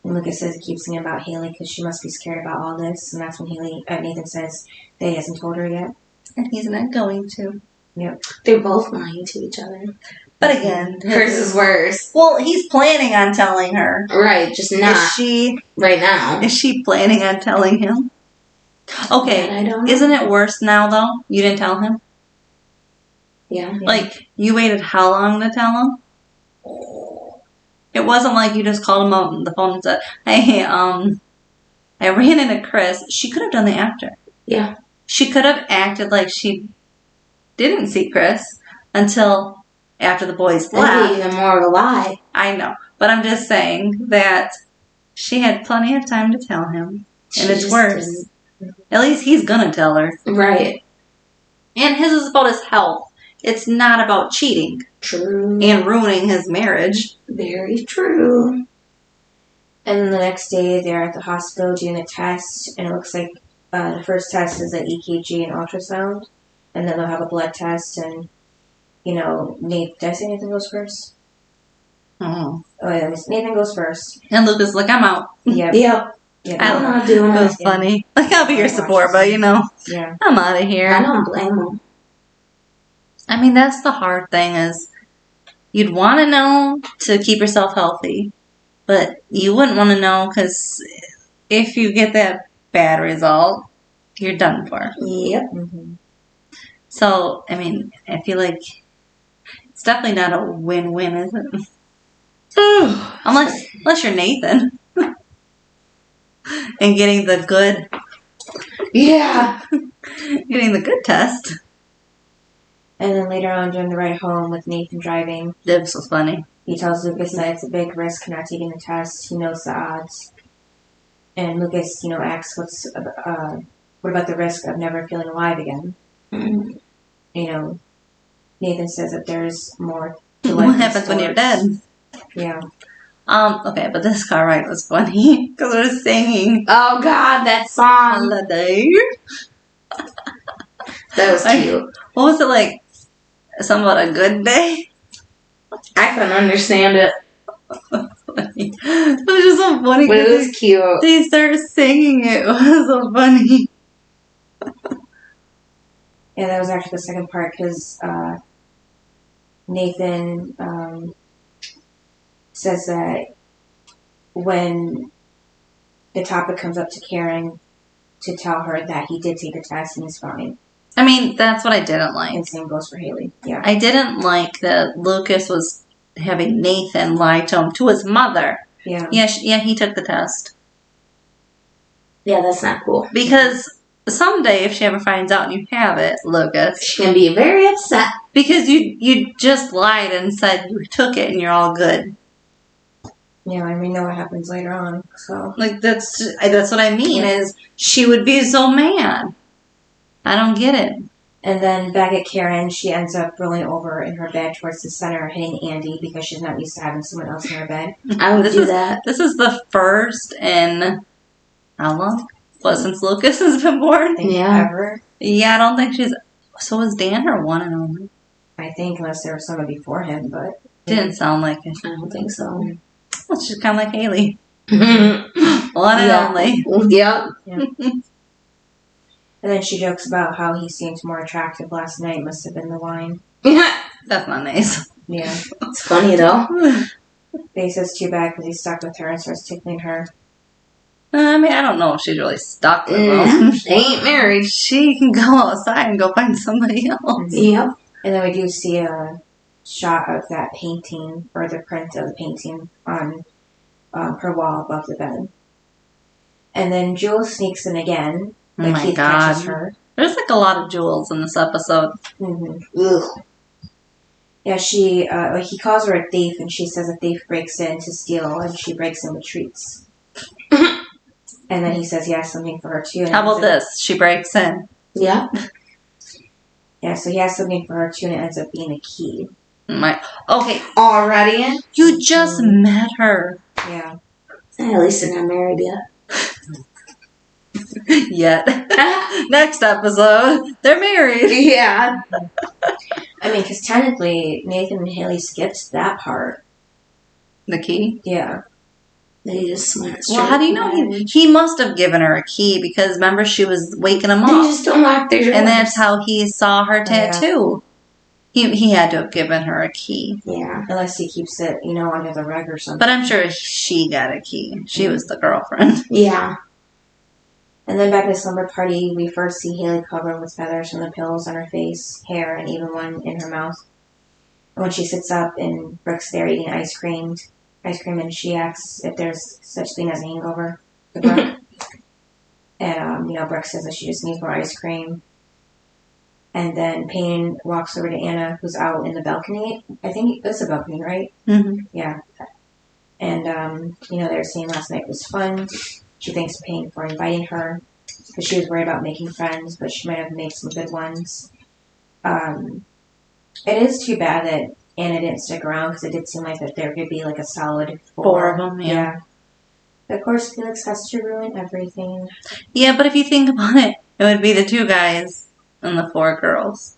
And Lucas says he keeps thinking about Haley because she must be scared about all this. And that's when Nathan says that he hasn't told her yet. And he's not going to. Yep. They're both lying to each other. But again, hers is worse. Well, he's planning on telling her. Right, just not. Is she right now? Is she planning on telling him? Okay, I don't know. Isn't it worse now though? You didn't tell him? Yeah. Like, you waited how long to tell him? It wasn't like you just called him out on the phone and said, hey, I ran into Chris. She could have done the after. Yeah. She could have acted like she didn't see Chris until after the boys left. That'd be even more of a lie. I know. But I'm just saying that she had plenty of time to tell him. And it's worse. At least he's gonna tell her. Right. And his is about his health. It's not about cheating. True. And ruining his marriage. Very true. And the next day, they're at the hospital doing a test, and it looks like the first test is an EKG and ultrasound, and then they'll have a blood test, and, you know, did I say Nathan goes first? Oh. Oh, yeah, Nathan goes first. And Lucas like, I'm out. Yep. I'm not doing it. It was funny. Like, I'll be your support, but, you know, I'm out of here. I don't blame him. I mean, that's the hard thing is you'd want to know to keep yourself healthy, but you wouldn't want to know because if you get that bad result, you're done for. Yep. Mm-hmm. So, I mean, I feel like it's definitely not a win-win, is it? Unless you're Nathan. And getting the good... Yeah. Getting the good test. And then later on during the ride home with Nathan driving, This was funny. He tells Lucas that it's a big risk not taking the test. He knows the odds. And Lucas, you know, asks what about the risk of never feeling alive again? Mm-hmm. You know, Nathan says that there's more to life. What happens when you're dead? Yeah. Okay, but this car ride was funny because we were singing. Oh God, that song. Holiday. That was cute. What was it like? Something about a good day? I couldn't understand it. It was just so funny. But it was cute. They started singing it. It was so funny. Yeah, that was actually the second part because Nathan says that when the topic comes up to Karen to tell her that he did take the test and he's fine. I mean, that's what I didn't like. And same goes for Haley. Yeah. I didn't like that Lucas was having Nathan lie to him, to his mother. Yeah. Yeah, he took the test. Yeah, that's not cool. Because someday, if she ever finds out you have it, Lucas, She's going to be very upset. because you just lied and said you took it and you're all good. Yeah, and we know what happens later on. So Like, that's what I mean, is she would be so mad. I don't get it. And then back at Karen, she ends up rolling over in her bed towards the center, hitting Andy because she's not used to having someone else in her bed. I would do that. This is the first in, how long? Well, since Lucas has been born? Ever. Yeah, I don't think she's, so was Dan her one and only? I think, unless there was someone before him, but... Didn't sound like it. I don't think so. Well, she's kind of like Haley. Mm-hmm. One and only. Yep. And then she jokes about how he seemed more attractive last night. Must have been the wine. That's not nice. Yeah. It's funny, though. Faye says too bad because he's stuck with her and starts tickling her. I mean, I don't know if she's really stuck with him. They ain't married. She can go outside and go find somebody else. Yep. And then we do see a shot of that painting, or the print of the painting on her wall above the bed. And then Jules sneaks in again. Oh Like my Keith God. catches her. There's like a lot of jewels in this episode. Ugh. Yeah, he calls her a thief, and she says a thief breaks in to steal, and she breaks in with treats. And then he says he has something for her too. How about this? She breaks in. Yep. Yeah, so he has something for her too, and it ends up being a key. Okay, Already? you just met her. Yeah. At least they're not married yet. Yet. Next episode, they're married. Yeah. I mean, because technically, Nathan and Haley skipped that part. The key? Yeah. They just went straight. Well, how do you know he must have given her a key because remember she was waking him They up. just don't lock their doors. And that's how he saw her tattoo. Yeah. He had to have given her a key. Yeah. Unless he keeps it, under the rug or something. But I'm sure she got a key. She was the girlfriend. Yeah. And then back at the slumber party, we first see Haley covered with feathers from the pillows on her face, hair, and even one in her mouth. And when she sits up and Brooke's there eating ice cream, and she asks if there's such thing as a hangover for Brooke. And, Brooke says that she just needs more ice cream. And then Peyton walks over to Anna, who's out in the balcony. I think it's a balcony, right? Mm-hmm. Yeah. And, they were saying last night was fun. She thanks Peyton for inviting her because she was worried about making friends, but she might have made some good ones. It is too bad that Anna didn't stick around because it did seem like that there could be like a solid Four of them, yeah. But of course, Felix has to ruin everything. Yeah, but if you think about it, it would be the 2 guys and the 4 girls.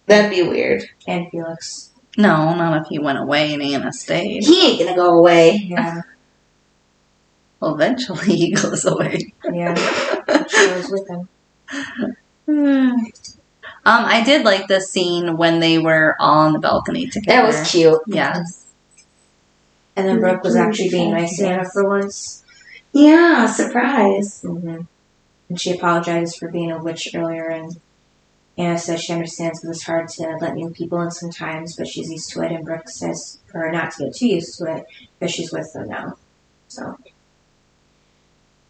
That'd be weird. And Felix. No, not if he went away and Anna stayed. He ain't gonna go away. Yeah. Well, eventually he goes away. Yeah. She was with him. I did like the scene when they were all on the balcony together. That was cute. Yes. And then Brooke was actually being nice to Anna for once. Yeah, surprise. Mm-hmm. And she apologized for being a witch earlier, and Anna says she understands that it's hard to let new people in sometimes, but she's used to it, and Brooke says for her not to get too used to it, because she's with them now. So.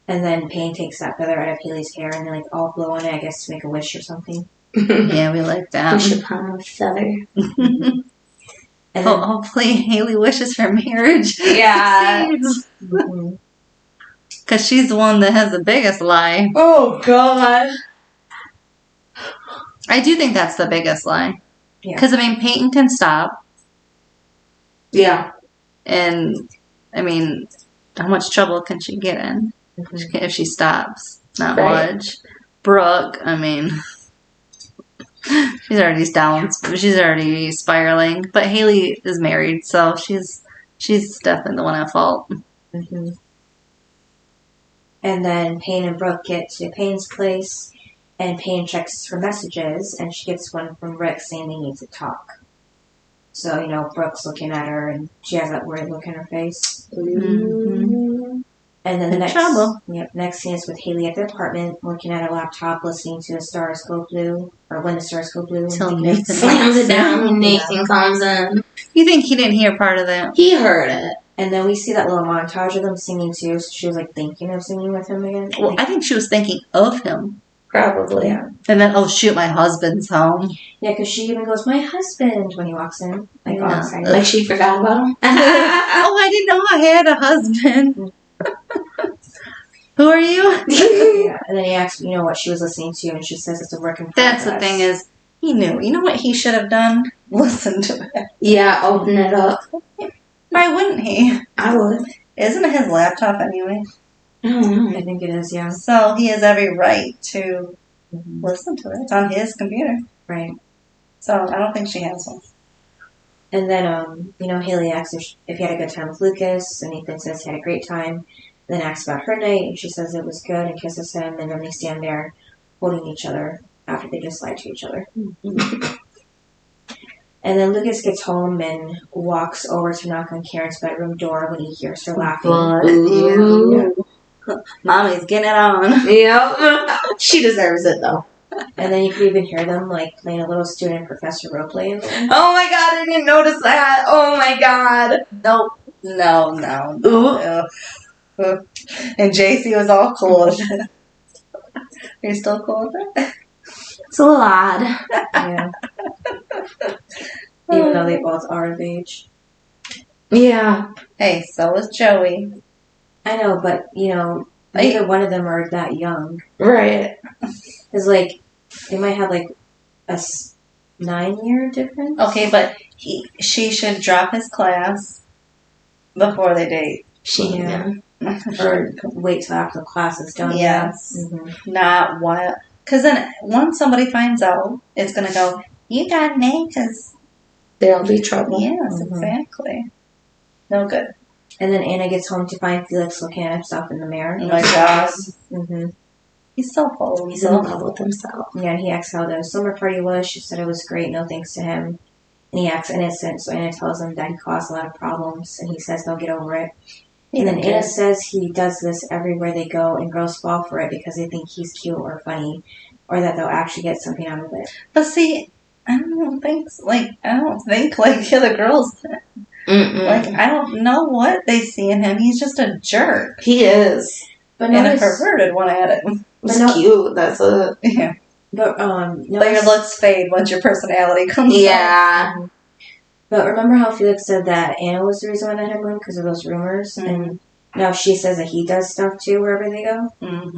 And then Payne takes that feather out of Haley's hair, and they all blow on it, I guess, to make a wish or something. Yeah, we like that. Wish upon a feather. And then, hopefully Haley wishes for marriage. Yeah. Because she's the one that has the biggest lie. Oh, God. I do think that's the biggest lie. Yeah. Because, Peyton can stop. Yeah. And, how much trouble can she get in if she stops? Not much. Brooke, she's already down. She's already spiraling. But Haley is married, so she's definitely the one at fault. Mm-hmm. And then Payne and Brooke get to Payne's place, and Payne checks her messages, and she gets one from Rick saying they need to talk. So, Brooke's looking at her, and she has that worried look in her face. Mm-hmm. And then the trouble. next scene is with Haley at the apartment, looking at her laptop, listening to The Stars Go Blue, or When the Stars Go Blue. Till Nathan slams it down when Nathan comes in. You think he didn't hear part of that? He heard it. And then we see that little montage of them singing too, so she was like thinking of singing with him again. Well, I think she was thinking of him. Probably. Yeah. And then, oh shoot, my husband's home. Yeah, because she even goes, "My husband," when he walks in. Like, all excited. Like she forgot about him. Oh, I didn't know I had a husband. Who are you? Yeah. And then he asks, what she was listening to, and she says it's a work in progress. That's the thing is, he knew. You know what he should have done? Listen to it. Yeah, open it up. Why wouldn't he? I would. Isn't it his laptop anyway? I don't know. I think it is, yeah. So he has every right to listen to it. It's on his computer. Right. So I don't think she has one. And then, Haley asks if he had a good time with Lucas, and Nathan says he had a great time. Then asks about her night, and she says it was good and kisses him, and then they stand there holding each other after they just lied to each other. And then Lucas gets home and walks over to knock on Karen's bedroom door when he hears her laughing. Yeah. Mommy's getting it on. Yep. She deserves it, though. And then you can even hear them, playing a little student-professor roleplay in there. Oh, my God. I didn't notice that. Oh, my God. Nope. No. And Jaycee was all cool with it. Are you still cool with it? It's a little odd. Yeah. Even though they both are of age. Yeah. Hey, so is Joey. I know, but, neither one of them are that young. Right. Because, they might have, a 9-year difference. Okay, but she should drop his class before they date. Yeah. Or wait till after the class is done. Yes. Mm-hmm. Not what. Because then once somebody finds out, it's going to go, you got an A because... There'll be trouble. Yes, exactly. No good. And then Anna gets home to find Felix looking at himself in the mirror. Oh my God. Mm-hmm. He's so cold. He's in love with himself. Yeah, and he asks how the summer party was. She said it was great, no thanks to him. And he acts innocent, so Anna tells him that he caused a lot of problems, and he says they'll get over it. And then Anna says he does this everywhere they go, and girls fall for it because they think he's cute or funny, or that they'll actually get something out of it. But see, I don't think the other girls. I don't know what they see in him. He's just a jerk. He is. But and a perverted one at it. He's cute. That's it. Yeah. But but your looks fade once your personality comes out. Yeah. But remember how Felix said that Anna was the reason why they had moved because of those rumors? Mm-hmm. And now she says that he does stuff too wherever they go,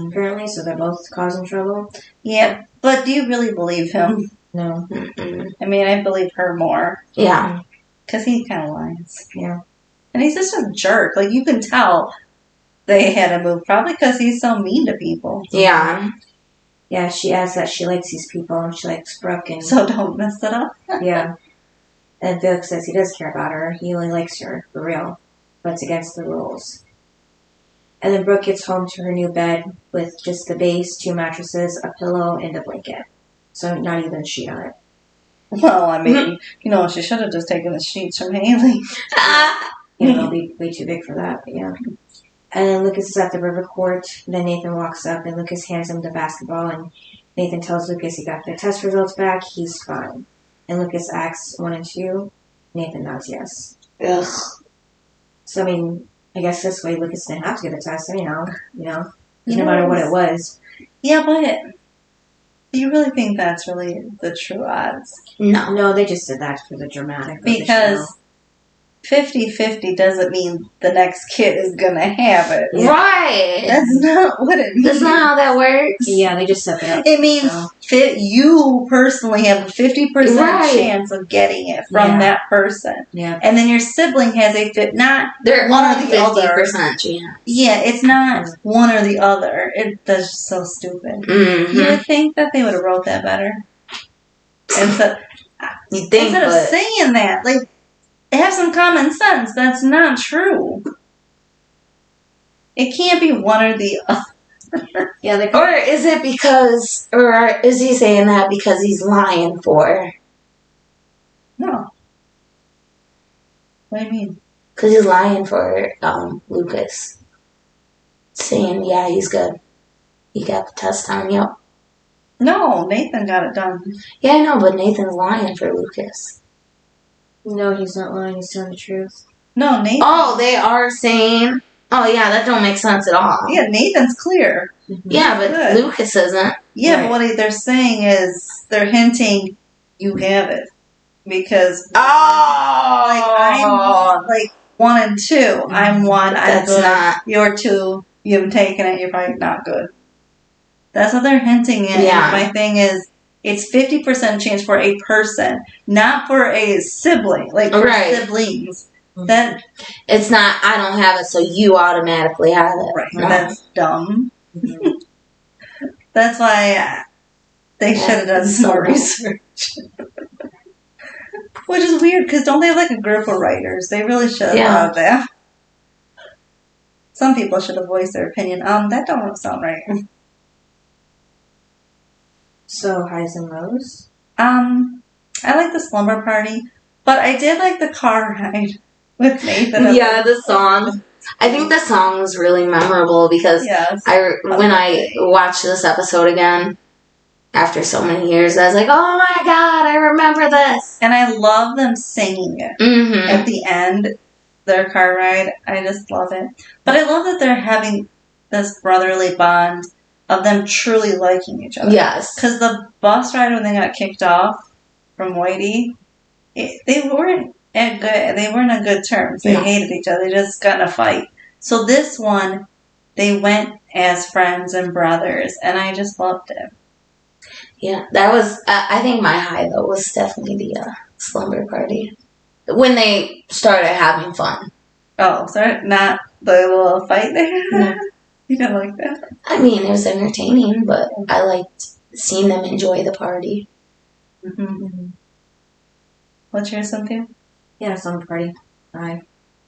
apparently, so they're both causing trouble. Yeah, but do you really believe him? No. I mean, I believe her more. Yeah. Because he kind of lies. Yeah. And he's just a jerk. You can tell they had to move, probably because he's so mean to people. Yeah. Yeah, she adds that she likes these people and she likes Brooke. And so don't mess it up. Yeah. And Felix says he does care about her. He only likes her, for real. But it's against the rules. And then Brooke gets home to her new bed with just the base, 2 mattresses, a pillow, and a blanket. So not even a sheet on it. Well, I mean, she should have just taken the sheets from Haley. It'll be way too big for that, but yeah. And then Lucas is at the river court. Then Nathan walks up and Lucas hands him the basketball. And Nathan tells Lucas he got the test results back. He's fine. And Lucas asks 1 and 2. Nathan nods yes. Ugh. So, I mean, I guess this way Lucas didn't have to get the test anyhow, no matter what it was. Yeah, but do you really think that's really the true odds? No, they just did that for the dramatic. Because 50-50 doesn't mean the next kid is going to have it. Yeah. Right. That's not what it means. That's not how that works. Yeah, they just set it up. It means you personally have a 50% chance of getting it from that person. Yeah. And then your sibling has they're one or the 50% other. chance. Yeah, it's not one or the other. That's just so stupid. Mm-hmm. You would think that they would have wrote that better. Instead of saying that, have some common sense. That's not true. It can't be one or the other. Or is it because, or is he saying that because he's lying for her? No. What do you mean? Because he's lying for Lucas. saying, yeah, he's good. He got the test done, yep. No, Nathan got it done. Yeah, I know, but Nathan's lying for Lucas. No, he's not lying. He's telling the truth. No, Nathan. Oh, they are saying... Oh, yeah, that don't make sense at all. Yeah, Nathan's clear. Mm-hmm. Yeah, but Good. Lucas isn't. Yeah, Right. but what they're saying is they're hinting you have it. Because Oh! I'm like 1 and 2. I'm 1, I'm That's good. not... You're 2, you haven't taken it, you're probably not good. That's what they're hinting at. Yeah. And my thing is, it's 50% chance for a person, not for a sibling, like for Right. siblings. That It's not, I don't have it, so you automatically have it. right. No. That's dumb. Mm-hmm. That's why they should have done some more research. Which is weird, because don't they have like a group of writers? They really should have thought of that. Some people should have voiced their opinion. That don't sound right. So, highs and lows? I like the slumber party, but I did like the car ride with Nathan. Yeah, the song. I think the song was really memorable because Yes. when I watched this episode again, after so many years, I was like, oh my god, I remember this. And I love them singing it Mm-hmm. at the end, their car ride. I just love it. But I love that they're having this brotherly bond of them truly liking each other. Yes. Because the bus ride when they got kicked off from Whitey, they weren't on good terms. They hated each other. They just got in a fight. So this one, they went as friends and brothers, and I just loved it. Yeah, that was, I think my high, though, was definitely the slumber party. When they started having fun. Oh, sorry, not the little fight they had? No. You didn't like that? I mean, it was entertaining, but I liked seeing them enjoy the party. Mm-hmm. Mm-hmm. What's yours, Cynthia? Yeah, slumber party. Hi.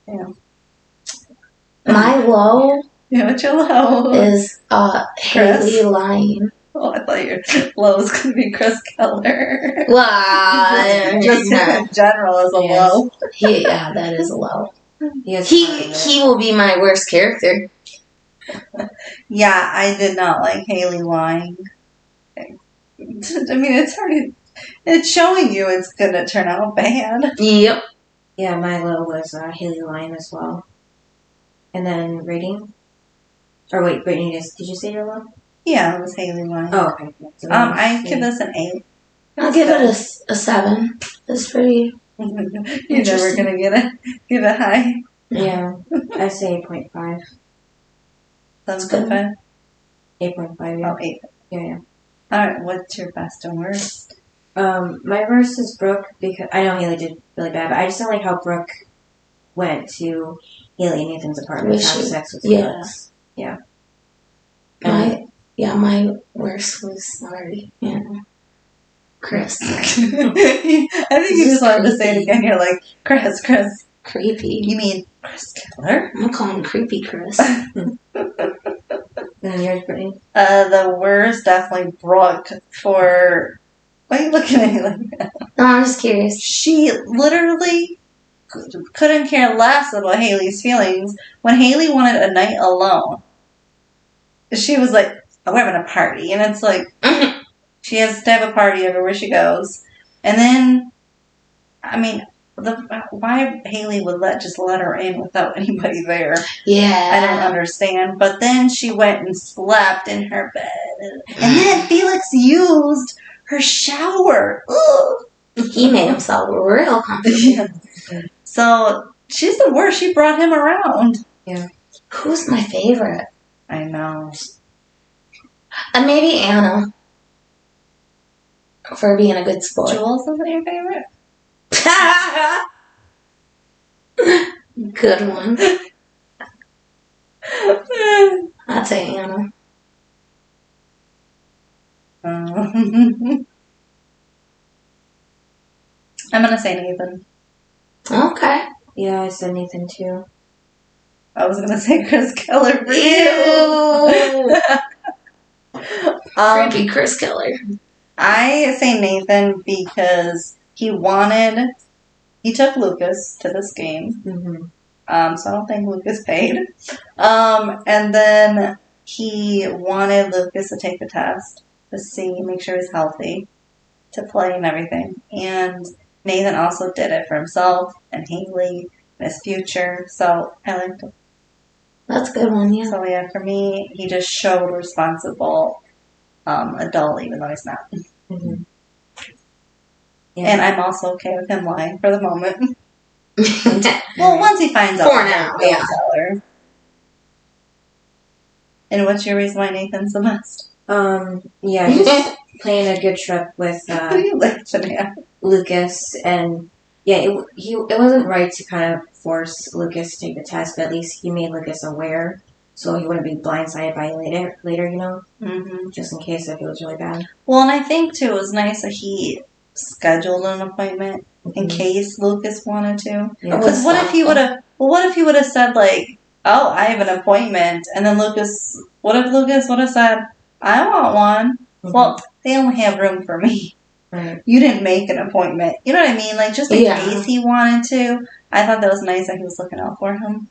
Yeah. My low Yeah, what's your low? is Haley lying. Oh, I thought your low was going to be Chris Keller. Well, Just in general as a Yes. low. yeah, that is a low. Yes, He will be my worst character. Yeah, I did not like Haley lying. I mean, it's showing you it's going to turn out bad. Yep. Yeah, my low was Haley lying as well. And then rating? Or wait, Brittany, did you say your low? Yeah, it was Haley lying. Oh, okay. So I give this an 8. I'll give it a 7. It's pretty. You're never going to give it high. Yeah, I say 8.5. That's good. 8.5, yeah. Oh, 8. Yeah. Alright, what's your best and worst? My worst is Brooke, because I know Haley did really bad, but I just don't like how Brooke went to Haley and Nathan's apartment to have sex with Felix. Yeah. My worst was sorry. Yeah. Chris. I think you just wanted to say it again. You're like, Chris. Creepy. You mean Chris Keller? I'm gonna call him Creepy Chris. And then yours, Brittany? The worst, definitely Brooke for... Why are you looking at me like that? No, I'm just curious. She literally couldn't care less about Haley's feelings. When Haley wanted a night alone, she was like, oh, we're having a party. And it's like, she has to have a party everywhere she goes. And then, I mean, why Haley would just let her in without anybody there. Yeah. I don't understand. But then she went and slept in her bed. And then Felix used her shower. Ugh. He made himself real comfortable. Yeah. So she's the worst. She brought him around. Yeah. Who's my favorite? I know. Maybe Anna. For being a good sport. Jules isn't your favorite? Good one. I'd say Anna. I'm gonna say Nathan. Okay. Yeah, I said Nathan too. I was gonna say Chris Keller for Ew. you. Creepy Chris Keller. I say Nathan because he took Lucas to this game. Mm-hmm. So I don't think Lucas paid. And then he wanted Lucas to take the test to make sure he's healthy to play and everything. And Nathan also did it for himself and Haley and his future. So I liked him. That's a good one, yeah. So yeah, for me, he just showed responsible adult, even though he's not. Mm-hmm. Yeah. And I'm also okay with him lying for the moment. Well, once he finds out, for now, he'll yeah. tell her. And what's your reason why Nathan's the best? Yeah, just playing a good trip with Who you laughing at? Lucas, and yeah, it wasn't right to kind of force Lucas to take the test, but at least he made Lucas aware, so he wouldn't be blindsided by it later, you know, just in case if it was really bad. Well, and I think too, it was nice that he scheduled an appointment in case Lucas wanted to. Because what if he would have? Well, what if he would have said like, "Oh, I have an appointment," and then Lucas? What if Lucas would have said, "I want one"? Well, they only have room for me. Right. You didn't make an appointment. You know what I mean? Like, just in case he wanted to. I thought that was nice that he was looking out for him.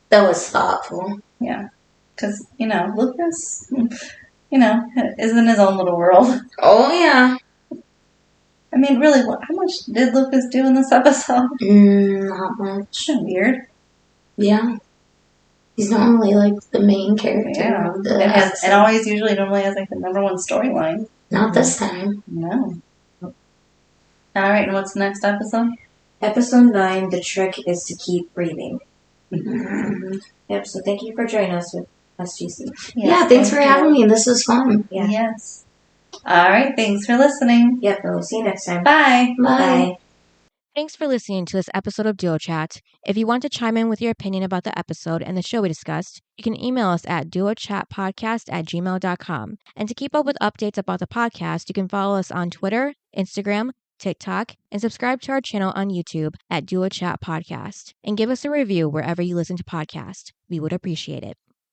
That was thoughtful. Yeah. Because, Lucas, is in his own little world. Oh, yeah. I mean, really, how much did Lucas do in this episode? Not much. Weird. Yeah. He's normally, like, the main character of the episode. It always normally has, like, the number one storyline. Not this time. No. All right, and what's the next episode? Episode 9, The Trick is to Keep Breathing. Mm-hmm. Yep, so thank you for joining us with us, Jaycee. Yeah, thanks for having me. This was fun. Yeah. Yes. All right, thanks for listening. Yep, and we'll see you next time. Bye. Bye. Thanks for listening to this episode of Duo Chat. If you want to chime in with your opinion about the episode and the show we discussed, you can email us at duochatpodcast@gmail.com. And to keep up with updates about the podcast, you can follow us on Twitter, Instagram, TikTok, and subscribe to our channel on YouTube at Duo Chat Podcast. And give us a review wherever you listen to podcasts. We would appreciate it.